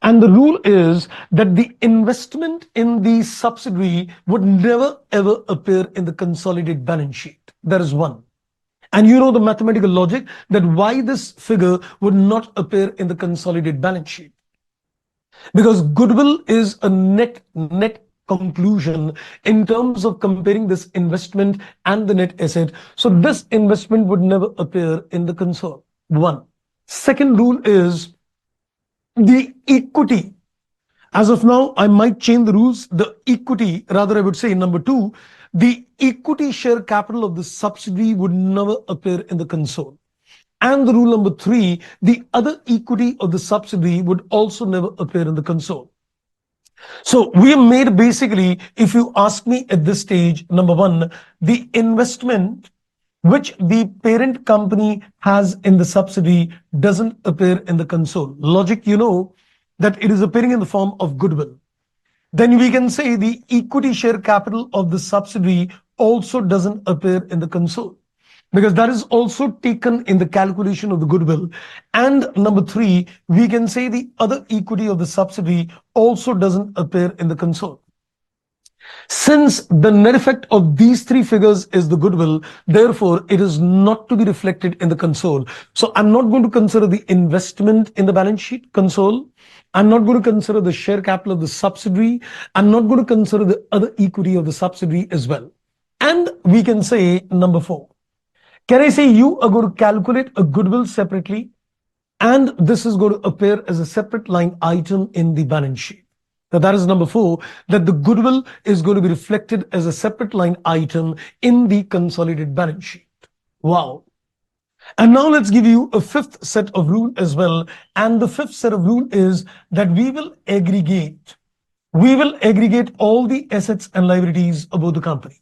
And the rule is that the investment in the subsidiary would never ever appear in the consolidated balance sheet. That is one. And you know the mathematical logic that why this figure would not appear in the consolidated balance sheet. Because goodwill is a net conclusion in terms of comparing this investment and the net asset. So this investment would never appear in the console. One. Second rule is the equity. As of now, I might change the rules. The equity, rather I would say number two, the equity share capital of the subsidiary would never appear in the console. And the rule number three, the other equity of the subsidiary would also never appear in the console. So we have made basically, if you ask me at this stage, number one, the investment which the parent company has in the subsidiary doesn't appear in the console. Logic, you know that it is appearing in the form of goodwill. Then we can say the equity share capital of the subsidiary also doesn't appear in the console, because that is also taken in the calculation of the goodwill. And number three, we can say the other equity of the subsidiary also doesn't appear in the console. Since the net effect of these three figures is the goodwill, therefore it is not to be reflected in the console. So I'm not going to consider the investment in the balance sheet console. I'm not going to consider the share capital of the subsidiary. I'm not going to consider the other equity of the subsidiary as well. And we can say number four. Can I say you are going to calculate a goodwill separately, and this is going to appear as a separate line item in the balance sheet? Now that is number four, that the goodwill is going to be reflected as a separate line item in the consolidated balance sheet. Wow. And now let's give you a fifth set of rule as well. And the fifth set of rule is that we will aggregate all the assets and liabilities of both the company.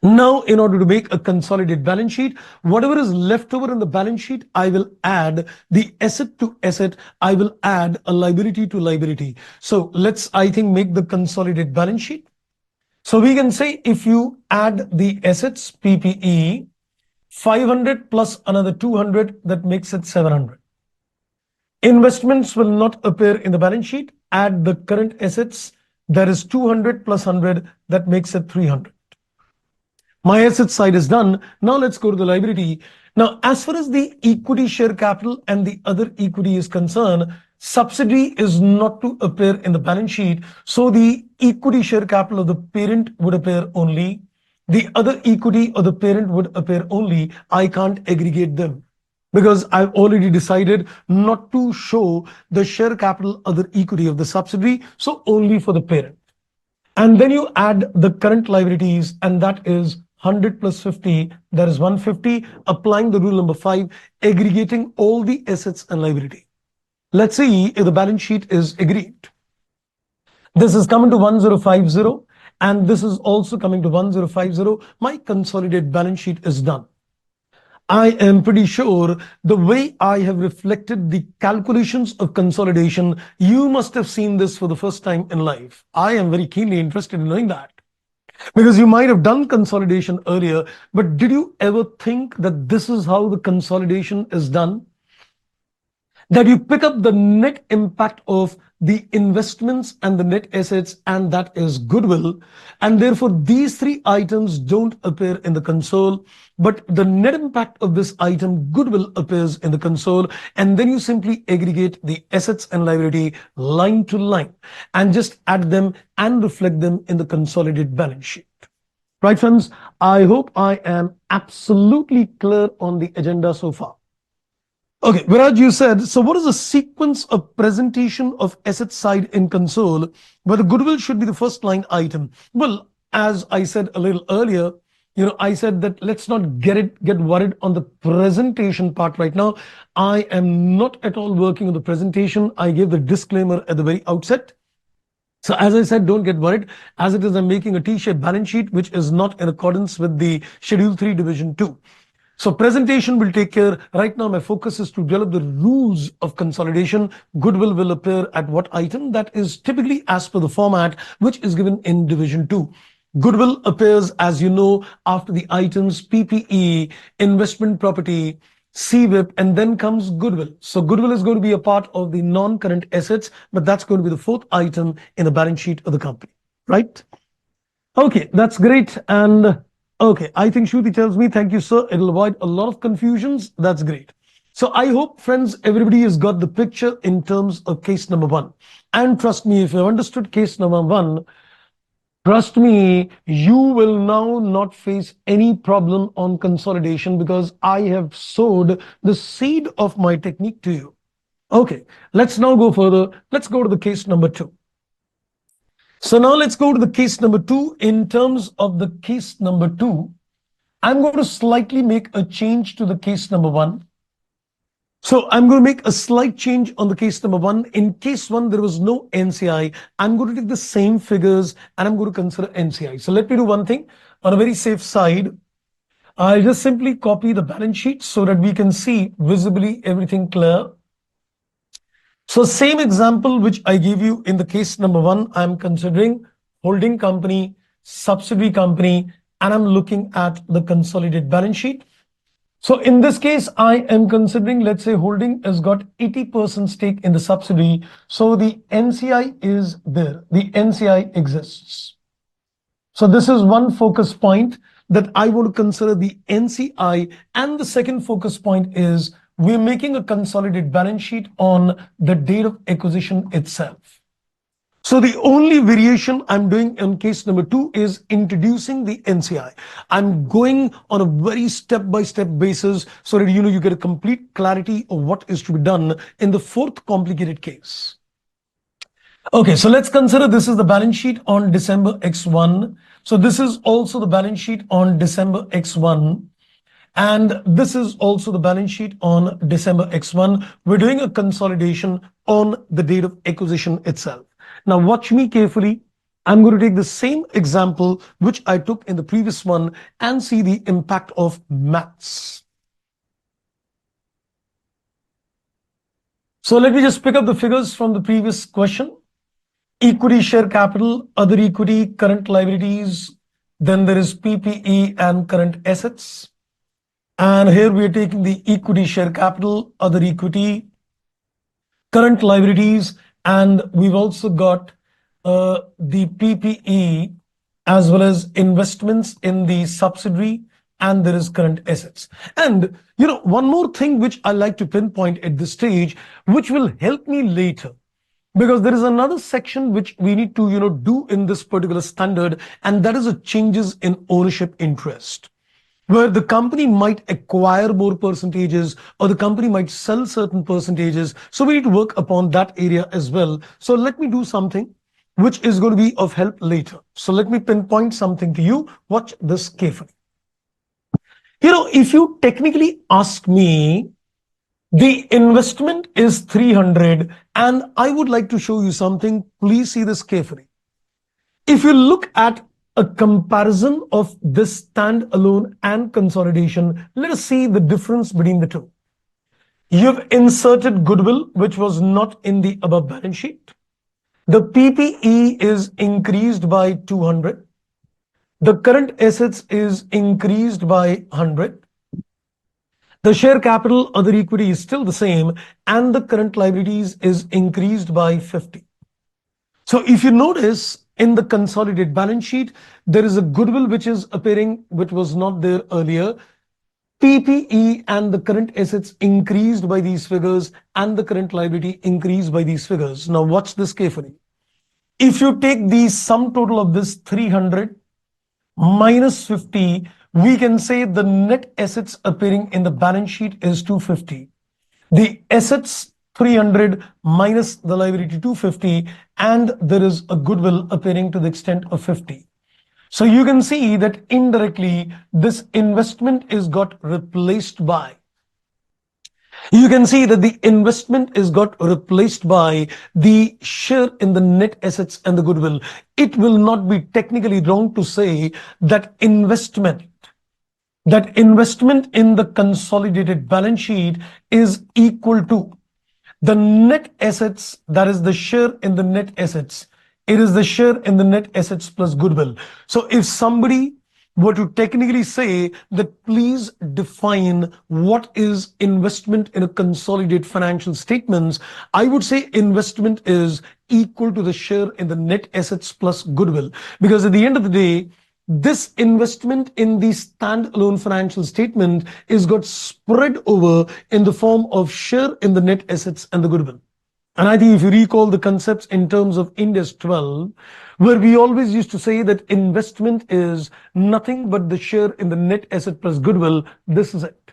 Now, in order to make a consolidated balance sheet, whatever is left over in the balance sheet, I will add the asset to asset. I will add a liability to liability. So let's, I think, make the consolidated balance sheet. So we can say if you add the assets, PPE, 500 plus another 200, that makes it 700. Investments will not appear in the balance sheet. Add the current assets, that is 200 plus 100, that makes it 300. My asset side is done. Now let's go to the liability. Now, as far as the equity share capital and the other equity is concerned, subsidiary is not to appear in the balance sheet. So the equity share capital of the parent would appear only. The other equity of the parent would appear only. I can't aggregate them because I've already decided not to show the share capital other equity of the subsidiary. So only for the parent. And then you add the current liabilities, and that is 100 plus 50, that is 150, applying the rule number 5, aggregating all the assets and liability. Let's see if the balance sheet is agreed. This is coming to 1050, and this is also coming to 1050. My consolidated balance sheet is done. I am pretty sure the way I have reflected the calculations of consolidation, you must have seen this for the first time in life. I am very keenly interested in knowing that. Because you might have done consolidation earlier, but did you ever think that this is how the consolidation is done? that you pick up the net impact of the investments and the net assets, and that is goodwill. And therefore, these three items don't appear in the console, but the net impact of this item, goodwill, appears in the console. And then you simply aggregate the assets and liability line to line and just add them and reflect them in the consolidated balance sheet. Right, friends? I hope I am absolutely clear on the agenda so far. Okay, Viraj, you said, so what is the sequence of presentation of asset side in console where the goodwill should be the first line item? Well, as I said a little earlier, I said that let's not get worried on the presentation part right now. I am not at all working on the presentation. I gave the disclaimer at the very outset. So as I said, don't get worried. As it is, I'm making a T-shaped balance sheet, which is not in accordance with the Schedule 3 Division 2. So presentation will take care. Right now, my focus is to develop the rules of consolidation. Goodwill will appear at what item? That is typically as per the format which is given in Division 2. Goodwill appears, as you know, after the items PPE, investment property, CWIP, and then comes goodwill. So goodwill is going to be a part of the non-current assets, but that's going to be the fourth item in the balance sheet of the company, right? Okay, that's great. And okay, I think Shruti tells me, thank you, sir. It'll avoid a lot of confusions. That's great. So I hope, friends, everybody has got the picture in terms of case number 1. And trust me, if you've understood case number 1, trust me, you will now not face any problem on consolidation because I have sowed the seed of my technique to you. Okay, let's now go further. Let's go to the case number 2. So now let's go to the case number 2. In terms of the case number 2, I'm going to slightly make a change to the case number 1. So I'm going to make a slight change on the case number 1. In case 1, there was no NCI. I'm going to take the same figures and I'm going to consider NCI. So let me do one thing on a very safe side. I'll just simply copy the balance sheet so that we can see visibly everything clear. So same example which I gave you in the case number 1, I'm considering holding company, subsidiary company, and I'm looking at the consolidated balance sheet. So in this case, I am considering, let's say holding has got 80% stake in the subsidiary. So the NCI is there. The NCI exists. So this is one focus point that I want to consider the NCI. And the second focus point is we're making a consolidated balance sheet on the date of acquisition itself. So the only variation I'm doing in case number 2 is introducing the NCI. I'm going on a very step-by-step basis so that you get a complete clarity of what is to be done in the fourth complicated case. Okay, so let's consider this is the balance sheet on December X1. So this is also the balance sheet on December X1. And this is also the balance sheet on December X1. We're doing a consolidation on the date of acquisition itself. Now watch me carefully. I'm going to take the same example which I took in the previous one and see the impact of maths. So let me just pick up the figures from the previous question. Equity share capital, other equity, current liabilities. Then there is PPE and current assets. And here we are taking the equity share capital, other equity, current liabilities, and we've also got the PPE as well as investments in the subsidiary, and there is current assets. And one more thing which I like to pinpoint at this stage, which will help me later, because there is another section which we need to do in this particular standard, and that is a changes in ownership interest, where the company might acquire more percentages or the company might sell certain percentages. So we need to work upon that area as well. So let me do something which is going to be of help later. So let me pinpoint something to you. Watch this carefully. If you technically ask me, the investment is 300 and I would like to show you something. Please see this carefully. If you look at a comparison of this standalone and consolidation, let us see the difference between the two. You've inserted goodwill, which was not in the above balance sheet. The PPE is increased by 200. The current assets is increased by 100. The share capital, other equity is still the same, and the current liabilities is increased by 50. So if you notice in the consolidated balance sheet, there is a goodwill which is appearing, which was not there earlier. PPE and the current assets increased by these figures, and the current liability increased by these figures. Now watch this carefully. If you take the sum total of this 300 minus 50, we can say the net assets appearing in the balance sheet is 250. The assets 300 minus the liability 250, and there is a goodwill appearing to the extent of 50. So you can see that indirectly this investment is got replaced by, you can see that the investment is got replaced by the share in the net assets and the goodwill. It will not be technically wrong to say that investment in the consolidated balance sheet is equal to the net assets, that is the share in the net assets. It is the share in the net assets plus goodwill. So if somebody were to technically say that please define what is investment in a consolidated financial statements, I would say investment is equal to the share in the net assets plus goodwill. Because at the end of the day, this investment in the standalone financial statement is got spread over in the form of share in the net assets and the goodwill. And I think if you recall the concepts in terms of Index 12, where we always used to say that investment is nothing but the share in the net asset plus goodwill, this is it.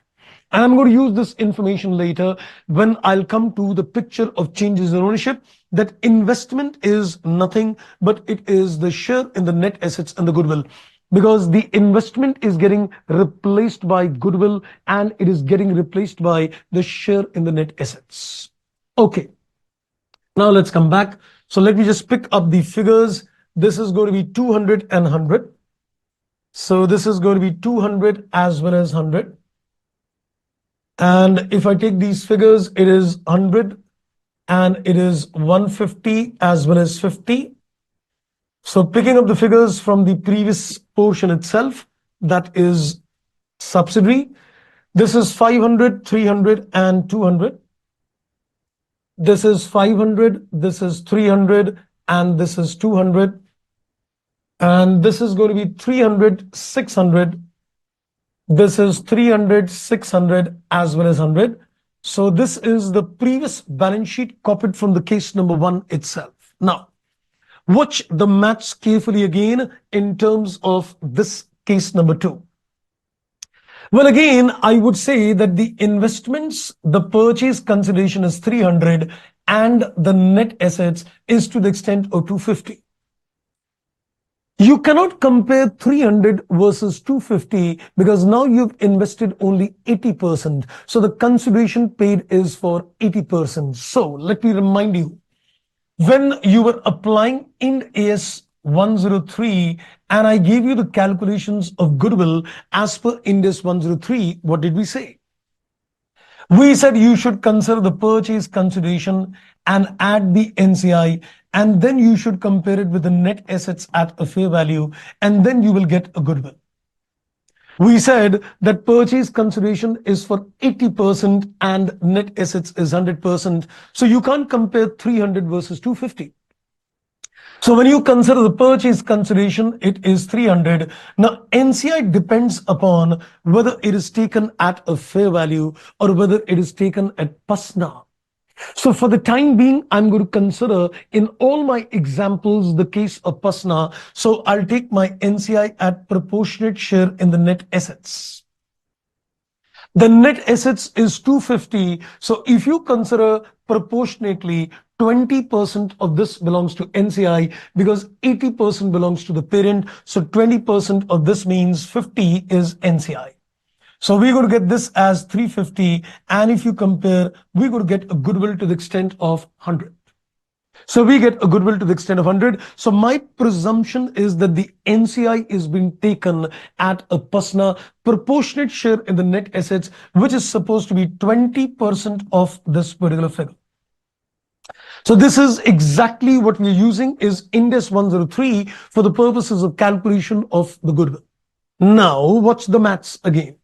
And I'm going to use this information later when I'll come to the picture of changes in ownership, that investment is nothing but it is the share in the net assets and the goodwill, because the investment is getting replaced by goodwill and it is getting replaced by the share in the net assets. Okay, now let's come back. So let me just pick up the figures. This is going to be 200 and 100. So this is going to be 200 as well as 100. And if I take these figures, it is 100 and it is 150 as well as 50. So picking up the figures from the previous portion itself, that is subsidiary. This is 500, 300 and 200. This is 500, this is 300 and this is 200. And this is going to be 300, 600. This is 300, 600 as well as 100. So this is the previous balance sheet copied from the case number 1 itself. Now, watch the maths carefully again in terms of this case number 2. Well, again, I would say that the investments, the purchase consideration is 300 and the net assets is to the extent of 250. You cannot compare 300 versus 250 because now you've invested only 80%. So the consideration paid is for 80%. So let me remind you, when you were applying Ind AS 103 and I gave you the calculations of goodwill as per Ind AS 103, what did we say? We said you should consider the purchase consideration and add the NCI, and then you should compare it with the net assets at a fair value, and then you will get a goodwill. We said that purchase consideration is for 80% and net assets is 100%. So you can't compare 300 versus 250. So when you consider the purchase consideration, it is 300. Now, NCI depends upon whether it is taken at a fair value or whether it is taken at PASNA. So for the time being, I'm going to consider in all my examples the case of PASNA. So I'll take my NCI at proportionate share in the net assets. The net assets is 250. So if you consider proportionately, 20% of this belongs to NCI because 80% belongs to the parent. So 20% of this means 50 is NCI. So we're going to get this as 350. And if you compare, we're going to get a goodwill to the extent of 100. So we get a goodwill to the extent of 100. So my presumption is that the NCI is being taken at a PASNA proportionate share in the net assets, which is supposed to be 20% of this particular figure. So this is exactly what we're using is Ind AS 103 for the purposes of calculation of the goodwill. Now, watch the maths again.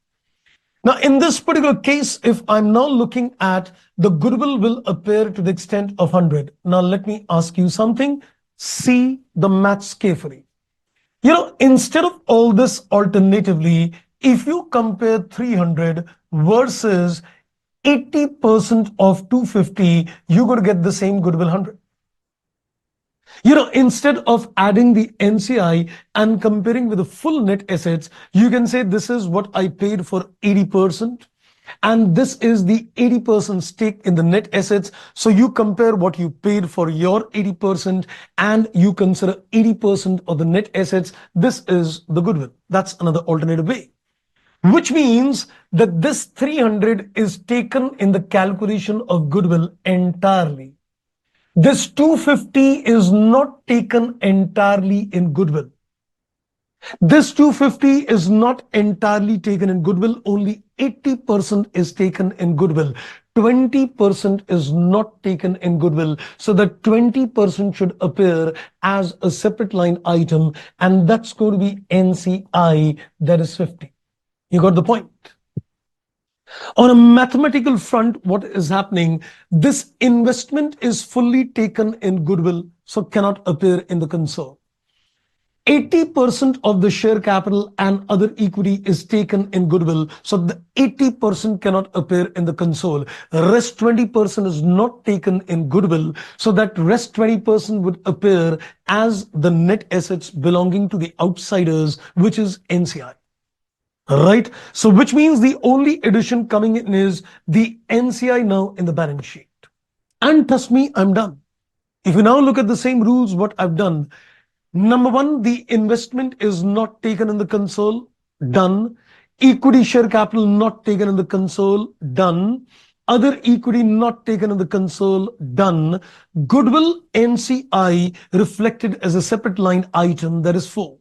Now, in this particular case, if I'm now looking at the goodwill will appear to the extent of 100. Now, let me ask you something. See the maths carefully. Instead of all this alternatively, if you compare 300 versus 80% of 250, you're going to get the same goodwill 100. Instead of adding the NCI and comparing with the full net assets, you can say this is what I paid for 80%. And this is the 80% stake in the net assets. So you compare what you paid for your 80% and you consider 80% of the net assets. This is the goodwill. That's another alternative way. Which means that this 300 is taken in the calculation of goodwill entirely. This 250 is not taken entirely in goodwill. This 250 is not entirely taken in goodwill. Only 80% is taken in goodwill. 20% is not taken in goodwill. So that 20% should appear as a separate line item. And that's going to be NCI, that is 50. You got the point? On a mathematical front, what is happening? This investment is fully taken in goodwill, so cannot appear in the console. 80% of the share capital and other equity is taken in goodwill, so the 80% cannot appear in the console. Rest 20% is not taken in goodwill, so that rest 20% would appear as the net assets belonging to the outsiders, which is NCI. Right? So which means the only addition coming in is the NCI now in the balance sheet. And trust me, I'm done. If you now look at the same rules, what I've done, number one, the investment is not taken in the console, done. Equity share capital not taken in the console, done. Other equity not taken in the console, done. Goodwill NCI reflected as a separate line item, that is 4.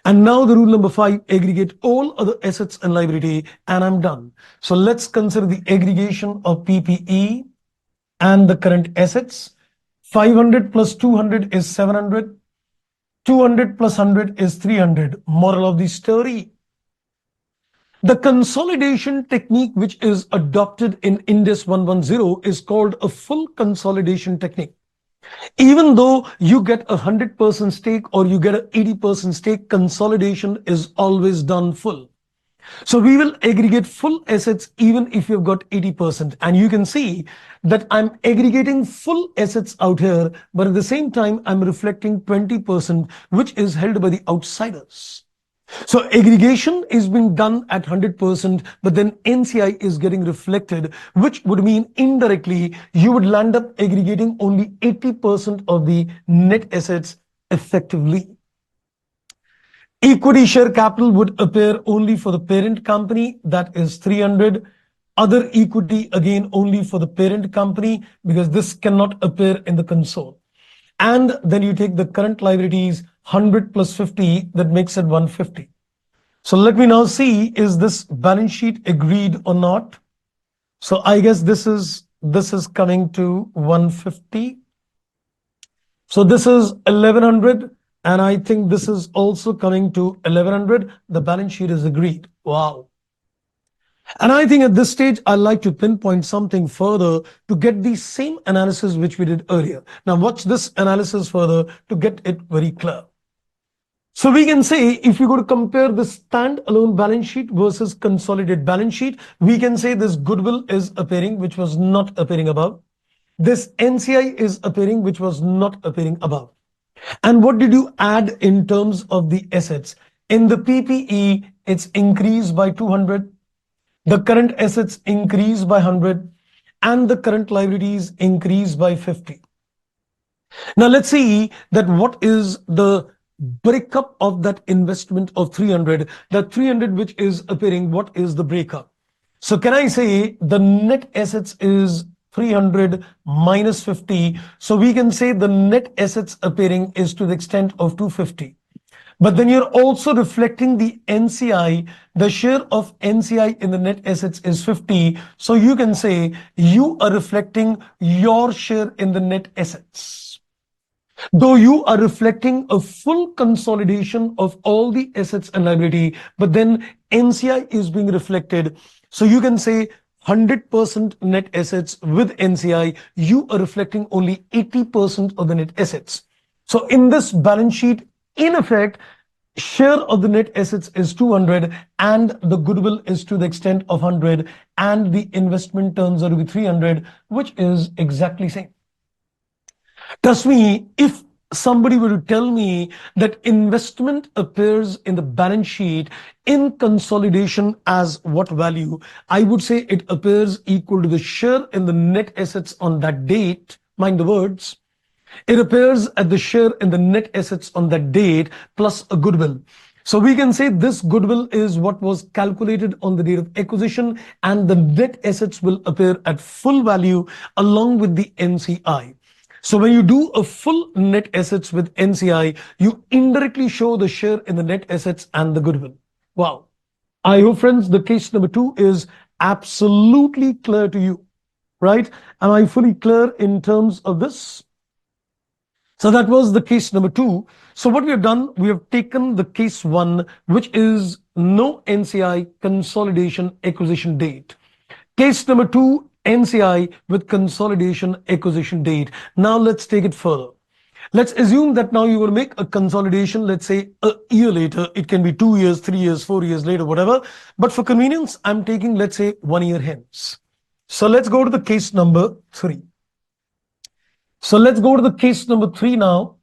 And now the rule number 5, aggregate all other assets and liability, and I'm done. So let's consider the aggregation of PPE and the current assets. 500 plus 200 is 700. 200 plus 100 is 300. Moral of the story: the consolidation technique which is adopted in Ind-AS 110 is called a full consolidation technique. Even though you get 100% stake or you get an 80% stake, consolidation is always done full. So we will aggregate full assets even if you've got 80%. And you can see that I'm aggregating full assets out here, but at the same time, I'm reflecting 20%, which is held by the outsiders. So aggregation is being done at 100%, but then NCI is getting reflected, which would mean indirectly you would land up aggregating only 80% of the net assets effectively. Equity share capital would appear only for the parent company, that is 300. Other equity again only for the parent company, because this cannot appear in the console. And then you take the current liabilities, 100 plus 50, that makes it 150. So let me now see, is this balance sheet agreed or not? So I guess this is coming to 150. So this is 1100, and I think this is also coming to 1100. The balance sheet is agreed. Wow. And I think at this stage, I'd like to pinpoint something further to get the same analysis which we did earlier. Now watch this analysis further to get it very clear. So we can say, if you go to compare the standalone balance sheet versus consolidated balance sheet, we can say this goodwill is appearing, which was not appearing above. This NCI is appearing, which was not appearing above. And what did you add in terms of the assets? In the PPE, it's increased by 200. The current assets increased by 100. And the current liabilities increased by 50. Now let's see that what is the breakup of that investment of 300. That 300 which is appearing, what is the breakup? So can I say the net assets is 300 minus 50. So we can say the net assets appearing is to the extent of 250. But then you're also reflecting the NCI. The share of NCI in the net assets is 50. So you can say you are reflecting your share in the net assets. Though you are reflecting a full consolidation of all the assets and liability, but then NCI is being reflected. So you can say 100% net assets with NCI, you are reflecting only 80% of the net assets. So in this balance sheet, in effect, share of the net assets is 200 and the goodwill is to the extent of 100 and the investment turns are to be 300, which is exactly same. Trust me, if somebody were to tell me that investment appears in the balance sheet in consolidation as what value, I would say it appears equal to the share in the net assets on that date. Mind the words. It appears at the share in the net assets on that date plus a goodwill. So we can say this goodwill is what was calculated on the date of acquisition, and the net assets will appear at full value along with the NCI. So when you do a full net assets with NCI, you indirectly show the share in the net assets and the goodwill. Wow. I hope, friends, the case number 2 is absolutely clear to you, right? Am I fully clear in terms of this? So that was the case number 2. So what we have done, we have taken the case 1, which is no NCI consolidation acquisition date. Case number 2, NCI with consolidation acquisition date. Now let's take it further. Let's assume that now you will make a consolidation, let's say a year later. It can be 2 years, 3 years, 4 years later, whatever. But for convenience, I'm taking, let's say, 1 year hence. So let's go to the case number 3. So let's go to the case number 3 now,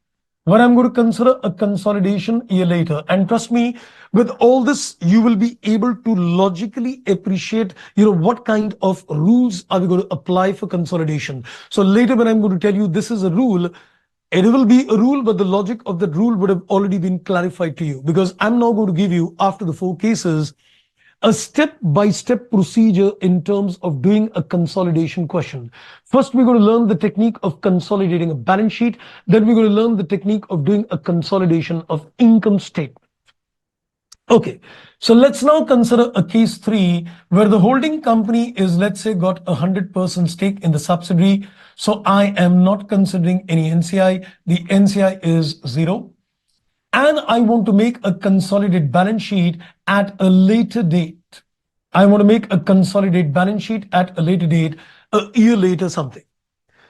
where I'm going to consider a consolidation a year later. And trust me, with all this, you will be able to logically appreciate, what kind of rules are we going to apply for consolidation. So later when I'm going to tell you this is a rule, it will be a rule, but the logic of that rule would have already been clarified to you, because I'm now going to give you, after the 4 cases, a step-by-step procedure in terms of doing a consolidation question. First, we're going to learn the technique of consolidating a balance sheet. Then we're going to learn the technique of doing a consolidation of income statement. Okay, so let's now consider a case 3 where the holding company is, let's say, got 100% stake in the subsidiary. So I am not considering any NCI. The NCI is 0. And I want to make a consolidated balance sheet at a later date. I want to make a consolidated balance sheet at a later date, a year later something.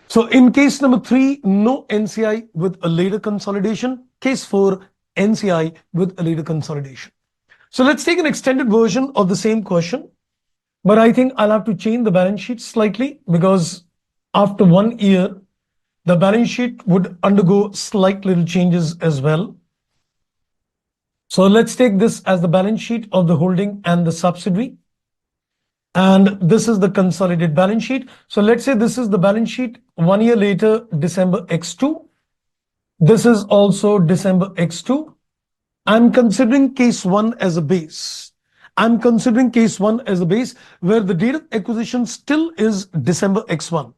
So in case number 3, no NCI with a later consolidation. Case 4, NCI with a later consolidation. So let's take an extended version of the same question. But I think I'll have to change the balance sheet slightly, because after 1 year, the balance sheet would undergo slight little changes as well. So let's take this as the balance sheet of the holding and the subsidiary. And this is the consolidated balance sheet. So let's say this is the balance sheet 1 year later, December X2. This is also December X2. I'm considering case 1 as a base. I'm considering case 1 as a base where the date of acquisition still is December X1.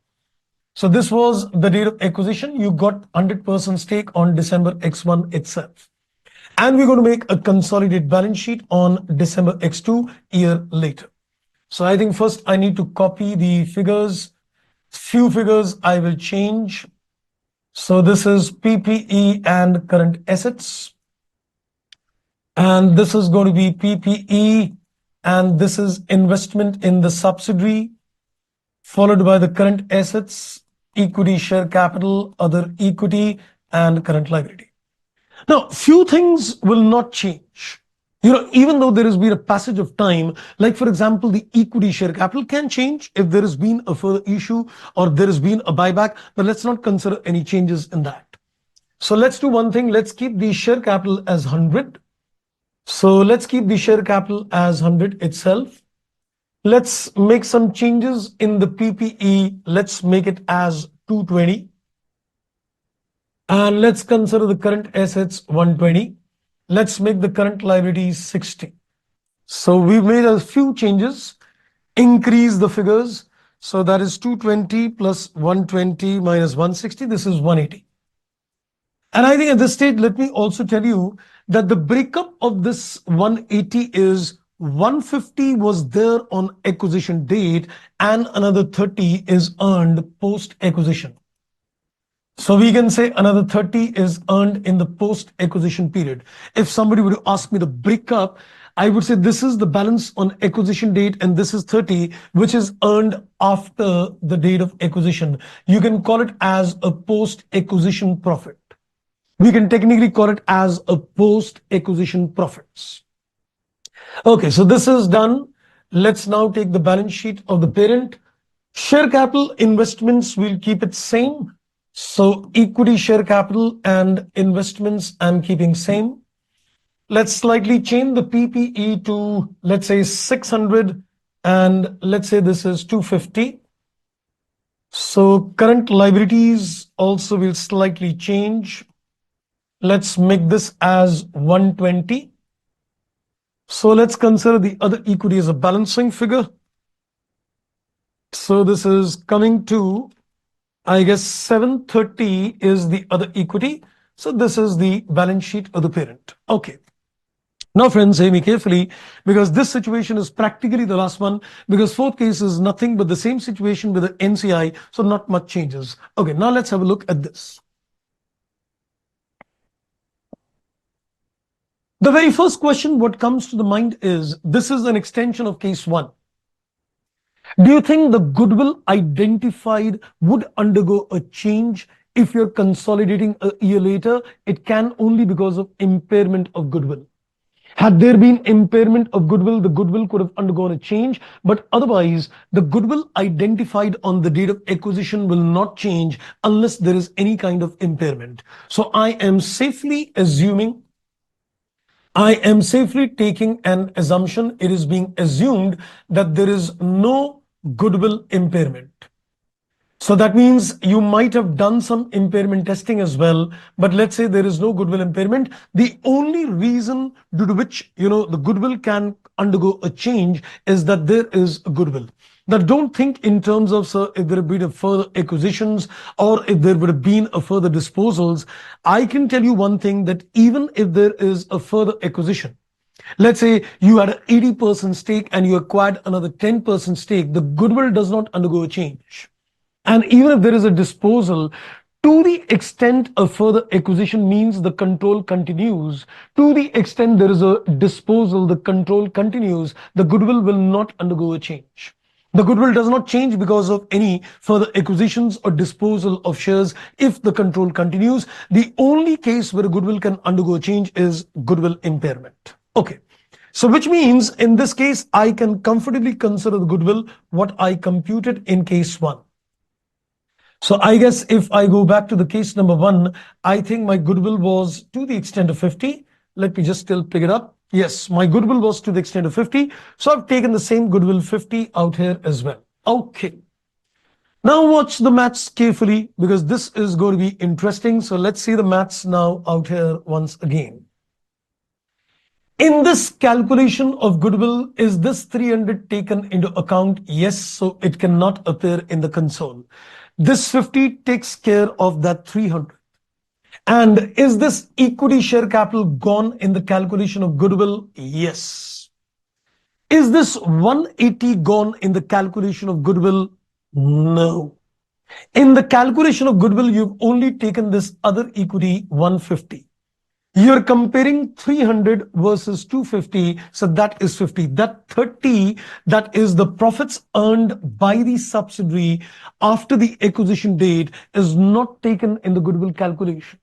So this was the date of acquisition. You got 100% stake on December X1 itself. And we're going to make a consolidated balance sheet on December X2 year later. So I think first I need to copy the figures. Few figures I will change. So this is PPE and current assets. And this is going to be PPE, and this is investment in the subsidiary, followed by the current assets, equity share capital, other equity, and current liability. Now, few things will not change. Even though there has been a passage of time, like for example, the equity share capital can change if there has been a further issue or there has been a buyback, but let's not consider any changes in that. So let's do one thing. Let's keep the share capital as 100. So let's keep the share capital as 100 itself. Let's make some changes in the PPE. Let's make it as 220. And let's consider the current assets 120. Let's make the current liabilities 60. So we've made a few changes, increase the figures. So that is 220 plus 120 minus 160. This is 180. And I think at this stage, let me also tell you that the breakup of this 180 is 150 was there on acquisition date and another 30 is earned post acquisition. So So we can say another 30 is earned in the post-acquisition period. If somebody were to ask me to break up, I would say this is the balance on acquisition date and this is 30, which is earned after the date of acquisition. You can call it as a post-acquisition profit. We can technically call it as a post-acquisition profits. Okay, so this is done. Let's now take the balance sheet of the parent. Share capital investments, we'll keep it same. So equity, share capital and investments I'm keeping same. Let's slightly change the PPE to, let's say 600 and let's say this is 250. So current liabilities also will slightly change. Let's make this as 120. So let's consider the other equity as a balancing figure. So this is coming to, I guess 730 is the other equity. So this is the balance sheet of the parent. Okay. Now friends, hear me carefully because this situation is practically the last one because fourth case is nothing but the same situation with the NCI. So not much changes. Okay. Now let's have a look at this. The very first question what comes to the mind is, this is an extension of case 1. Do you think the goodwill identified would undergo a change if you're consolidating a year later? It can only because of impairment of goodwill. Had there been impairment of goodwill, the goodwill could have undergone a change, but otherwise the goodwill identified on the date of acquisition will not change unless there is any kind of impairment. So I am safely taking an assumption. It is being assumed that there is no goodwill impairment. So that means you might have done some impairment testing as well, but let's say there is no goodwill impairment. The only reason due to which, the goodwill can undergo a change is that there is a goodwill. Now don't think in terms of, sir, if there have been a further acquisitions or if there would have been a further disposals. I can tell you one thing, that even if there is a further acquisition, let's say you had an 80% stake and you acquired another 10% stake, the goodwill does not undergo a change. And even if there is a disposal, to the extent a further acquisition means the control continues. To the extent there is a disposal, the control continues. The goodwill will not undergo a change. The goodwill does not change because of any further acquisitions or disposal of shares if the control continues. The only case where a goodwill can undergo a change is goodwill impairment. Okay. So which means in this case, I can comfortably consider the goodwill what I computed in case 1. So I guess if I go back to the case number 1, I think my goodwill was to the extent of 50. Let me just still pick it up. Yes, my goodwill was to the extent of 50. So I've taken the same goodwill 50 out here as well. Okay. Now watch the maths carefully because this is going to be interesting. So let's see the maths now out here once again. In this calculation of goodwill, is this 300 taken into account? Yes, so it cannot appear in the console. This 50 takes care of that 300. And is this equity share capital gone in the calculation of goodwill? Yes. Is this 180 gone in the calculation of goodwill? No. In the calculation of goodwill, you've only taken this other equity 150. You're comparing 300 versus 250, so that is 50. That 30, that is the profits earned by the subsidiary after the acquisition date, is not taken in the goodwill calculation.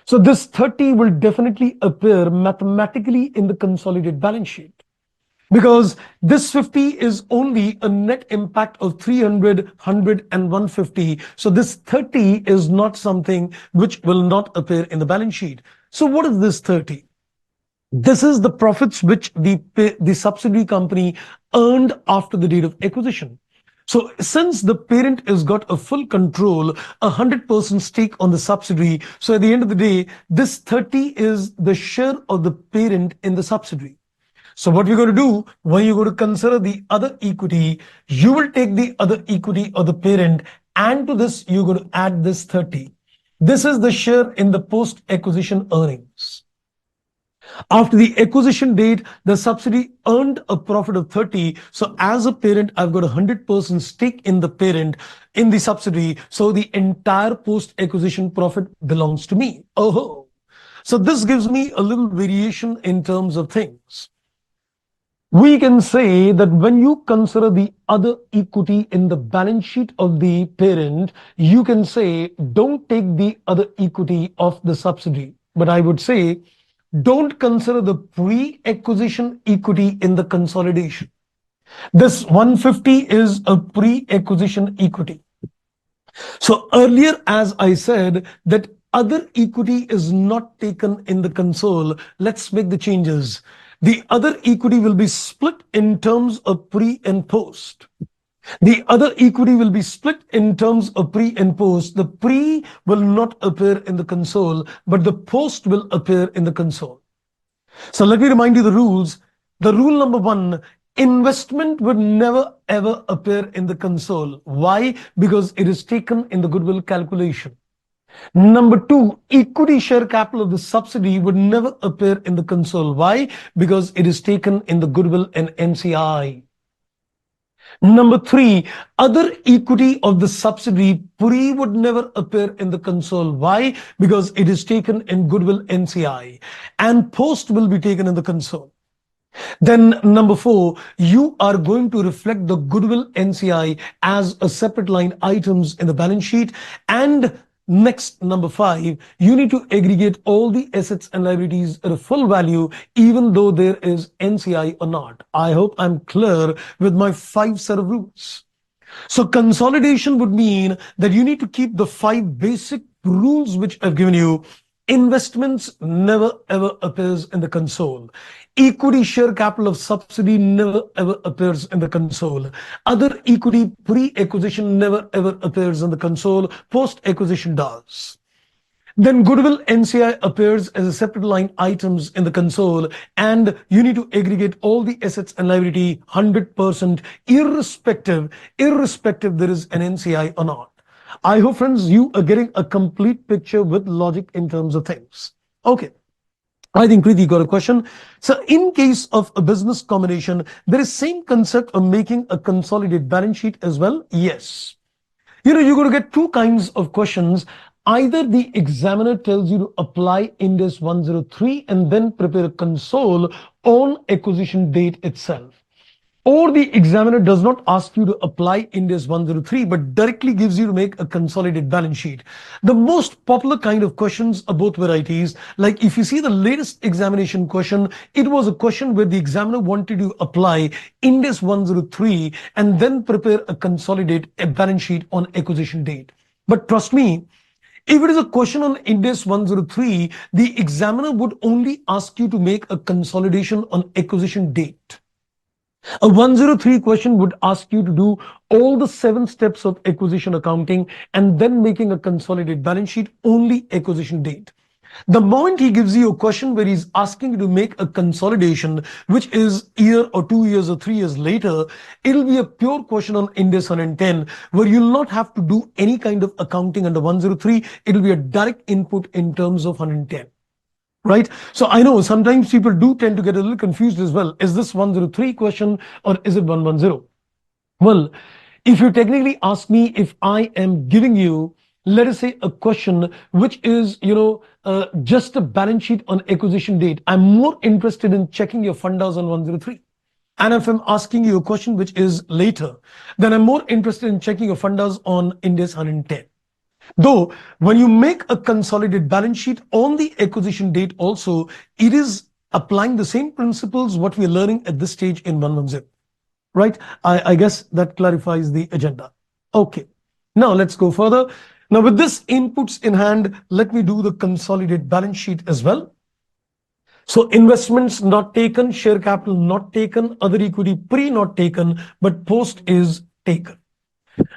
So this 30 will definitely appear mathematically in the consolidated balance sheet. Because this 50 is only a net impact of 300, 100 and 150. So this 30 is not something which will not appear in the balance sheet. So what is this 30? This is the profits which the subsidiary company earned after the date of acquisition. So since the parent has got a full control, 100% stake on the subsidiary, so at the end of the day, this 30 is the share of the parent in the subsidiary. So what we're going to do, when you're going to consider the other equity, you will take the other equity of the parent, and to this, you're going to add this 30. This is the share in the post-acquisition earnings. After the acquisition date, the subsidiary earned a profit of 30. So as a parent, I've got 100% stake in the parent in the subsidiary. So the entire post-acquisition profit belongs to me. Oh, so this gives me a little variation in terms of things. We can say that when you consider the other equity in the balance sheet of the parent, you can say don't take the other equity of the subsidiary. But I would say don't consider the pre-acquisition equity in the consolidation. This 150 is a pre-acquisition equity. So earlier, as I said, that other equity is not taken in the console. Let's make the changes. The other equity will be split in terms of pre and post. The other equity will be split in terms of pre and post. The pre will not appear in the console, but the post will appear in the console. So let me remind you the rules. The rule number one, investment would never ever appear in the console. Why? Because it is taken in the goodwill calculation. Number two, equity share capital of the subsidy would never appear in the console. Why? Because it is taken in the goodwill and NCI. Number three, other equity of the subsidiary pre would never appear in the console. Why? Because it is taken in goodwill NCI, and post will be taken in the console. Then number four, you are going to reflect the goodwill NCI as a separate line items in the balance sheet. And next, number five, you need to aggregate all the assets and liabilities at a full value, even though there is NCI or not. I hope I'm clear with my 5 set of rules. So consolidation would mean that you need to keep the 5 basic rules which I've given you. Investments never ever appears in the console. Equity share capital of subsidy never ever appears in the console. Other equity pre-acquisition never ever appears in the console. Post-acquisition does. Then goodwill NCI appears as a separate line items in the console, and you need to aggregate all the assets and liability 100% irrespective there is an NCI or not. I hope, friends, you are getting a complete picture with logic in terms of things. Okay. I think Preeti got a question. So in case of a business combination, there is same concept of making a consolidated balance sheet as well. Yes. You're going to get 2 kinds of questions. Either the examiner tells you to apply Ind AS 103 and then prepare a console on acquisition date itself. Or the examiner does not ask you to apply Ind AS 103, but directly gives you to make a consolidated balance sheet. The most popular kind of questions are both varieties. Like if you see the latest examination question, it was a question where the examiner wanted to apply Ind AS 103 and then prepare a consolidated balance sheet on acquisition date. But trust me, if it is a question on Ind AS 103, the examiner would only ask you to make a consolidation on acquisition date. A 103 question would ask you to do all the 7 steps of acquisition accounting and then making a consolidated balance sheet only acquisition date. The moment he gives you a question where he's asking you to make a consolidation, which is year or 2 years or 3 years later, it'll be a pure question on Ind AS 110, where you'll not have to do any kind of accounting under 103. It'll be a direct input in terms of 110. Right? So I know sometimes people do tend to get a little confused as well. Is this 103 question or is it 110? Well, if you technically ask me if I am giving you, let us say, a question which is, just a balance sheet on acquisition date, I'm more interested in checking your fundas on 103. And if I'm asking you a question which is later, then I'm more interested in checking your fundas on Ind AS 110. Though, when you make a consolidated balance sheet on the acquisition date also, it is applying the same principles what we are learning at this stage in 110. Right? I guess that clarifies the agenda. Okay. Now let's go further. Now with this inputs in hand, let me do the consolidated balance sheet as well. So investments not taken, share capital not taken, other equity pre not taken, but post is taken.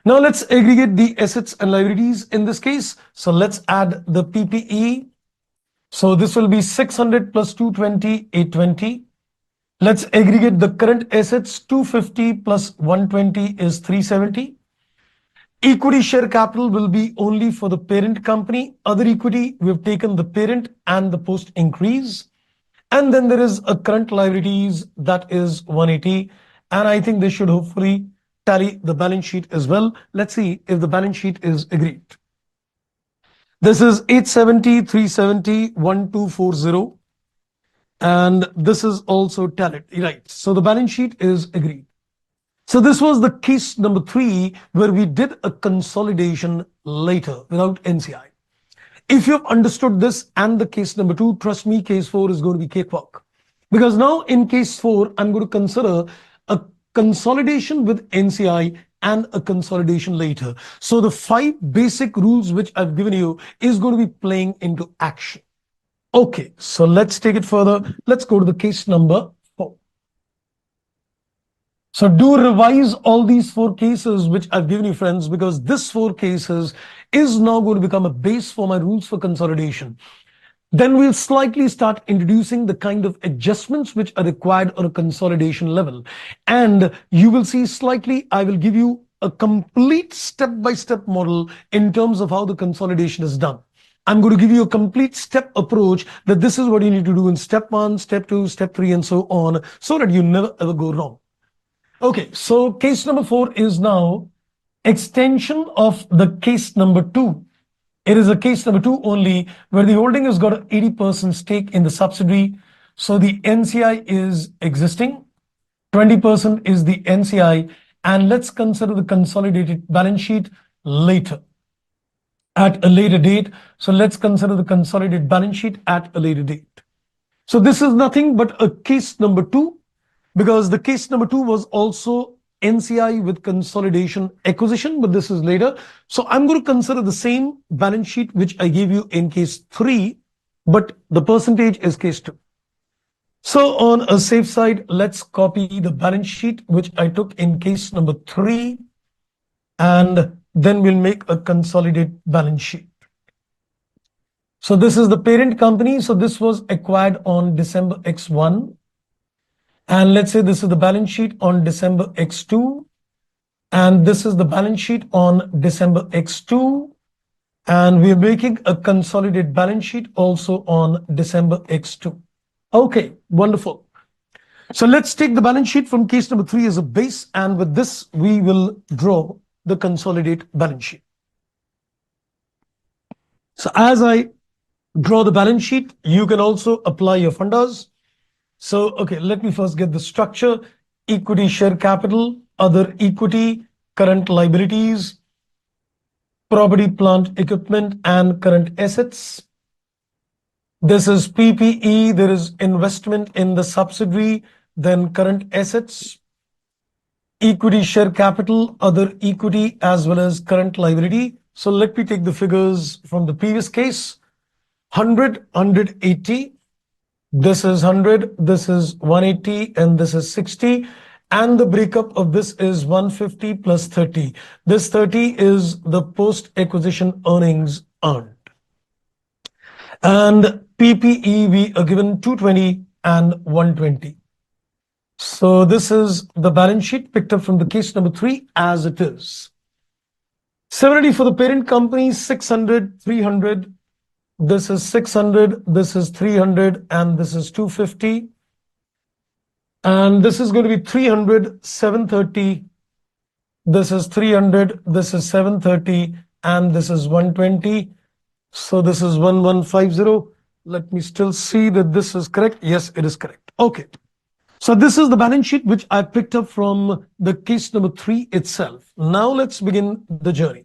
Now let's aggregate the assets and liabilities in this case. So let's add the PPE. So this will be 600 plus 220, 820. Let's aggregate the current assets. 250 plus 120 is 370. Equity share capital will be only for the parent company. Other equity, we've taken the parent and the post increase. And then there is a current liabilities that is 180. And I think this should hopefully tally the balance sheet as well. Let's see if the balance sheet is agreed. This is 870, 370, 1240. And this is also tallied, right? So the balance sheet is agreed. So this was the case number 3 where we did a consolidation later without NCI. If you've understood this and the case number 2, trust me, case 4 is going to be cakewalk. Because now in case 4, I'm going to consider a consolidation with NCI and a consolidation later. So the 5 basic rules which I've given you is going to be playing into action. Okay, so let's take it further. Let's go to the case number 4. So do revise all these 4 cases which I've given you, friends, because this 4 cases is now going to become a base for my rules for consolidation. Then we'll slightly start introducing the kind of adjustments which are required on a consolidation level. And you will see slightly, I will give you a complete step-by-step model in terms of how the consolidation is done. I'm going to give you a complete step approach that this is what you need to do in step 1, step 2, step 3, and so on, so that you never ever go wrong. Okay, so case number 4 is now extension of the case number 2. It is a case number 2 only where the holding has got an 80% stake in the subsidiary. So the NCI is existing, 20% is the NCI, and let's consider the consolidated balance sheet later, at a later date. So let's consider the consolidated balance sheet at a later date. So this is nothing but a case number 2, because the case number 2 was also NCI with consolidation acquisition, but this is later. So I'm going to consider the same balance sheet which I gave you in case 3, but the percentage is case 2. So on a safe side, let's copy the balance sheet which I took in case number 3, and then we'll make a consolidated balance sheet. So this is the parent company. So this was acquired on December X1. And let's say this is the balance sheet on December X2. And this is the balance sheet on December X2. And we're making a consolidated balance sheet also on December X2. Okay, wonderful. So let's take the balance sheet from case number 3 as a base. And with this, we will draw the consolidated balance sheet. So as I draw the balance sheet, you can also apply your fundas. So, okay, let me first get the structure: equity share capital, other equity, current liabilities, property, plant, equipment, and current assets. This is PPE, there is investment in the subsidiary, then current assets, equity share capital, other equity, as well as current liability. So let me take the figures from the previous case: 100, 180. This is 100, this is 180, and this is 60. And the breakup of this is 150 plus 30. This 30 is the post-acquisition earnings earned. And PPE, we are given 220 and 120. So this is the balance sheet picked up from the case number 3 as it is. 70 for the parent company, 600, 300. This is 600, this is 300, and this is 250. And this is going to be 300, 730. This is 300, this is 730, and this is 120. So this is 1150. Let me still see that this is correct. Yes, it is correct. Okay. So this is the balance sheet which I picked up from the case number 3 itself. Now let's begin the journey.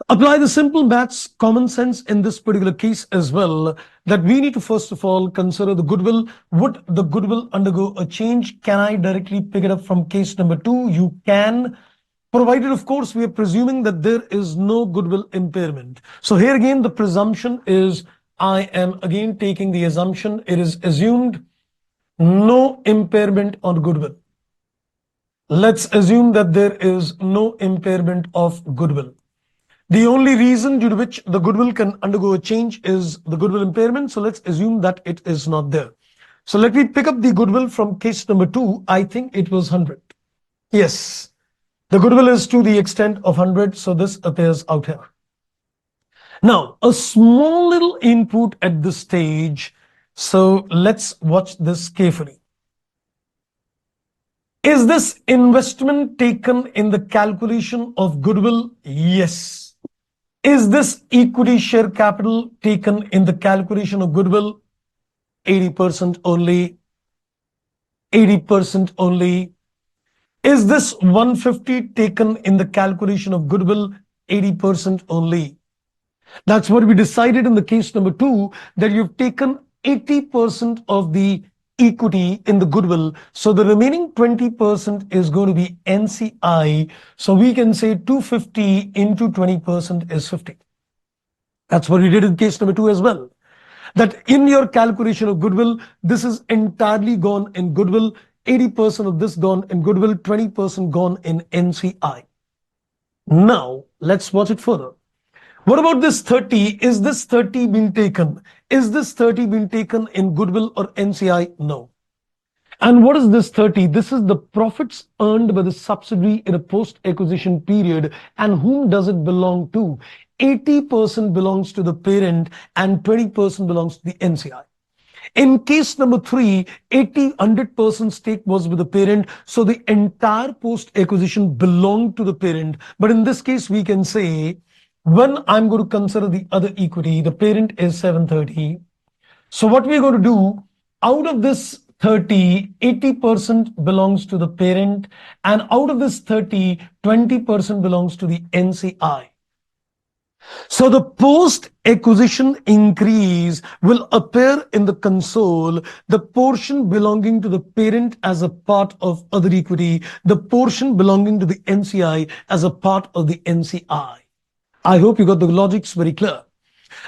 Apply the simple maths, common sense in this particular case as well, that we need to first of all consider the goodwill. Would the goodwill undergo a change? Can I directly pick it up from case number 2? You can, provided of course we are presuming that there is no goodwill impairment. So here again the presumption is, I am again taking the assumption, it is assumed no impairment on goodwill. Let's assume that there is no impairment of goodwill. The only reason due to which the goodwill can undergo a change is the goodwill impairment. So let's assume that it is not there. So let me pick up the goodwill from case number 2. I think it was 100. Yes, the goodwill is to the extent of 100. So this appears out here. Now, a small little input at this stage. So let's watch this carefully. Is this investment taken in the calculation of goodwill? Yes. Is this equity share capital taken in the calculation of goodwill? 80% only. 80% only. Is this 150 taken in the calculation of goodwill? 80% only. That's what we decided in the case number 2, that you've taken 80% of the equity in the goodwill. So the remaining 20% is going to be NCI. So we can say 250 into 20% is 50. That's what we did in case number 2 as well. That in your calculation of goodwill, this is entirely gone in goodwill, 80% of this gone in goodwill, 20% gone in NCI. Now, let's watch it further. What about this 30? Is this 30 being taken? Is this 30 being taken in goodwill or NCI? No. And what is this 30? This is the profits earned by the subsidiary in a post-acquisition period. And whom does it belong to? 80% belongs to the parent and 20% belongs to the NCI. In case number 3, 100% stake was with the parent. So the entire post-acquisition belonged to the parent. But in this case, we can say, when I'm going to consider the other equity, the parent is 730. So what we're going to do, out of this 30, 80% belongs to the parent, and out of this 30, 20% belongs to the NCI. So the post-acquisition increase will appear in the console, the portion belonging to the parent as a part of other equity, the portion belonging to the NCI as a part of the NCI. I hope you got the logics very clear.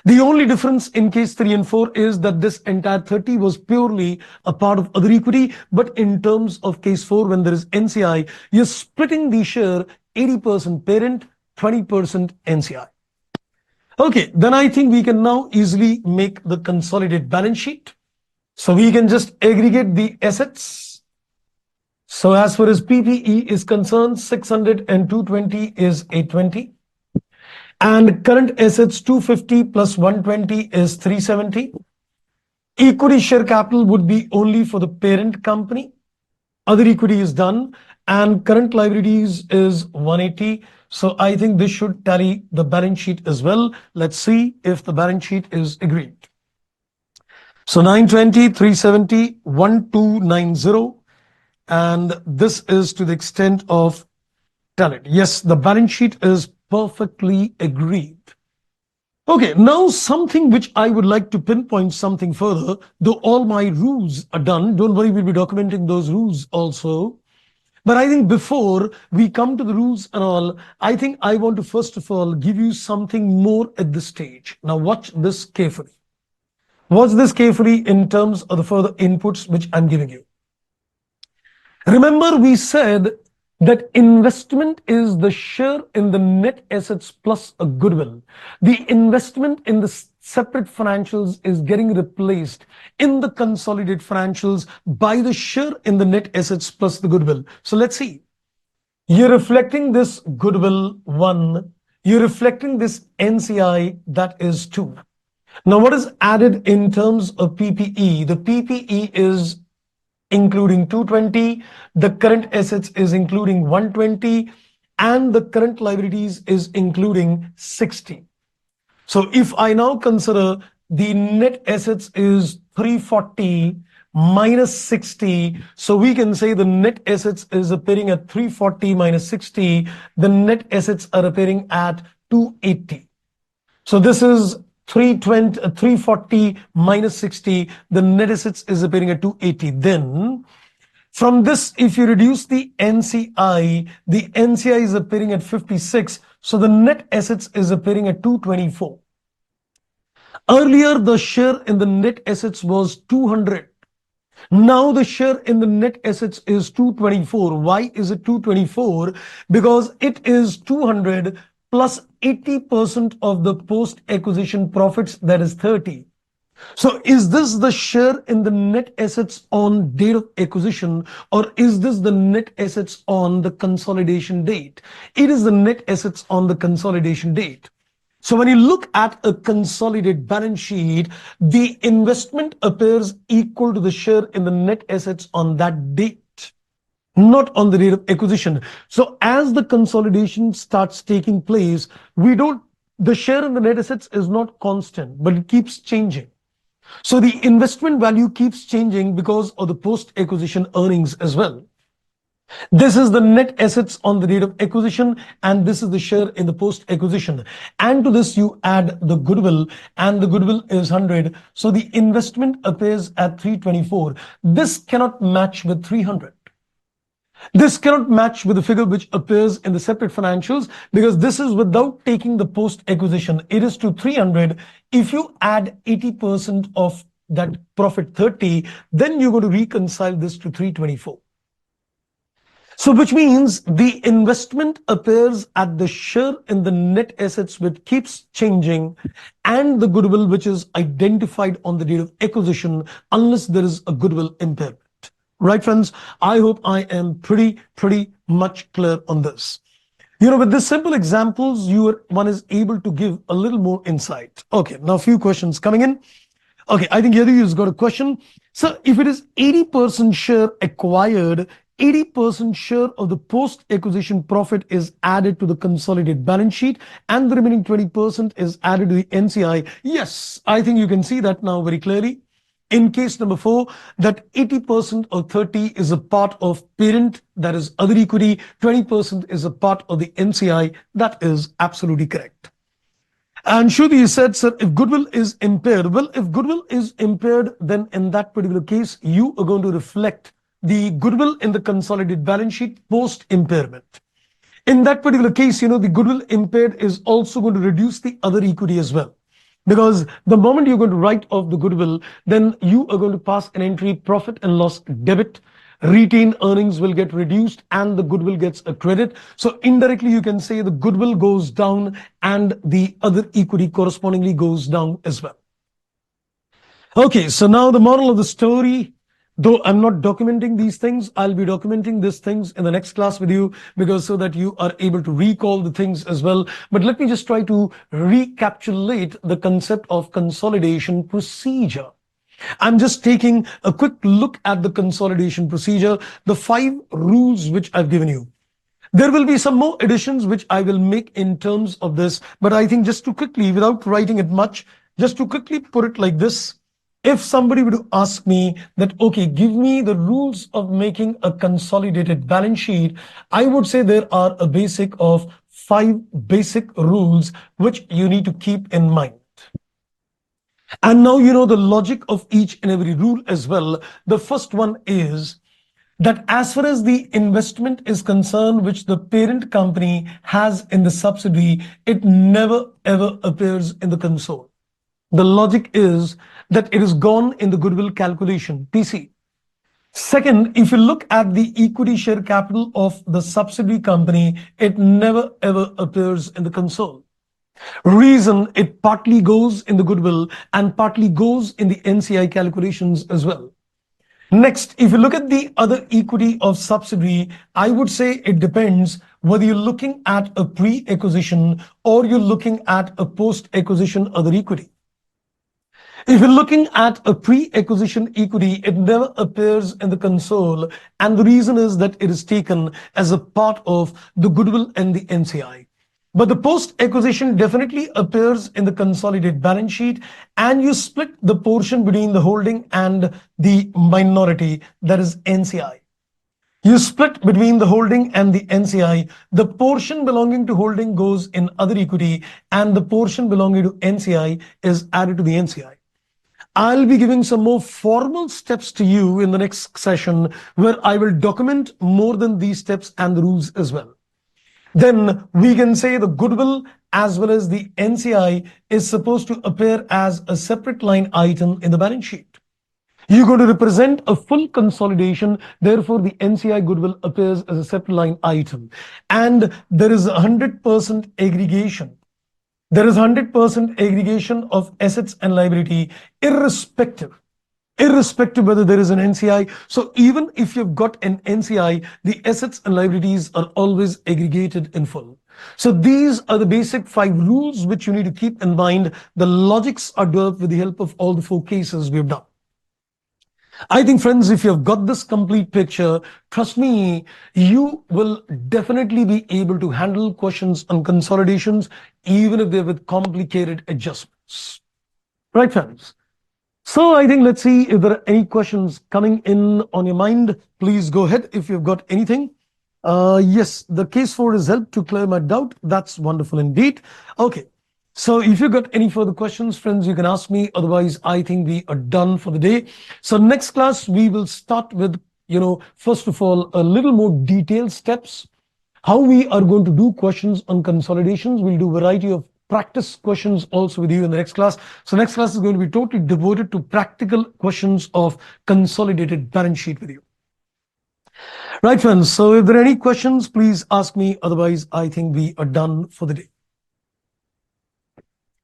The only difference in case 3 and 4 is that this entire 30 was purely a part of other equity, but in terms of case 4, when there is NCI, you're splitting the share 80% parent, 20% NCI. Okay, then I think we can now easily make the consolidated balance sheet. So we can just aggregate the assets. So as far as PPE is concerned, 600 and 220 is 820. And current assets 250 plus 120 is 370. Equity share capital would be only for the parent company. Other equity is done. And current liabilities is 180. So I think this should tally the balance sheet as well. Let's see if the balance sheet is agreed. So 920, 370, 1290. And this is to the extent of talent. Yes, the balance sheet is perfectly agreed. Okay, now something which I would like to pinpoint something further, though all my rules are done. Don't worry, we'll be documenting those rules also. But I think before we come to the rules and all, I think I want to first of all give you something more at this stage. Now watch this carefully. Watch this carefully in terms of the further inputs which I'm giving you. Remember, we said that investment is the share in the net assets plus a goodwill. The investment in the separate financials is getting replaced in the consolidated financials by the share in the net assets plus the goodwill. So let's see. You're reflecting this goodwill 1. You're reflecting this NCI, that is 2. Now what is added in terms of PPE? The PPE is including 220, the current assets is including 120, and the current liabilities is including 60. So if I now consider the net assets is 340 minus 60, so we can say the net assets is appearing at 340 minus 60, the net assets are appearing at 280. So this is 340 minus 60, the net assets is appearing at 280. Then from this, if you reduce the NCI is appearing at 56. So the net assets is appearing at 224. Earlier, the share in the net assets was 200. Now the share in the net assets is 224. Why is it 224? Because it is 200 plus 80% of the post-acquisition profits, that is 30. So is this the share in the net assets on date of acquisition, or is this the net assets on the consolidation date? It is the net assets on the consolidation date. So when you look at a consolidated balance sheet, the investment appears equal to the share in the net assets on that date, not on the date of acquisition. So as the consolidation starts taking place, the share in the net assets is not constant, but it keeps changing. So the investment value keeps changing because of the post-acquisition earnings as well. This is the net assets on the date of acquisition, and this is the share in the post-acquisition. And to this, you add the goodwill, and the goodwill is 100. So the investment appears at 324. This cannot match with 300. This cannot match with the figure which appears in the separate financials, because this is without taking the post-acquisition. It is to 300. If you add 80% of that profit 30, then you're going to reconcile this to 324. So which means the investment appears at the share in the net assets which keeps changing, and the goodwill which is identified on the date of acquisition, unless there is a goodwill impairment. Right, friends? I hope I am pretty much clear on this. With these simple examples, one is able to give a little more insight. Okay, now a few questions coming in. Okay, I think Yadu has got a question. So if it is 80% share acquired, 80% share of the post-acquisition profit is added to the consolidated balance sheet, and the remaining 20% is added to the NCI. Yes, I think you can see that now very clearly. In case number 4, that 80% of 30 is a part of parent, that is other equity, 20% is a part of the NCI. That is absolutely correct. And Shruti said, sir, if goodwill is impaired, well, if goodwill is impaired, then in that particular case, you are going to reflect the goodwill in the consolidated balance sheet post impairment. In that particular case, the goodwill impaired is also going to reduce the other equity as well. Because the moment you're going to write off the goodwill, then you are going to pass an entry profit and loss debit. Retained earnings will get reduced and the goodwill gets a credit. So indirectly, you can say the goodwill goes down and the other equity correspondingly goes down as well. Okay, so now the moral of the story. Though I'm not documenting these things, I'll be documenting these things in the next class with you, because so that you are able to recall the things as well. But let me just try to recapitulate the concept of consolidation procedure. I'm just taking a quick look at the consolidation procedure, the 5 rules which I've given you. There will be some more additions which I will make in terms of this, but I think just to quickly, without writing it much, just to quickly put it like this. If somebody were to ask me that, okay, give me the rules of making a consolidated balance sheet, I would say there are a basic of 5 basic rules which you need to keep in mind. And now you know the logic of each and every rule as well. The first one is that as far as the investment is concerned, which the parent company has in the subsidiary, it never ever appears in the console. The logic is that it is gone in the goodwill calculation, PC. Second, if you look at the equity share capital of the subsidiary company, it never ever appears in the console. Reason, it partly goes in the goodwill and partly goes in the NCI calculations as well. Next, if you look at the other equity of subsidiary, I would say it depends whether you're looking at a pre-acquisition or you're looking at a post-acquisition other equity. If you're looking at a pre-acquisition equity, it never appears in the console, and the reason is that it is taken as a part of the goodwill and the NCI. But the post-acquisition definitely appears in the consolidated balance sheet, and you split the portion between the holding and the minority, that is NCI. You split between the holding and the NCI. The portion belonging to holding goes in other equity, and the portion belonging to NCI is added to the NCI. I'll be giving some more formal steps to you in the next session, where I will document more than these steps and the rules as well. Then we can say the goodwill as well as the NCI is supposed to appear as a separate line item in the balance sheet. You're going to represent a full consolidation, therefore the NCI goodwill appears as a separate line item. And there is 100% aggregation. There is 100% aggregation of assets and liability, irrespective whether there is an NCI. So even if you've got an NCI, the assets and liabilities are always aggregated in full. So these are the basic 5 rules which you need to keep in mind. The logics are developed with the help of all the 4 cases we've done. I think, friends, if you've got this complete picture, trust me, you will definitely be able to handle questions on consolidations, even if they're with complicated adjustments. Right, friends? So I think let's see if there are any questions coming in on your mind. Please go ahead if you've got anything. Yes, the case 4 is helped to clear my doubt. That's wonderful indeed. Okay. So if you've got any further questions, friends, you can ask me. Otherwise, I think we are done for the day. So next class, we will start with, first of all, a little more detailed steps. How we are going to do questions on consolidations. We'll do a variety of practice questions also with you in the next class. So next class is going to be totally devoted to practical questions of consolidated balance sheet with you. Right, friends. So if there are any questions, please ask me. Otherwise, I think we are done for the day.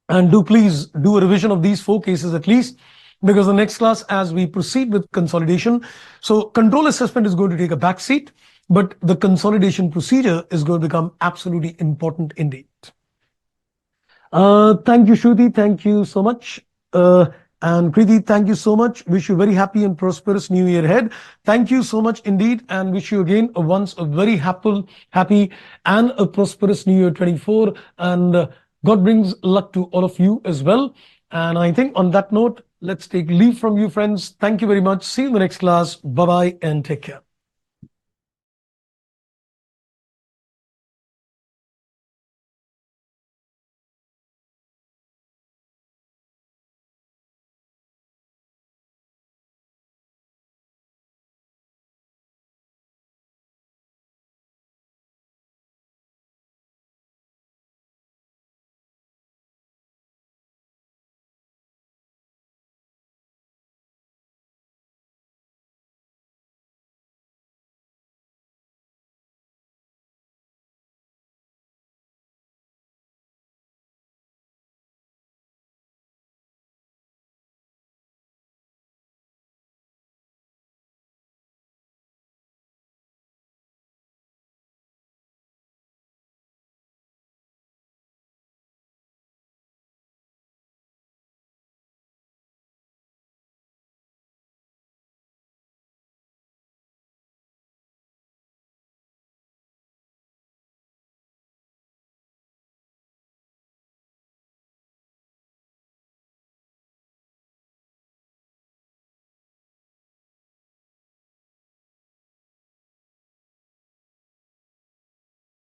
And do please do a revision of these 4 cases at least, because the next class, as we proceed with consolidation, so control assessment is going to take a back seat, but the consolidation procedure is going to become absolutely important indeed. Thank you, Shruti. Thank you so much. And Preeti, thank you so much. Wish you a very happy and prosperous new year ahead. Thank you so much indeed. And wish you again once a very happy and a prosperous new year 24. And God brings luck to all of you as well. And I think on that note, let's take leave from you, friends. Thank you very much. See you in the next class. Bye-bye and take care.